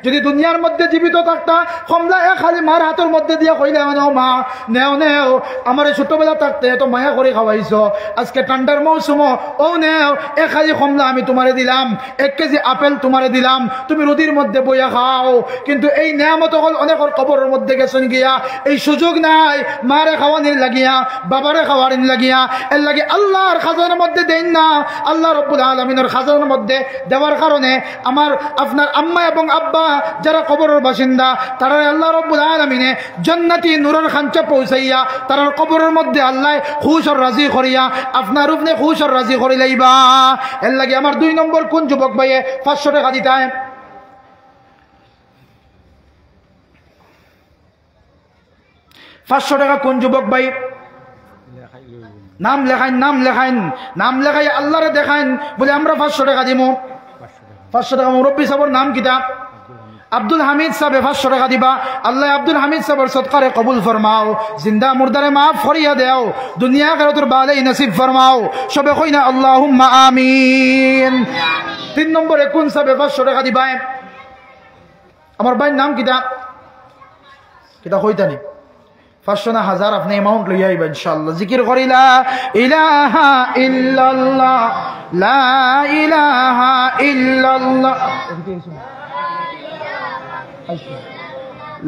যদি দুনিয়ার মধ্যে জীবিত থাকতা, কমলা খালি মার হাতের মধ্যে দিয়া কইলে নেও মা, নেও নেও, আমার ছোটবেলা থাকতে এত মায়া করে খাওয়াইছ, আজকে ঠান্ডার মৌসুম, ও নেও খালি কমলা আমি তোমারে দিলাম, 1 কেজি আপেল তোমারে দিলাম, তুমি রুদির মধ্যে বইয়া খাও। কিন্তু এই নেয়ামত হল অনেকের কবরের মধ্যে গেছেন গিয়া, এই সুযোগ নাই মারে খাওয়ানির লাগিয়া, বাবারে খাওয়ানির লাগিয়া, এর লাগে আল্লাহর খাজানার মধ্যে দেন না। আল্লাহ রব্বুল আলামিনের খাজানার মধ্যে দেওয়ার কারণে আমার আপনার আম্মা এবং আব্বা যারা কবরের বাসিন্দা, তারা আল্লাহ রব্বুল আলামিনে জান্নাতি নূরের খাঞ্চা পৌঁছাইয়া তার কবরের মধ্যে আল্লাহ খুশ আর রাজি করিয়া আপনার উপনে খুশ আর রাজি করি লাইবা। এর লাগে আমার 2 নম্বর কোন যুবক ভাইয়ে 500 টাকা দিতায়? 500 টাকা কোন যুবক ভাই? নাম লেখাইন, নাম লেখাইন, নাম লেখাই আল্লাহরে দেখাইন, বলে আমরা 500 টাকা দিব। 500 টাকা মুরব্বী সাহেবের নাম কিতা? আব্দুল হামিদ সাহেব 500 টাকা দিবা। আল্লাহ আব্দুল হামিদ সাহেবের সদকারে কবুল ফরমাও, জিন্দা মুর্দারে মাফ ফরিয়া দেও, দুনিয়া আখিরাতের ভালাই নসিব ফরমাও, সবে কইনা আল্লাহুম্মা আমিন। 3 নম্বরে কোন সাহেব 500 টাকা দিবা? আমার ভাইয়ের নাম কিতা? কিতা কইতানি? 500 না 1000 আপনি অ্যামাউন্ট লইয়া আইবা ইনশাআল্লাহ। জিকির করি লা ইলাহা ইল্লাল্লাহ, লা ইলাহা ইল্লাল্লাহ,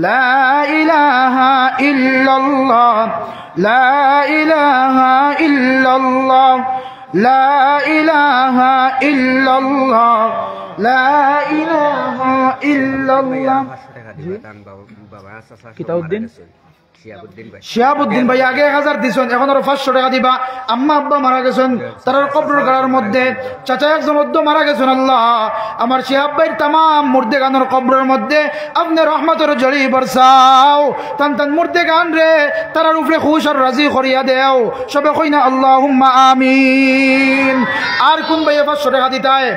লা ইলাহা ইল্লাল্লাহ, লা ইলাহা ইল্লাল্লাহ, লা ইলাহা ইল্লাল্লাহ, লা ইলাহা ইল্লাল্লাহ। কিতাউদ্দিন শিহাবুদ্দিন ভাই আগে 1000 দিছেন, এখন আরো 500 টাকা দিবা। আম্মা আব্বা মারা গেছেন, তার কবরের গাড়ার মধ্যে চাচা একজন মারা গেছেন। আল্লাহ আমার শিহাব ভাইয়ের তামাম মুর্দে গানের কবরের মধ্যে আপনি রহমতের জড়ি বরসাও, তান তান মুর্দে গান রে তার উপরে খুশ আর রাজি করিয়া দেও, সবে কইনা আল্লাহুম্মা আমিন। আর কোন ভাই 500 টাকা দিতায়?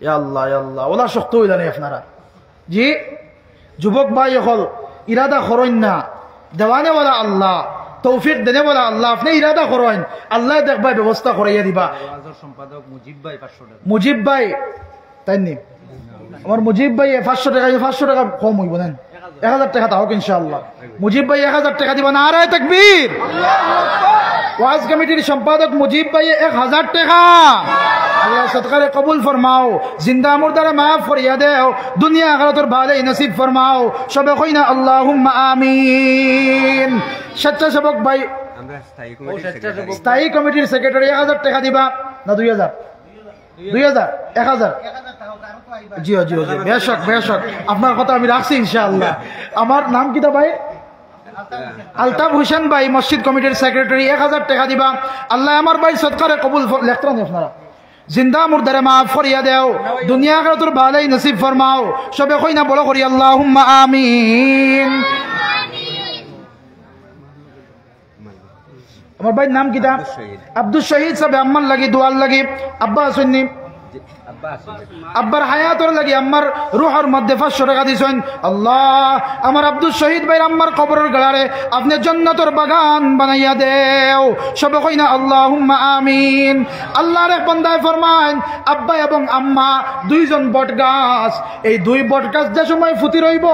ইয়া আল্লাহ, ইয়া আল্লাহ, ওলা শক্ত হইলেন আপনারা। জি যুবক ভাই হল ইরাদা করেন না, দেওয়ানেওয়ালা আল্লাহ, তৌফিক দেনেওয়ালা আল্লাহ, আপনি ইরাদা করেন, আল্লাহ দেখবা ব্যবস্থা করাইয়া দিবা। সম্পাদক মুজিব ভাই তাই নি, আমার মুজিব ভাই 500 টাকা, 500 টাকা কম হইব না, 1000 টাকা তাহক ইনশাআল্লাহ। মুজিব ভাই 1000 টাকা দিবা। নারায়ে তাকবীর। ওয়াজ কমিটির সম্পাদক মুজিব ভাই 1000 টাকা। আল্লাহ সদকারে কবুল ফরমাও, জিন্দা মুর্দারে মাফ ফরিয়া দেও, দুনিয়া আখিরাতের ভালাই নসিব ফরমাও, সবে কইনা আল্লাহুম্মা আমিন। স্বেচ্ছাসেবক ভাই, স্থায়ী কমিটির সেক্রেটারি 1000 টাকা দিবা না 2000? 2000 1000? জি জি জি, বেশক বেশক, আপনার কথা আমি রাখছি ইনশাআল্লাহ। আমার নাম কিতা ভাই? আলতাফ হোসেন ভাই মসজিদ কমিটির সেক্রেটারি 1000 টাকা দিবা। আল্লাহ আমার ভাই সদকারে কবুল লেখতেন আপনারা, জিন্দা মুর্দারে মাফ ফরিয়া দেও, দুনিয়া আখিরাতের ভালাই নসিব ফরমাও, সবে কইনা বড় করি আল্লাহুম্মা আমিন। আমার ভাইয়ের নাম কিতা? আব্দুল শহীদ সাহেব আম্মার লাগি দোয়ার লাগি, আব্বা আসেননি, আব্বার হায়াতর লাগি আম্মার রুহর মধ্যে 500 টাকা দিছেন। আল্লাহ আমার আব্দুল শহীদ ভাই আম্মার কবরের গাড়ারে আপনি জান্নাতের বাগান বানাইয়া দেও, সবে কইনা আল্লাহুম্মা আমিন। আল্লাহর এক বান্দায় ফরমান, আব্বা এবং আম্মা 2 জন বট গাছ, এই 2 বট গাছ যে সময় ফুটি রইব,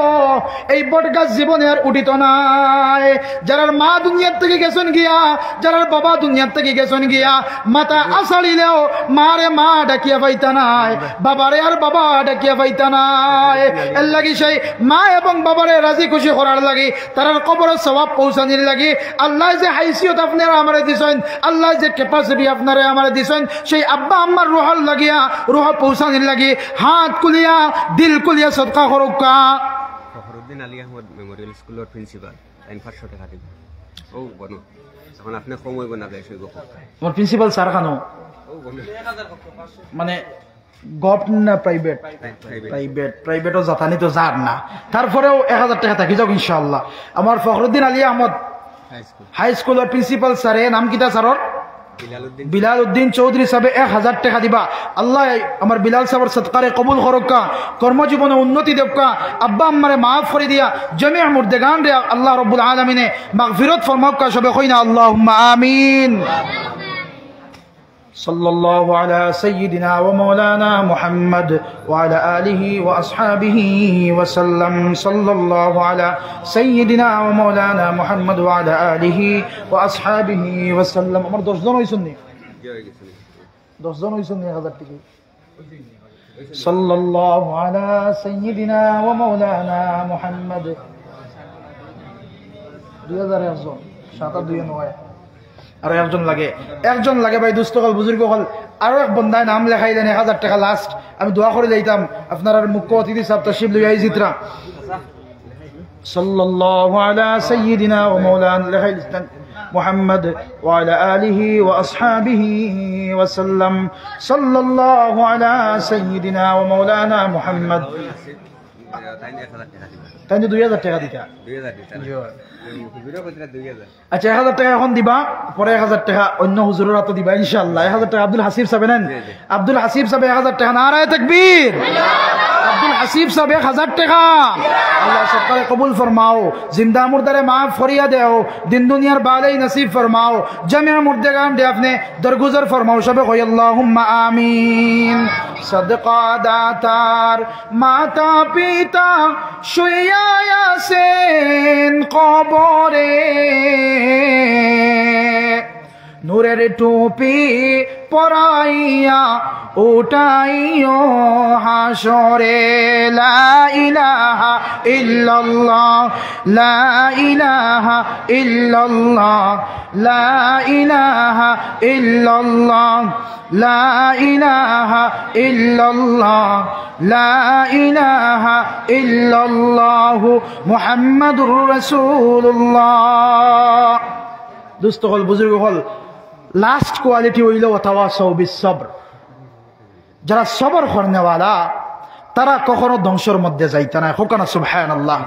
এই বট গাছ জীবনে আর উঠিত নাই। যারার মা দুনিয়ার থেকে গেছেন গিয়া, যারার বাবা দুনিয়ার থেকে গেছেন গিয়া, মাথা আসাড়িলেও মারে মা ডাকিয়া পাইতা না, বাবারে আর বাবা ডাকিয়া পাইতা নাই। এর লাগি সেই মা এবং বাবারে রাজি খুশি করার লাগি, তারার কবরের সওয়াব পৌঁছানির লাগি আল্লাহ যে হাইসিয়ত আপনারা আমারে দিছেন, আল্লাহ যে ক্যাপাসিটি আপনারা আমারে দিছেন, সেই আব্বা আম্মার রুহর লাগিয়া রুহ পৌঁছানির লাগি হাত কুলিয়া দিল কুলিয়া সদকা করুকা। ফখরুদ্দিন আলী আহমদ মেমোরিয়াল স্কুলের প্রিন্সিপাল 500 টাকা দিব। ও বনো এখন আপনি কম হইব না বেশ হইব আমার প্রিন্সিপাল স্যার খানো মানে গভর্নমেন্ট না প্রাইভেট প্রাইভেটও জাতানি তো যার না, তারপরেও 1000 টাকা থাকি যাও ইনশাআল্লাহ। আমার ফখরুদ্দিন আলী আহমদ হাই স্কুলের প্রিন্সিপাল স্যারে নাম কিতা স্যারর বিলাল উদ্দিন চৌধুরী সাহেব 1000 টাকা দিবা। আল্লাহ আমার বিলাল সাহেবের সৎকারে কবুল করক্কা, কর্মজীবনে উন্নতি দেবকা, আব্বা আম্মারে মাফ করে দিয়া জমিয়া মুর্দেগান রে আল্লাহ রব্বুল আলামিনে মাগফিরাত ফরমাক্কা সবে কইনা আল্লাহুম্মা আমিন। صلى الله على سيدنا ومولانا محمد وعلى آله وأصحابه وسلم. صلى الله على سيدنا ومولانا محمد وعلى آله وأصحابه وسلم. আমার 10 জন হইছনি 10 জন হইছনি 1000 টাকা। صلى الله على سيدنا ومولانا محمد 2000 জন 729 আর একজন লাগে ভাই দুস্থ হল বুজুর্গ হল আরো এক বন্ধায় নাম লেখাইলেন 1000 টাকা লাস্ট। আমি দোয়া করে যাইতাম আপনার মুখ্য অতিথি সাহেব তশরিফ লই আইছিত্রা। সাল্লাল্লাহু আলা সাইয়্যিদিনা ওয়া মাওলানা লেখাইলেন মুহাম্মদ ওয়া আলা আলিহি ওয়া আসহাবিহি ওয়া সাল্লাম। সাল্লাল্লাহু আলা সাইয়্যিদিনা ওয়া মাওলানা মুহাম্মদ। তাই 2000 টাকা দিতা। আচ্ছা 1000 টাকা এখন দিবা, পরে 1000 টাকা অন্য হুজুরের হাতে দিবা ইনশাআল্লাহ। 1000 টাকা আব্দুল হাসিব সাহেব নেন, আব্দুল হাসিব সাহেব 1000 টাকা। নারায়ে তাকবীর। আব্দুল হাসিব সাহেব 1000 টাকা। আল্লাহ সরকারে কবুল ফরমাও, জিন্দা মুর্দারে মাফ ফরিয়া দেও, দিন দুনিয়ার বালাই নসিব ফরমাও, জামিয়া মুর্দেগান দে আপনি দরগুজর ফরমাও সবে কই আল্লাহুম্মা আমিন। সদকা দাতার মাতা পিতা শুইয়া আছেন কবরে, নূরের টুপি পরাইয়া উঠাইও হাসরে। লা ইলাহা ইল্লাল্লাহ লা ইলাহা ইল্লাল্লাহ লা ইলাহা ইল্লাল্লাহ লা ইলাহা ইল্লাল্লাহ লা ইলাহা ইল্লাল্লাহ মুহাম্মাদুর রাসূলুল্লাহ। দুস্থ হল বুজুর্গ হল লাস্ট কোয়ালিটি হইল ওয়াতাওয়াসাউ বিস-সবর। যারা সবর করনেওয়ালা তারা কখনো ধ্বংসের মধ্যে যাইতে না। হোকানা সুবহানাল্লাহ।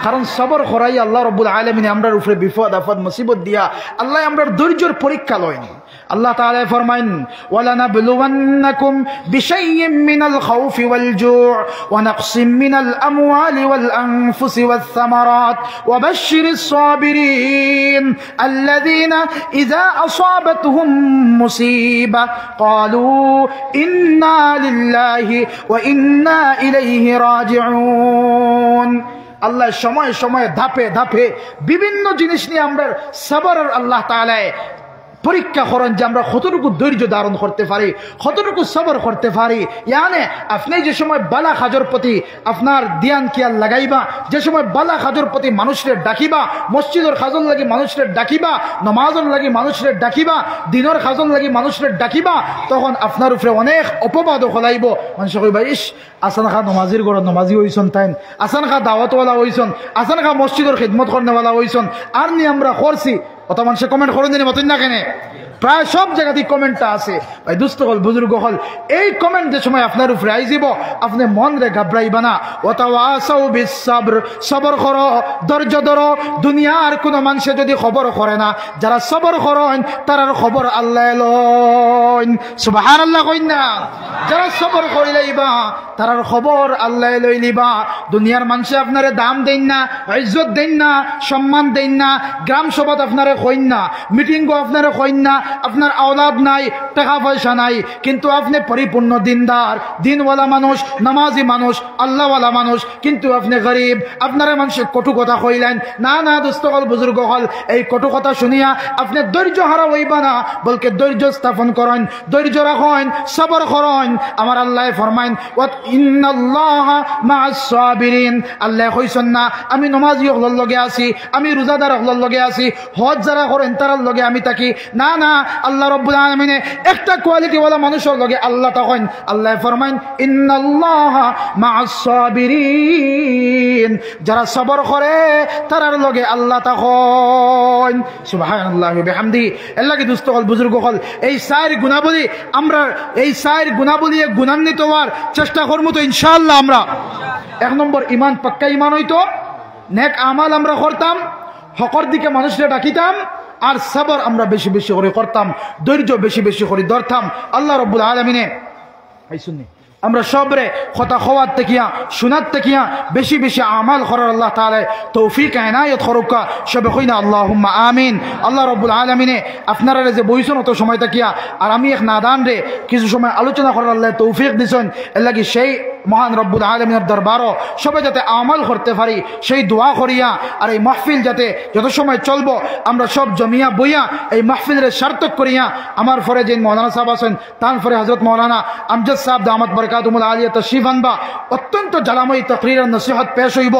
কারণ সবর করাই আল্লাহ রাব্বুল আলামিন আমরার উপরে বিপদ আপদ মুসিবত দিয়া আল্লাহ আমরার ধৈর্যের পরীক্ষা লয়নি। আল্লাহ তাআলা ফরমাইন ওয়ালানাবলুওয়ান্নাকুম বিশাইইম মিনাল খাউফি ওয়াল জুউ ওয়া নাকসিম মিনাল আমওয়ালি ওয়াল আনফুসি ওয়াস সামারাত ওয়া বাশশিরিস সাবিরিন আল্লাযীনা ইযা আসাবাতহুম মুসিবা ক্বালু ইন্না লিল্লাহি ওয়া ইন্না ইলাইহি রাজিউন। আল্লাহ সময় সময় ধাপে ধাপে বিভিন্ন জিনিস নিয়ে আমরা সবরের আল্লাহ তাআলা পরীক্ষা করেন যে আমরা কতটুকু ধৈর্য ধারণ করতে পারি, কতটুকু সবর করতে পারি। ইয়ানে আপনি যে সময় বালা খাজর প্রতি আপনার ধ্যান খেয়াল লাগাইবা, যে সময় বালা খাজর প্রতি মানুষের ডাকিবা, মসজিদের খাজর লাগি মানুষের ডাকিবা, নমাজের লাগি মানুষের ডাকিবা, দিনের খাজর লাগি মানুষের ডাকিবা, তখন আপনার উপরে অনেক অপবাদ হলাইব। মানুষ কইবা ইস আসান খা নমাজির ঘর নমাজি হইছন, তাইন আসান খা দাওয়াতওয়ালা হইছন, আসান খা মসজিদের খিদমত করনেওয়ালা হইছন, আর নি আমরা করছি। অত মানুষে কমেন্ট করেন দিনে মতন না কেনে, প্রায় সব জায়গাতেই কমেন্টটা আছে। ভাই দুস্থ হল বুজুর্গ হল এই কমেন্ট যে সময় আপনার উপরে আইজিব আপনি মন রে ঘাবড়াইবা না। ওয়াতাওয়াসাউ বিস-সবর, সবর করো, ধৈর্য ধরো। দুনিয়ার কোন মানুষে যদি খবর করে না, যারা সবর করেন তারার খবর আল্লাহ লইন। সুবহানাল্লাহ কইন না। যারা সবর করিলাইবা তারার খবর আল্লাহ লইলিবা। দুনিয়ার মানুষে আপনারে দাম দেন না, ইজ্জত দেন না, সম্মান দেন না, গ্রাম সভাত আপনারে কইন না, মিটিংও আপনারে কইন না, আপনার আওলাদ নাই, টাকা পয়সা নাই, কিন্তু আপনি পরিপূর্ণ দিনদার, দিনওয়ালা মানুষ, নামাজি মানুষ, আল্লাহওয়ালা মানুষ, কিন্তু আপনি গরিব। আপনারা মানুষ কটু কথা কইলেন না। না দোস্ত হল বুজুর্গ হল এই কটু কথা শুনিয়া আপনি ধৈর্য হারা হইবা না, বলকে ধৈর্য স্থাপন করেন, ধৈর্য রাখেন, সবর করেন। আমার আল্লাহ ফরমাইন ওয়া ইন্নাল্লাহা মা'আস সাবিরিন, আল্লাহ কইছেন না আমি নামাজি হলর লগে আছি, আমি রোজাদার হলর লগে আছি, হজ যারা করেন তার লগে আমি থাকি, না না, আল্লাহ রাব্বুল আলামিনে একটা কোয়ালিটি ওয়ালা মানুষের লগে আল্লাহ তখন আল্লাহ ফরমাইন ইন্নাল্লাহা মা'আস সাবিরিন, যারা সবর করে তারার লগে আল্লাহ তখন। সুবহানাল্লাহি ওয়া বিহামদিহি। আল্লাহ কি দুস্থ হল বুজুর্গ হল এই চার গুণাবলী, আমরা এই চার গুণাবলী গুণান্বিত হওয়ার চেষ্টা করবো তো ইনশাআল্লাহ। আমরা 1 নম্বর ইমান, পাক্কা ইমান হইতো, নেক আমাল আমরা করতাম, হকর দিকে মানুষরা ডাকিতাম, আর সবর আমরা বেশি বেশি করে করতাম, ধৈর্য বেশি বেশি করে ধরতাম। আল্লাহ রাব্বুল আলামিনে এই শুনি আমরা সবরে কথা খাওয়ার তেকিয়া শোনার তেকিয়া বেশি বেশি আমাল করার আল্লাহ তাআলা তৌফিক এনায়েত করুকা। সবে কই না আল্লাহুম্মা আমিন। আল্লাহ রাব্বুল আলামিনে আপনারা যে বইছেন অত সময় তাকিয়া, আর আমি এক নাদান রে কিছু সময় আলোচনা করার আল্লাহ তৌফিক দিছেন, এর লাগি সেই মহান রব্বুল আলামিনের দরবারও সবাই যাতে আমল করতে পারি সেই দোয়া করিয়া, আর এই মাহফিল যাতে যত সময় চলবো আমরা সব জমিয়া বইয়া এই মাহফিলের সার্থক করিয়া, আমার ফরে যে মৌলানা সাহেব আছেন তার ফরে হযরত মৌলানা আমজাদ সাহেব দামাত বরকাতুহুল আলিয়া তশরিফ আনবা, অত্যন্ত জালাময়ী তাকরীর আর নসিহত পেশ হইব।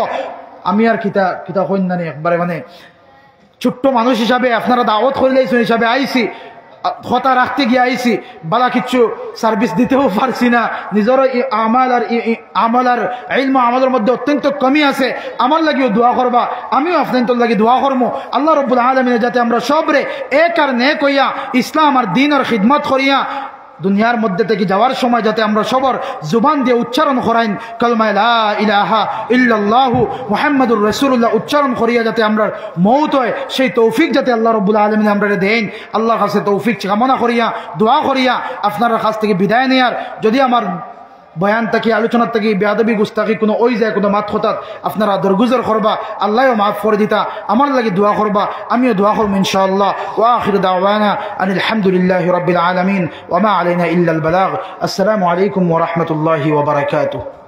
আমি আর কিতা কইন না একবারে মানে ছোট্ট মানুষ হিসাবে আপনারা দাওয়াত করিলেছেন হিসাবে আইছি, কথা রাখতে গিয়ে আইছি, বালা কিচ্ছু সার্ভিস দিতেও পারছি না, নিজের আমাল আর ইলম আমাদের মধ্যে অত্যন্ত কমই আছে। আমার লাগিও দোয়া করবা, আমিও আপনাদের লাগি দোয়া করবো আল্লাহ রাব্বুল আলামিন যাতে আমরা সবরে এক আর নেক হইয়া ইসলাম আর দ্বীন আর খিদমত করিয়া দুনিয়ার মধ্যে থেকে যাওয়ার সময় যাতে আমরা সবার জুবান দিয়ে উচ্চারণ করাইন কালমা লা ইলাহা ইল্লাল্লাহু মুহাম্মাদুর রাসূলুল্লাহ উচ্চারণ করিয়া যাতে আমরা মওত হয় সেই তৌফিক যাতে আল্লাহ রাব্বুল আলামিন আমরা দেন। আল্লাহর কাছে তৌফিক কামনা করিয়া দোয়া করিয়া আপনার কাছ থেকে বিদায় নেয়ার, যদি আমার বয়ান থেকে আলোচনা থেকে বেয়াদবি গুস্তাখি কোনো ওই যায় কোনো মাত খতাত আপনারা দরগুজর করবা, আল্লাহও মাফ করে দিতা, আমার লাগি দোয়া করবা, আমিও দোয়া করব ইনশাআল্লাহ। ওয়া আখিরু দাওয়ানা আনিল হামদুলিল্লাহি রাব্বিল আলামিন ওয়া মা আলাইনা ইল্লাল বালাগ। আসসালামু আলাইকুম ওয়া রাহমাতুল্লাহি ওয়া বারাকাতুহু।